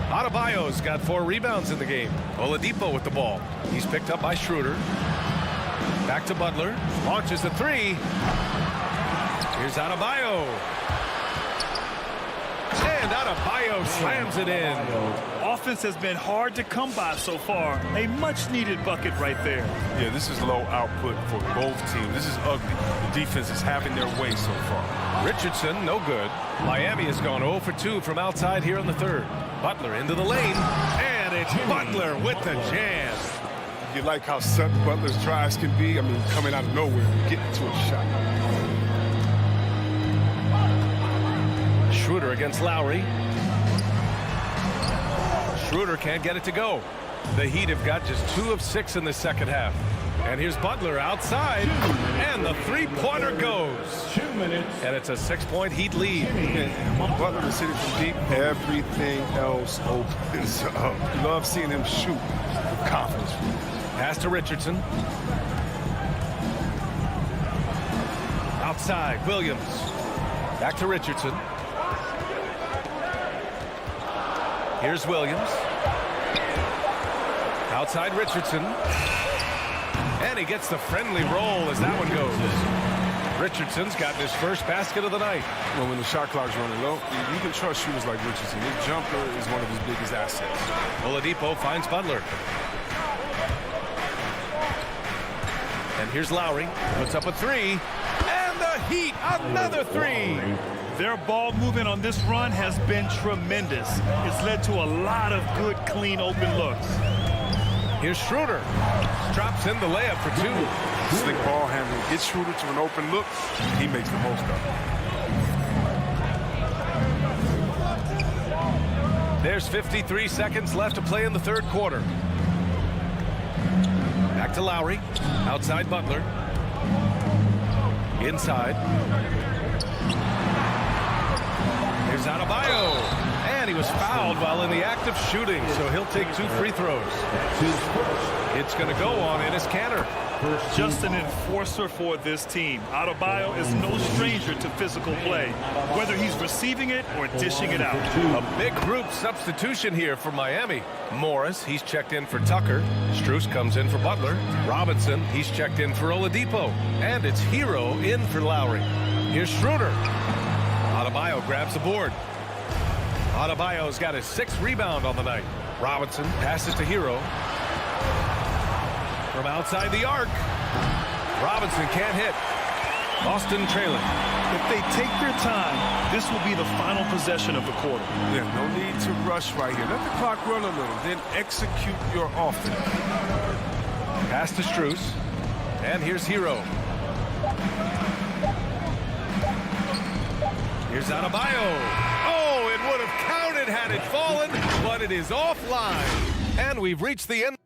Adebayo's got 4 rebounds in the game. Oladipo with the ball. He's picked up by Schroeder. Back to Butler. Launches the three. Here's Adebayo. And Adebayo slams it in. Offense has been hard to come by so far. A much-needed bucket right there. Yeah, this is low output for both teams. This is ugly. The defense is having their way so far. Richardson, no good. Miami has gone 0 for 2 from outside here in the third. Butler into the lane. And it's Butler with the jam. You like how sudden Butler's drives can be? I mean, coming out of nowhere, getting to a shot. Schroeder against Lowry. Schroeder can't get it to go. The Heat have got just 2 of 6 in the second half. And here's Butler outside. And the three-pointer goes. 2 minutes. And it's a 6-point Heat lead. Butler is hitting from deep. Everything else opens up. Love seeing him shoot with confidence. Pass to Richardson. Outside, Williams. Back to Richardson. Here's Williams. Outside Richardson. And he gets the friendly roll as that one goes. Richardson's gotten his first basket of the night. Well, when the shot clock's running low, you can trust shooters like Richardson. His jumper is one of his biggest assets. Oladipo finds Butler. And here's Lowry. Puts up a three. And the Heat, another three. Their ball movement on this run has been tremendous. It's led to a lot of good, clean, open looks. Here's Schroeder. Drops in the layup for 2. Slick ball handling. Gets Schroeder to an open look. He makes the most of it. There's 53 seconds left to play in the third quarter. Back to Lowry. Outside Butler. Inside. Here's Adebayo. And he was fouled while in the act of shooting, so he'll take 2 free throws. It's going to go on Enes Kanter. Just an enforcer for this team. Adebayo is no stranger to physical play, whether he's receiving it or dishing it out. A big group substitution here for Miami. Morris, he's checked in for Tucker. Strus comes in for Butler. Robinson, he's checked in for Oladipo. And it's Hero in for Lowry. Here's Schroeder. Adebayo grabs the board. Adebayo's got his 6th rebound on the night. Robinson passes to Hero. From outside the arc. Robinson can't hit. Boston trailing. If they take their time, this will be the final possession of the quarter. Yeah, no need to rush right here. Let the clock run a little, then execute your offense. Pass to Strus. And here's Hero. Here's Adebayo. Oh, it would have counted had it fallen, but it is offline. And we've reached the end.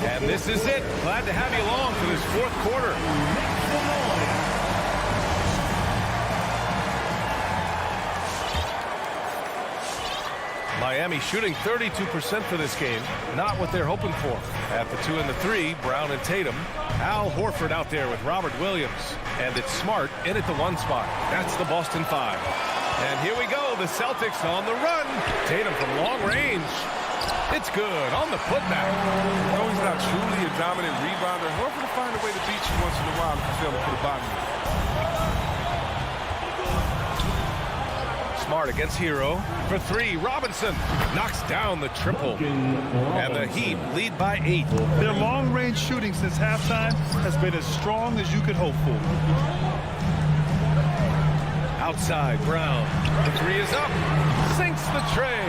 And this is it. Glad to have you along for this fourth quarter. Miami shooting 32% for this game. Not what they're hoping for. At the 2 and the 3, Brown and Tatum. Al Horford out there with Robert Williams. And it's Smart in at the 1 spot. That's the Boston 5. And here we go. The Celtics on the run. Tatum from long range. It's good on the putback. No, he's not truly a dominant rebounder. Horford will find a way to beat you once in a while if you fail to put a bottom in. Smart against Hero for 3. Robinson knocks down the triple. And the Heat lead by 8. Their long-range shooting since halftime has been as strong as you could hope for. Outside, Brown. The 3 is up. Sinks the tray.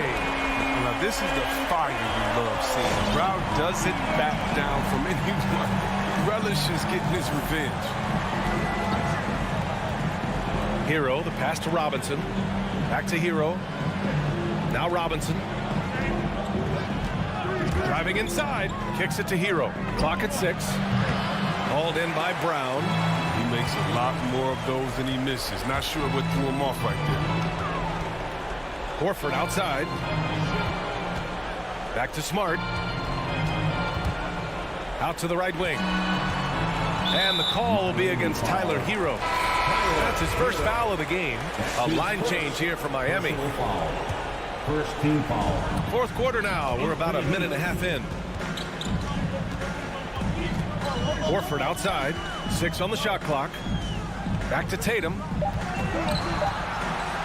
Now this is the fire you love seeing. Brown doesn't back down from anyone. Relishes getting his revenge. Hero, the pass to Robinson. Back to Hero. Now Robinson. Driving inside. Kicks it to Hero. Clock at 6. Hauled in by Brown. He makes a lot more of those than he misses. Not sure what threw him off right there. Horford outside. Back to Smart. Out to the right wing. And the call will be against Tyler Hero. That's his first foul of the game. A line change here for Miami. First team foul. Fourth quarter now. We're about a minute and a half in. Horford outside. 6 on the shot clock. Back to Tatum.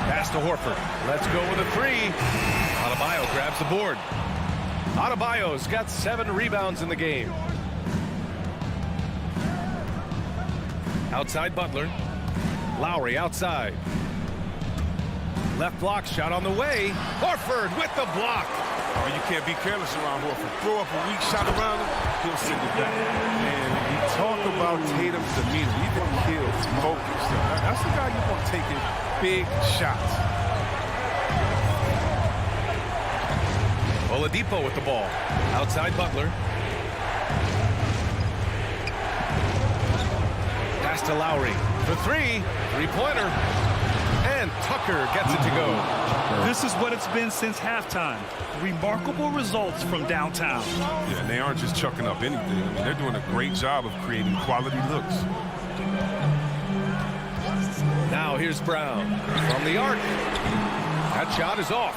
Pass to Horford. Let's go with a 3. Adebayo grabs the board. Adebayo's got 7 rebounds in the game. Outside Butler. Lowry outside. Left block shot on the way. Horford with the block. Oh, you can't be careless around Horford. Throw up a weak shot around him, he'll send it back. And you talk about Tatum's demeanor. He's the kill, focus. That's the guy you want taking big shots. Oladipo with the ball. Outside Butler. Pass to Lowry for 3. 3-pointer. And Tucker gets it to go. This is what it's been since halftime. Remarkable results from downtown. Yeah, and they aren't just chucking up anything. I mean, they're doing a great job of creating quality looks. Now here's Brown from the arc. That shot is off.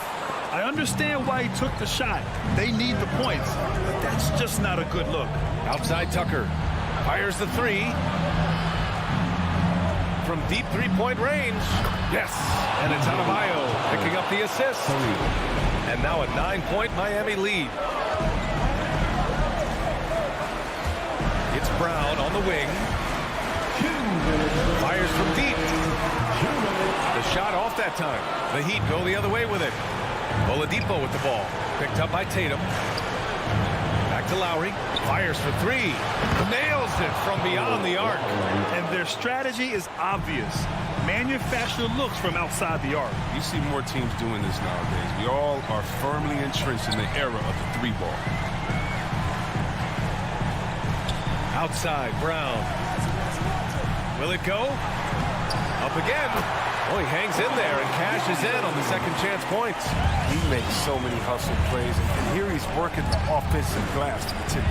I understand why he took the shot. They need the points, but that's just not a good look. Outside Tucker. Fires the 3. From deep 3-point range. Yes. And it's Adebayo picking up the assist. And now a 9-point Miami lead. It's Brown on the wing. Fires from deep. The shot off that time. The Heat go the other way with it. Oladipo with the ball. Picked up by Tatum. Back to Lowry. Fires for 3. Nails it from beyond the arc. And their strategy is obvious. Manufacture looks from outside the arc. You see more teams doing this nowadays. We all are firmly entrenched in the era of the 3-ball. Outside, Brown. Will it go? Up again. Oh, he hangs in there and cashes in on the second chance points. He makes so many hustle plays, and here he's working the offensive glass to the tip.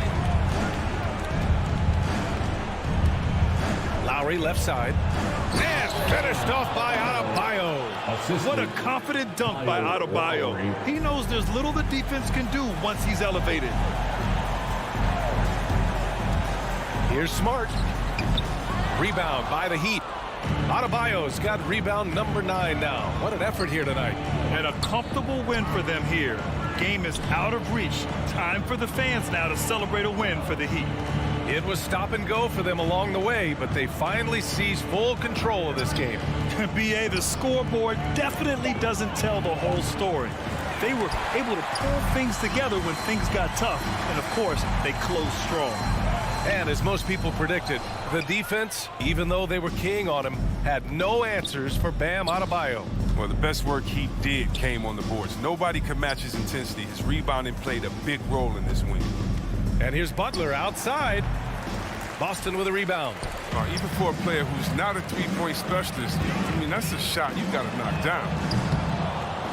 Lowry left side. And finished off by Adebayo. What a confident dunk by Adebayo. He knows there's little the defense can do once he's elevated. Here's Smart. Rebound by the Heat. Adebayo's got rebound number 9 now. What an effort here tonight. And a comfortable win for them here. Game is out of reach. Time for the fans now to celebrate a win for the Heat. It was stop and go for them along the way, but they finally seized full control of this game. BA, the scoreboard definitely doesn't tell the whole story. They were able to pull things together when things got tough, and of course, they closed strong. And as most people predicted, the defense, even though they were keying on him, had no answers for Bam Adebayo. Well, the best work he did came on the boards. Nobody could match his intensity. His rebounding played a big role in this win. And here's Butler outside. Boston with a rebound. Even for a player who's not a 3-point specialist, I mean, that's a shot you got to knock down.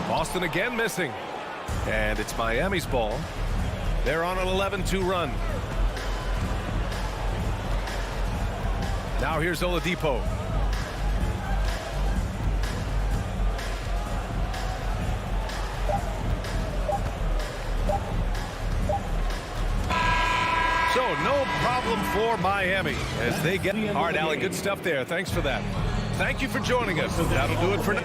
Boston again missing. And it's Miami's ball. They're on an 11-2 run. Now here's Oladipo. So no problem for Miami as they get. All right, Allie, good stuff there. Thanks for that. Thank you for joining us. That'll do it for now.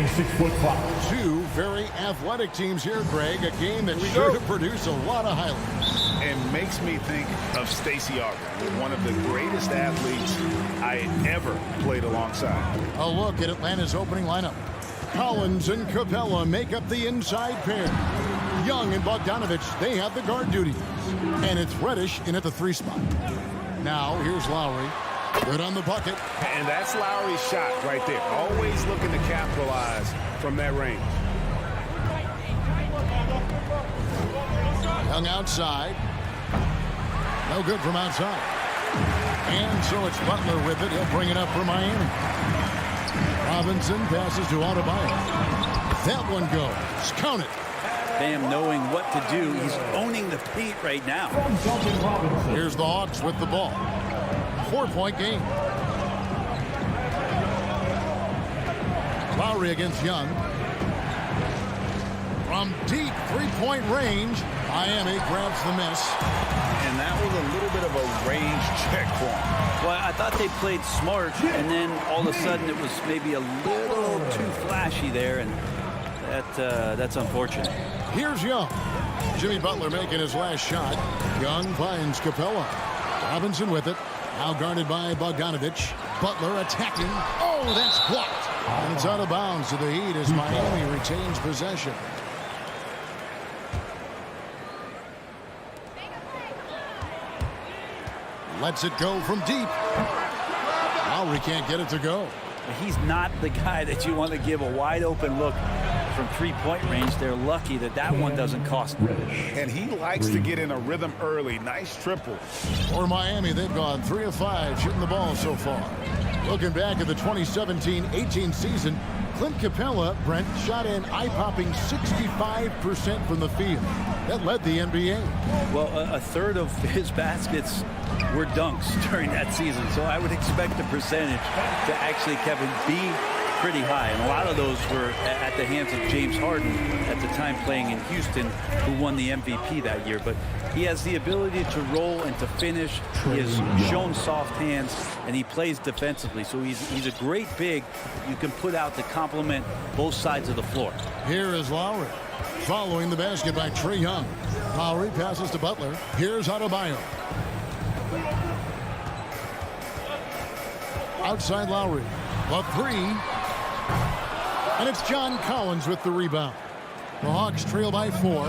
standing 6'5". Two very athletic teams here, Greg. A game that sure to produce a lot of highlights. And makes me think of Stacey Ogden, one of the greatest athletes I ever played alongside. A look at Atlanta's opening lineup. Collins and Capella make up the inside pair. Young and Bogdanovich, they have the guard duties. And it's Reddish in at the 3 spot. Now, here's Lowry. Good on the bucket. And that's Lowry's shot right there. Always looking to capitalize from that range. Young outside. No good from outside. And so it's Butler with it. He'll bring it up for Miami. Robinson passes to Adebayo. That one goes. Count it. Bam knowing what to do. He's owning the paint right now. Here's the Hawks with the ball. 4-point game. Lowry against Young. From deep 3-point range, Miami grabs the miss. And that was a little bit of a range check for him. Well, I thought they played smart, and then all of a sudden it was maybe a little too flashy there, and that's unfortunate. Here's Young. Jimmy Butler making his last shot. Young finds Capella. Robinson with it. Now guarded by Bogdanovich. Butler attacking. Oh, that's blocked. And it's out of bounds to the Heat as Miami retains possession. Lets it go from deep. Lowry can't get it to go. He's not the guy that you want to give a wide open look from 3-point range. They're lucky that that one doesn't cost them. And he likes to get in a rhythm early. Nice triple. For Miami, they've gone 3 of 5 shooting the ball so far. Looking back at the 2017-18 season, Clint Capella, Brent, shot an eye-popping 65% from the field. That led the NBA. Well, a third of his baskets were dunks during that season, so I would expect the percentage to actually, Kevin, be pretty high. And a lot of those were at the hands of James Harden at the time playing in Houston, who won the MVP that year. But he has the ability to roll and to finish. He has shown soft hands, and he plays defensively. So he's a great big you can put out to complement both sides of the floor. Here is Lowry. Following the basket by Trae Young. Lowry passes to Butler. Here's Adebayo. Outside Lowry. The 3. And it's John Collins with the rebound. The Hawks trail by 4.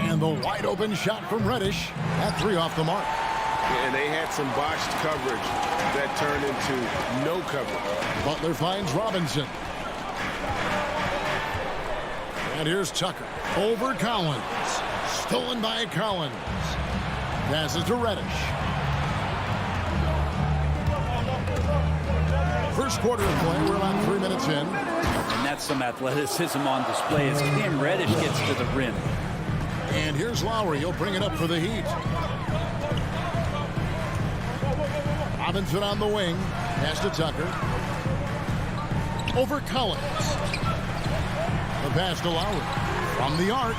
And the wide open shot from Reddish. That 3 off the mark. And they had some botched coverage that turned into no coverage. Butler finds Robinson. And here's Tucker. Over Collins. Stolen by Collins. Passes to Reddish. First quarter of play. We're about 3 minutes in. And that's some athleticism on display as Cam Reddish gets to the rim. And here's Lowry. He'll bring it up for the Heat. Robinson on the wing. Pass to Tucker. Over Collins. The pass to Lowry. From the arc.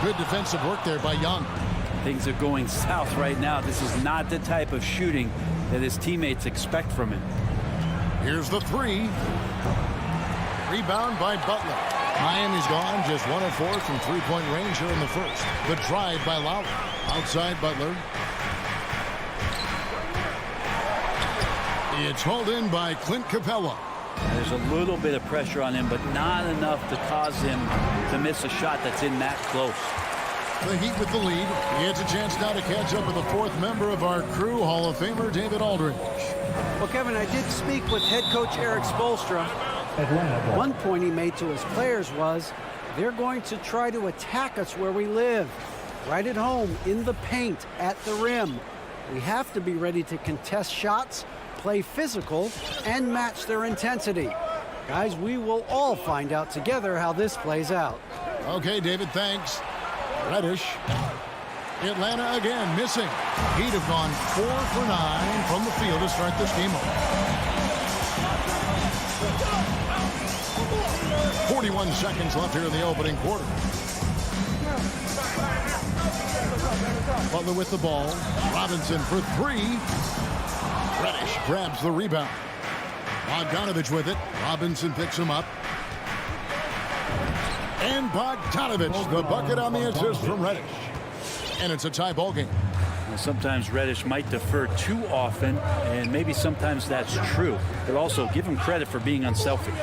Good defensive work there by Young. Things are going south right now. This is not the type of shooting that his teammates expect from him. Here's the 3. Rebound by Butler. Miami's gone just 1 of 4 from 3-point range here in the first. The drive by Lowry. Outside Butler. It's hauled in by Clint Capella. There's a little bit of pressure on him, but not enough to cause him to miss a shot that's in that close. The Heat with the lead. He has a chance now to catch up with the 4th member of our crew, Hall of Famer David Aldridge. Well, Kevin, I did speak with head coach Eric Spoelstra. One point he made to his players was, they're going to try to attack us where we live. Right at home, in the paint, at the rim. We have to be ready to contest shots, play physical, and match their intensity. Guys, we will all find out together how this plays out. Okay, David, thanks. Reddish. Atlanta again missing. Heat have gone 4 for 9 from the field to start this game off. 41 seconds left here in the opening quarter. Butler with the ball. Robinson for 3. Reddish grabs the rebound. Bogdanovich with it. Robinson picks him up. And Bogdanovich, the bucket on the assist from Reddish. And it's a tie ball game. Well, sometimes Reddish might defer too often, and maybe sometimes that's true. But also give him credit for being unselfish.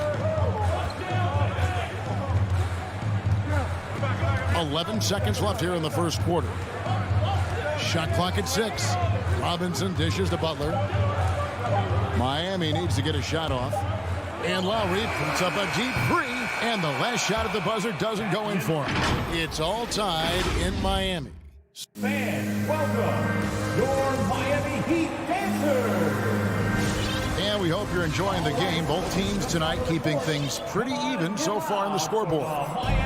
11 seconds left here in the first quarter. Shot clock at 6. Robinson dishes to Butler. Miami needs to get a shot off. And Lowry puts up a deep three. And the last shot at the buzzer doesn't go in for him. It's all tied in Miami. Fans, welcome your Miami Heat dancers. And we hope you're enjoying the game. Both teams tonight keeping things pretty even so far in the scoreboard.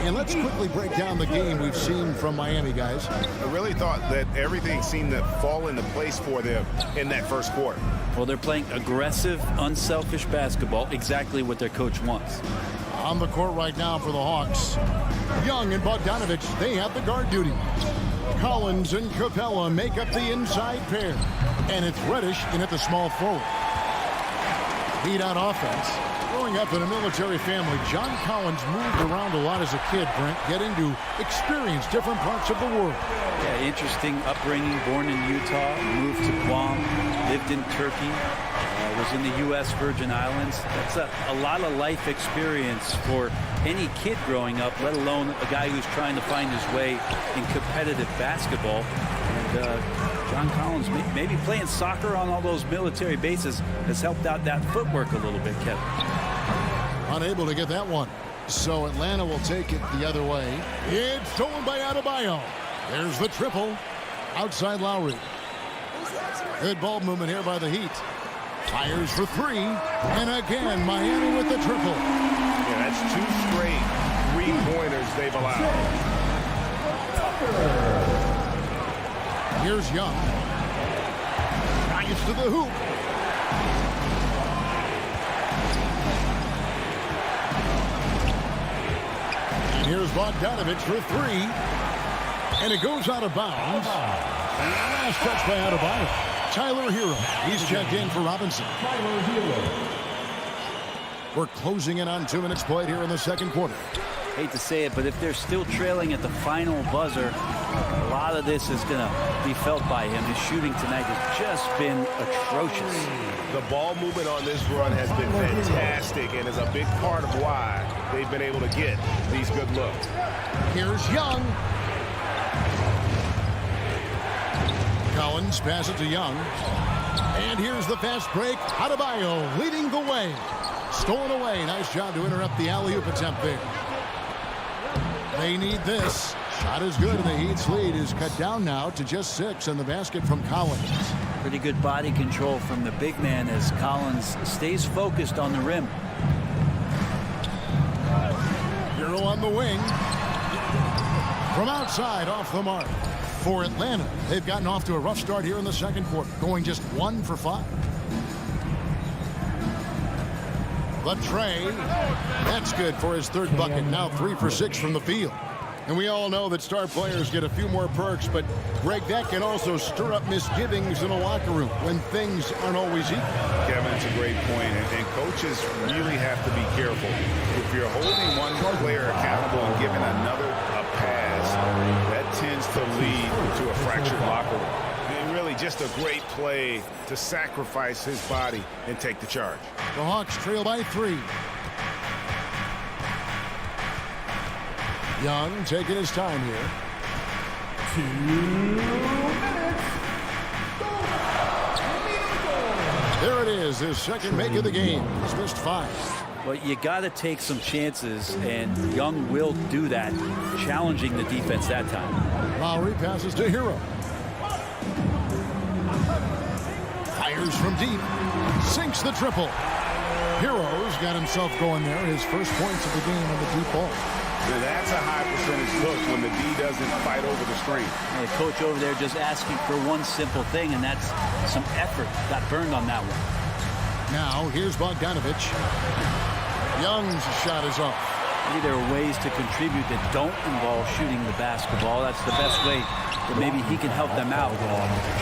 And let's quickly break down the game we've seen from Miami, guys. I really thought that everything seemed to fall into place for them in that first quarter. Well, they're playing aggressive, unselfish basketball, exactly what their coach wants. On the court right now for the Hawks, Young and Bogdanovich, they have the guard duty. Collins and Capella make up the inside pair. And it's Reddish in at the small forward. Heat on offense. Growing up in a military family, John Collins moved around a lot as a kid, Brent, getting to experience different parts of the world. Yeah, interesting upbringing. Born in Utah, moved to Guam, lived in Turkey, was in the U.S. Virgin Islands. That's a lot of life experience for any kid growing up, let alone a guy who's trying to find his way in competitive basketball. And John Collins, maybe playing soccer on all those military bases, has helped out that footwork a little bit, Kevin. Unable to get that one. So Atlanta will take it the other way. It's stolen by Adebayo. There's the triple. Outside Lowry. Good ball movement here by the Heat. Fires for three. And again, Miami with the triple. Yeah, that's 2 straight three-pointers they've allowed. Here's Young. Drives to the hoop. And here's Bogdanovich for three. And it goes out of bounds. And last touch by Adebayo. Tyler Hero. He's checked in for Robinson. We're closing in on 2 minutes played here in the second quarter. Hate to say it, but if they're still trailing at the final buzzer, a lot of this is going to be felt by him. His shooting tonight has just been atrocious. The ball movement on this run has been fantastic and is a big part of why they've been able to get these good looks. Here's Young. Collins passes it to Young. And here's the fast break. Adebayo leading the way. Stolen away. Nice job to interrupt the alley-oop attempt there. They need this. Shot is good, and the Heat's lead is cut down now to just 6, and the basket from Collins. Pretty good body control from the big man as Collins stays focused on the rim. Hero on the wing. From outside, off the mark. For Atlanta, they've gotten off to a rough start here in the second quarter, going just 1 for 5. The tray, that's good for his third bucket. Now 3 for 6 from the field. And we all know that star players get a few more perks, but Greg, that can also stir up misgivings in a locker room when things aren't always equal. Kevin, it's a great point, and coaches really have to be careful. If you're holding one player accountable and giving another a pass, that tends to lead to a fractured locker room. And really just a great play to sacrifice his body and take the charge. The Hawks trail by 3. Young taking his time here. 2 minutes. There it is, his second make of the game. He's missed 5. Well, you got to take some chances, and Young will do that, challenging the defense that time. Lowry passes to Hero. Fires from deep. Sinks the triple. Hero's got himself going there. His first points of the game on the deep ball. That's a high percentage look when the D doesn't fight over the screen. The coach over there just asking for one simple thing, and that's some effort. Got burned on that one. Now, here's Bogdanovich. Young's shot is off. Maybe there are ways to contribute that don't involve shooting the basketball. That's the best way but maybe he can help them out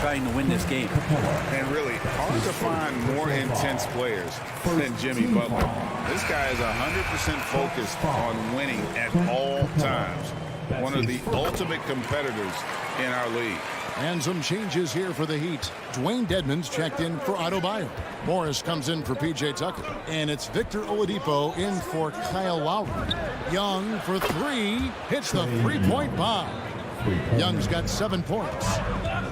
trying to win this game. And really, hard to find more intense players than Jimmy Butler. This guy is 100% focused on winning at all times. One of the ultimate competitors in our league. And some changes here for the Heat. Dwayne Dedmon's checked in for Adebayo. Morris comes in for P.J. Tucker. And it's Victor Oladipo in for Kyle Lowry. Young for 3. Hits the three-point bomb. Young's got 7 points.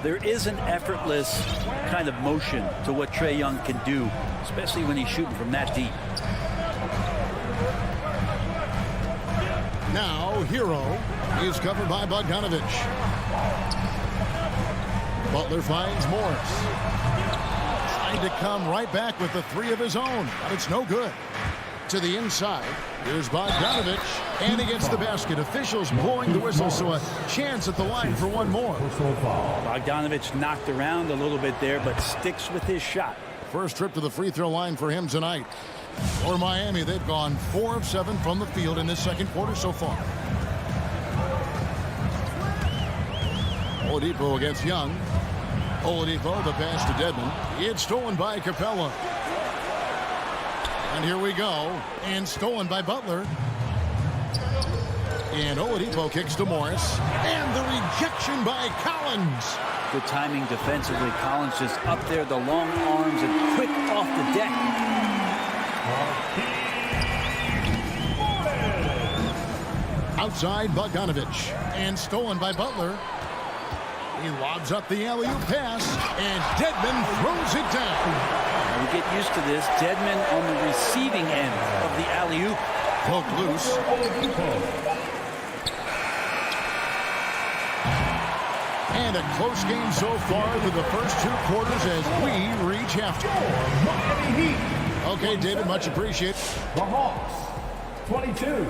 There is an effortless kind of motion to what Trae Young can do, especially when he's shooting from that deep. Now, Hero is covered by Bogdanovich. Butler finds Morris. Trying to come right back with the 3 of his own, but it's no good. To the inside, here's Bogdanovich, and he gets the basket. Officials blowing the whistle, so a chance at the line for one more. Bogdanovich knocked around a little bit there, but sticks with his shot. First trip to the free throw line for him tonight. For Miami, they've gone 4 of 7 from the field in this second quarter so far. Oladipo against Young. Oladipo, the pass to Dedmon. It's stolen by Capella. And here we go. And stolen by Butler. And Oladipo kicks to Morris. And the rejection by Collins. Good timing defensively. Collins just up there, the long arms, and quick off the deck. Outside Bogdanovich. And stolen by Butler. He lobs up the alley-oop pass, and Dedmon throws it down. Now we get used to this. Dedmon on the receiving end of the alley-oop. Poke loose. And a close game so far through the first 2 quarters as we reach halftime. Okay, David, much appreciated. The Hawks, 22.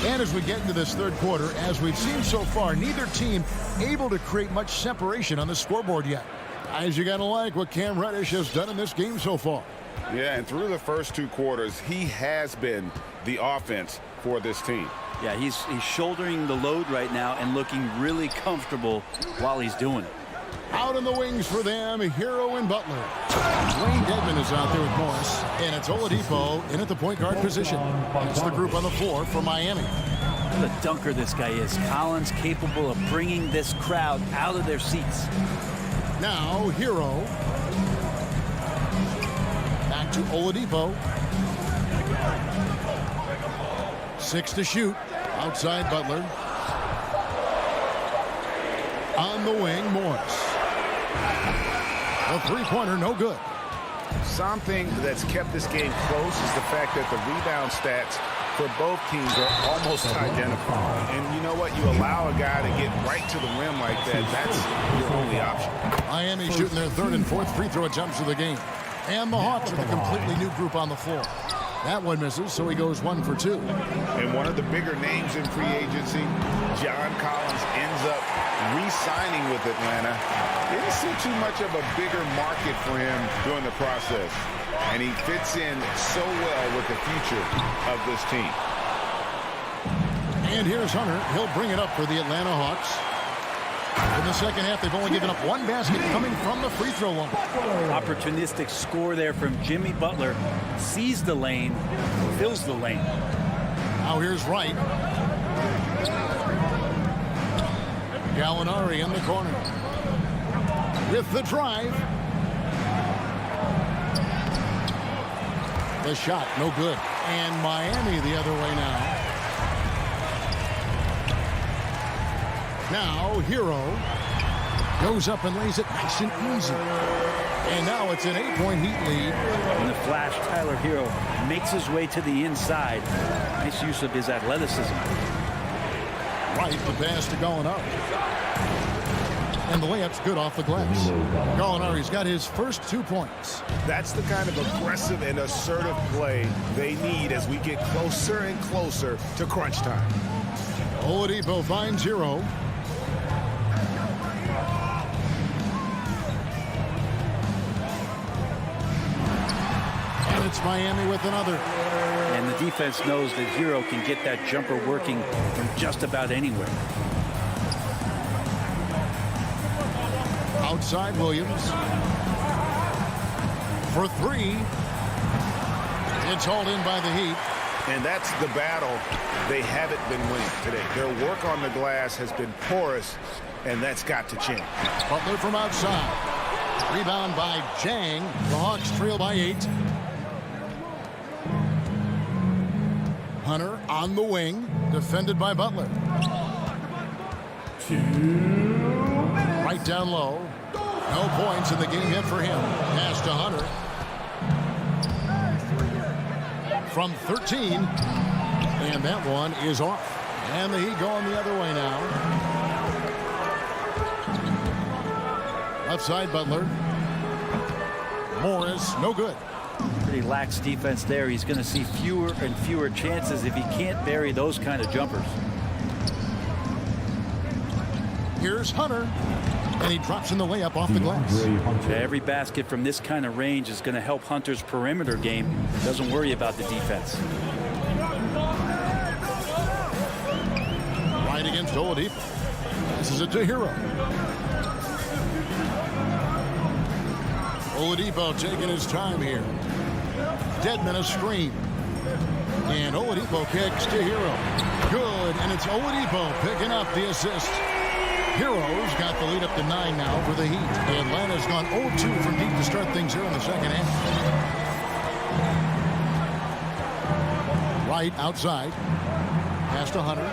And as we get into this third quarter, as we've seen so far, neither team able to create much separation on the scoreboard yet. Guys, you got to like what Cam Reddish has done in this game so far. Yeah, and through the first 2 quarters, he has been the offense for this team. Yeah, he's shouldering the load right now and looking really comfortable while he's doing it. Out on the wings for them, Hero and Butler. Dwayne Dedmon is out there with Morris, and it's Oladipo in at the point guard position. It's the group on the floor for Miami. What a dunker this guy is. Collins capable of bringing this crowd out of their seats. Now, Hero. Back to Oladipo. 6 to shoot. Outside Butler. On the wing, Morris. A three-pointer, no good. Something that's kept this game close is the fact that the rebound stats for both teams are almost identical. And you know what? You allow a guy to get right to the rim like that, that's your only option. Miami shooting their 3rd and 4th free throw attempts of the game. And the Hawks with a completely new group on the floor. That one misses, so he goes 1 for 2. And one of the bigger names in free agency, John Collins, ends up re-signing with Atlanta. Didn't see too much of a bigger market for him during the process. And he fits in so well with the future of this team. And here's Hunter. He'll bring it up for the Atlanta Hawks. In the second half, they've only given up 1 basket coming from the free throw line. Opportunistic score there from Jimmy Butler. Sees the lane, fills the lane. Now here's Wright. Gallinari in the corner. With the drive. The shot, no good. And Miami the other way now. Now, Hero goes up and lays it nice and easy. And now it's an 8-point Heat lead. In the flash, Tyler Hero makes his way to the inside. Nice use of his athleticism. Right, the pass to Gallinari. And the layup's good off the glass. Gallinari's got his first 2 points. That's the kind of aggressive and assertive play they need as we get closer and closer to crunch time. Oladipo finds Hero. Miami with another. And the defense knows that Hero can get that jumper working from just about anywhere. Outside Williams. For three. It's hauled in by the Heat. And that's the battle they haven't been winning today. Their work on the glass has been porous, and that's got to change. Butler from outside. Rebound by Jang. The Hawks trail by 8. Hunter on the wing. Defended by Butler. Right down low. No points in the game yet for him. Pass to Hunter. From 13. And that one is off. And the Heat going the other way now. Left side Butler. Morris, no good. Pretty lax defense there. He's going to see fewer and fewer chances if he can't bury those kind of jumpers. Here's Hunter. And he drops in the layup off the glass. Every basket from this kind of range is going to help Hunter's perimeter game. Doesn't worry about the defense. Right against Oladipo. This is it to Hero. Oladipo taking his time here. Deadman a screen. And Oladipo kicks to Hero. Good. And it's Oladipo picking up the assist. Heroes got the lead up to 9 now for the Heat. Atlanta's gone 0-2 from deep to start things here in the second half. Right outside. Pass to Hunter.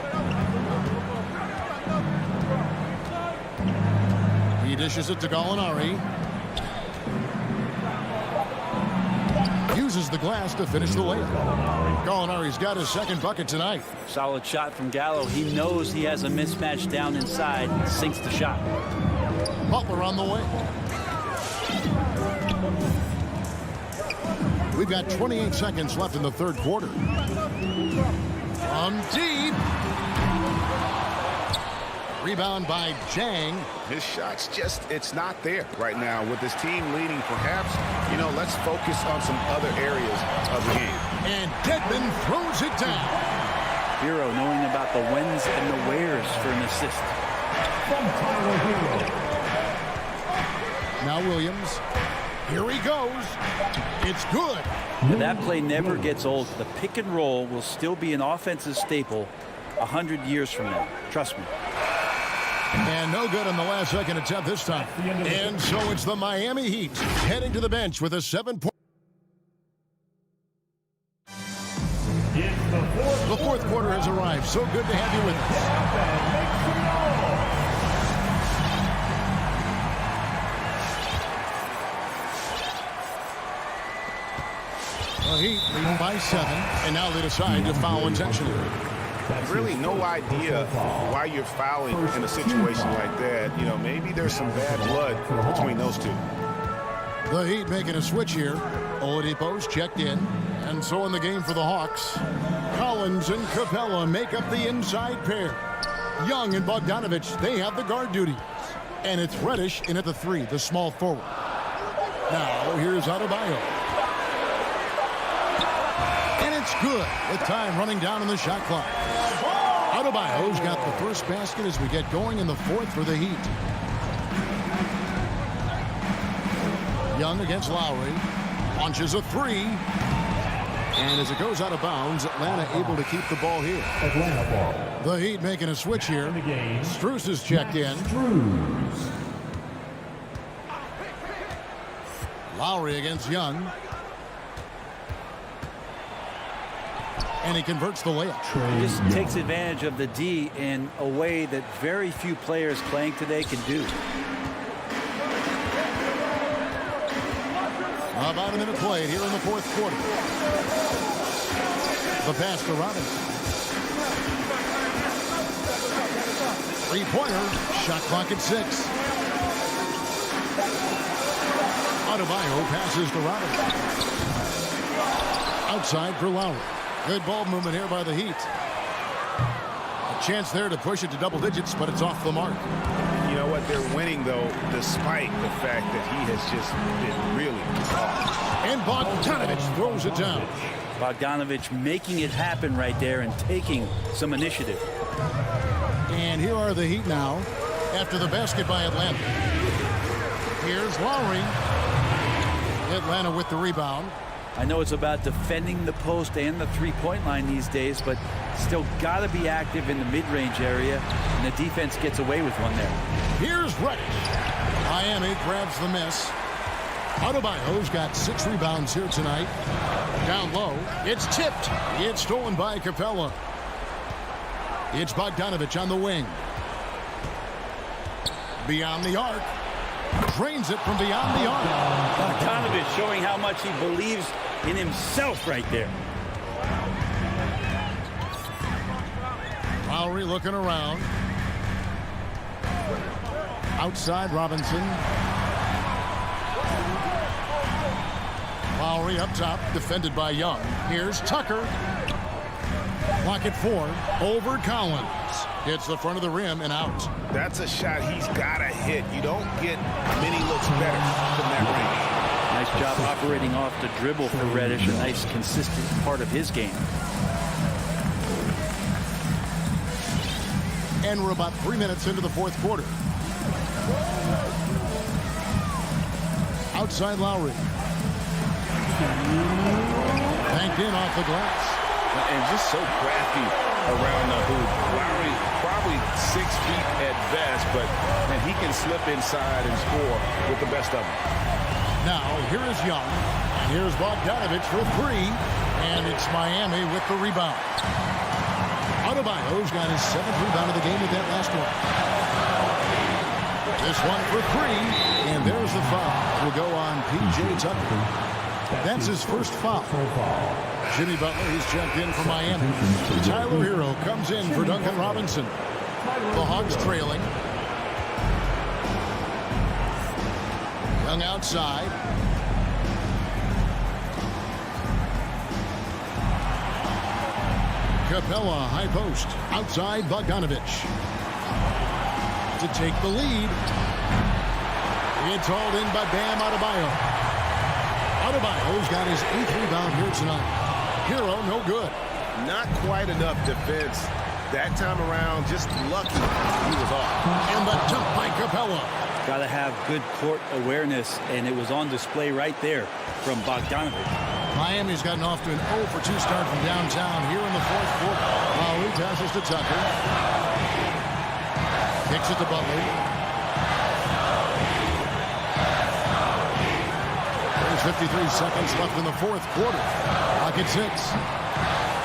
He dishes it to Gallinari. Uses the glass to finish the layup. Gallinari's got his second bucket tonight. Solid shot from Gallo. He knows he has a mismatch down inside. Sinks the shot. Butler on the way. We've got 28 seconds left in the third quarter. From deep. Rebound by Jang. His shot's just, it's not there right now. With his team leading, perhaps, let's focus on some other areas of the game. And Deadman throws it down. Hero knowing about the whens and the wheres for an assist. Now Williams. Here he goes. It's good. And that play never gets old. The pick and roll will still be an offensive staple 100 years from now. Trust me. And no good on the last second attempt this time. And so it's the Miami Heat heading to the bench with a 7-point. The fourth quarter has arrived. So good to have you with us. The Heat lead by 7, and now they decide to foul intentionally. Really no idea why you're fouling in a situation like that. Maybe there's some bad blood between those two. The Heat making a switch here. Oladipo's checked in. And so in the game for the Hawks, Collins and Capella make up the inside pair. Young and Bogdanovich, they have the guard duty. And it's Reddish in at the 3, the small forward. Now here's Adebayo. And it's good with time running down on the shot clock. Adebayo's got the first basket as we get going in the fourth for the Heat. Young against Lowry. Launches a 3. And as it goes out of bounds, Atlanta able to keep the ball here. The Heat making a switch here. Strus is checked in. Lowry against Young. And he converts the layup. He just takes advantage of the D in a way that very few players playing today can do. About a minute played here in the fourth quarter. The pass to Robinson. Three-pointer. Shot clock at 6. Adebayo passes to Robinson. Outside for Lowry. Good ball movement here by the Heat. A chance there to push it to double digits, but it's off the mark. You know what? They're winning, though, despite the fact that he has just been really off. And Bogdanovich throws it down. Bogdanovich making it happen right there and taking some initiative. And here are the Heat now after the basket by Atlanta. Here's Lowry. Atlanta with the rebound. I know it's about defending the post and the three-point line these days, but still got to be active in the mid-range area, and the defense gets away with one there. Here's Reddish. Miami grabs the miss. Adebayo's got 6 rebounds here tonight. Down low. It's tipped. It's stolen by Capella. It's Bogdanovich on the wing. Beyond the arc. Drains it from beyond the arc. Bogdanovich showing how much he believes in himself right there. Lowry looking around. Outside Robinson. Lowry up top, defended by Young. Here's Tucker. Clock at 4. Over Collins. Hits the front of the rim and out. That's a shot he's got to hit. You don't get many looks better from that range. Nice job operating off the dribble for Reddish. A nice, consistent part of his game. And we're about 3 minutes into the fourth quarter. Outside Lowry. Banked in off the glass. And just so crafty around the hoop. Lowry probably 6 feet at best, but man, he can slip inside and score with the best of them. Now, here is Young. And here's Bogdanovich for 3. And it's Miami with the rebound. Adebayo's got his 7th rebound of the game with that last one. This one for 3. And there's the foul. Will go on P.J. Tucker. That's his first foul. Jimmy Butler, he's checked in for Miami. Tyler Hero comes in for Duncan Robinson. The Hawks trailing. Young outside. Capella, high post. Outside Bogdanovich. To take the lead. It's hauled in by Bam Adebayo. Adebayo's got his 8th rebound here tonight. Hero, no good. Not quite enough defense that time around. Just lucky he was off. And the jump by Capella. Got to have good court awareness, and it was on display right there from Bogdanovich. Miami's gotten off to an 0 for 2 start from downtown here in the fourth quarter. Lowry passes to Tucker. Kicks it to Butler. There's 53 seconds left in the fourth quarter. Clock at 6.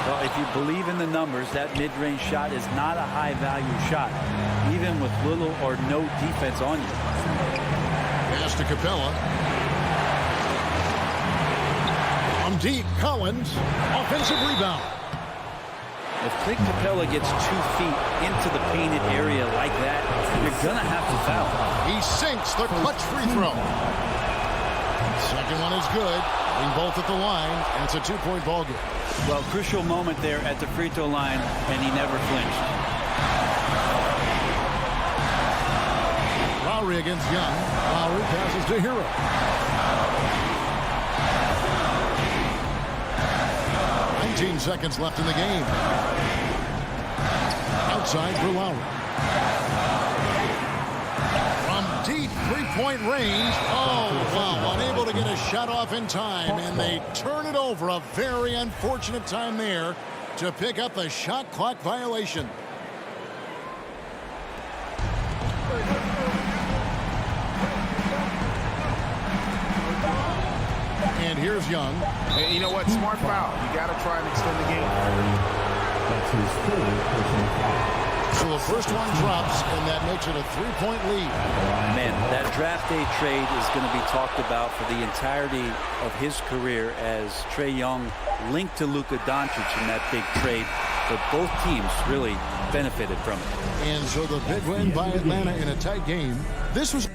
Well, if you believe in the numbers, that mid-range shot is not a high-value shot, even with little or no defense on you. Pass to Capella. From deep, Collins. Offensive rebound. If Clint Capella gets 2 feet into the painted area like that, you're going to have to foul. He sinks the clutch free throw. Second one is good. Being both at the line, and it's a 2-point ball game. Well, crucial moment there at the free throw line, and he never flinched. Lowry against Young. Lowry passes to Hero. Seconds left in the game. Outside for Lowry. From deep three-point range. Oh, wow. Unable to get a shot off in time, and they turn it over. A very unfortunate time there to pick up the shot clock violation. And here's Young. And you know what? Smart foul. You got to try and extend the game. That's his third personal foul. So the first one drops, and that makes it a three-point lead. Man, that draft day trade is going to be talked about for the entirety of his career, as Trae Young linked to Luka Doncic in that big trade. But both teams really benefited from it. And so the big win by Atlanta in a tight game. This was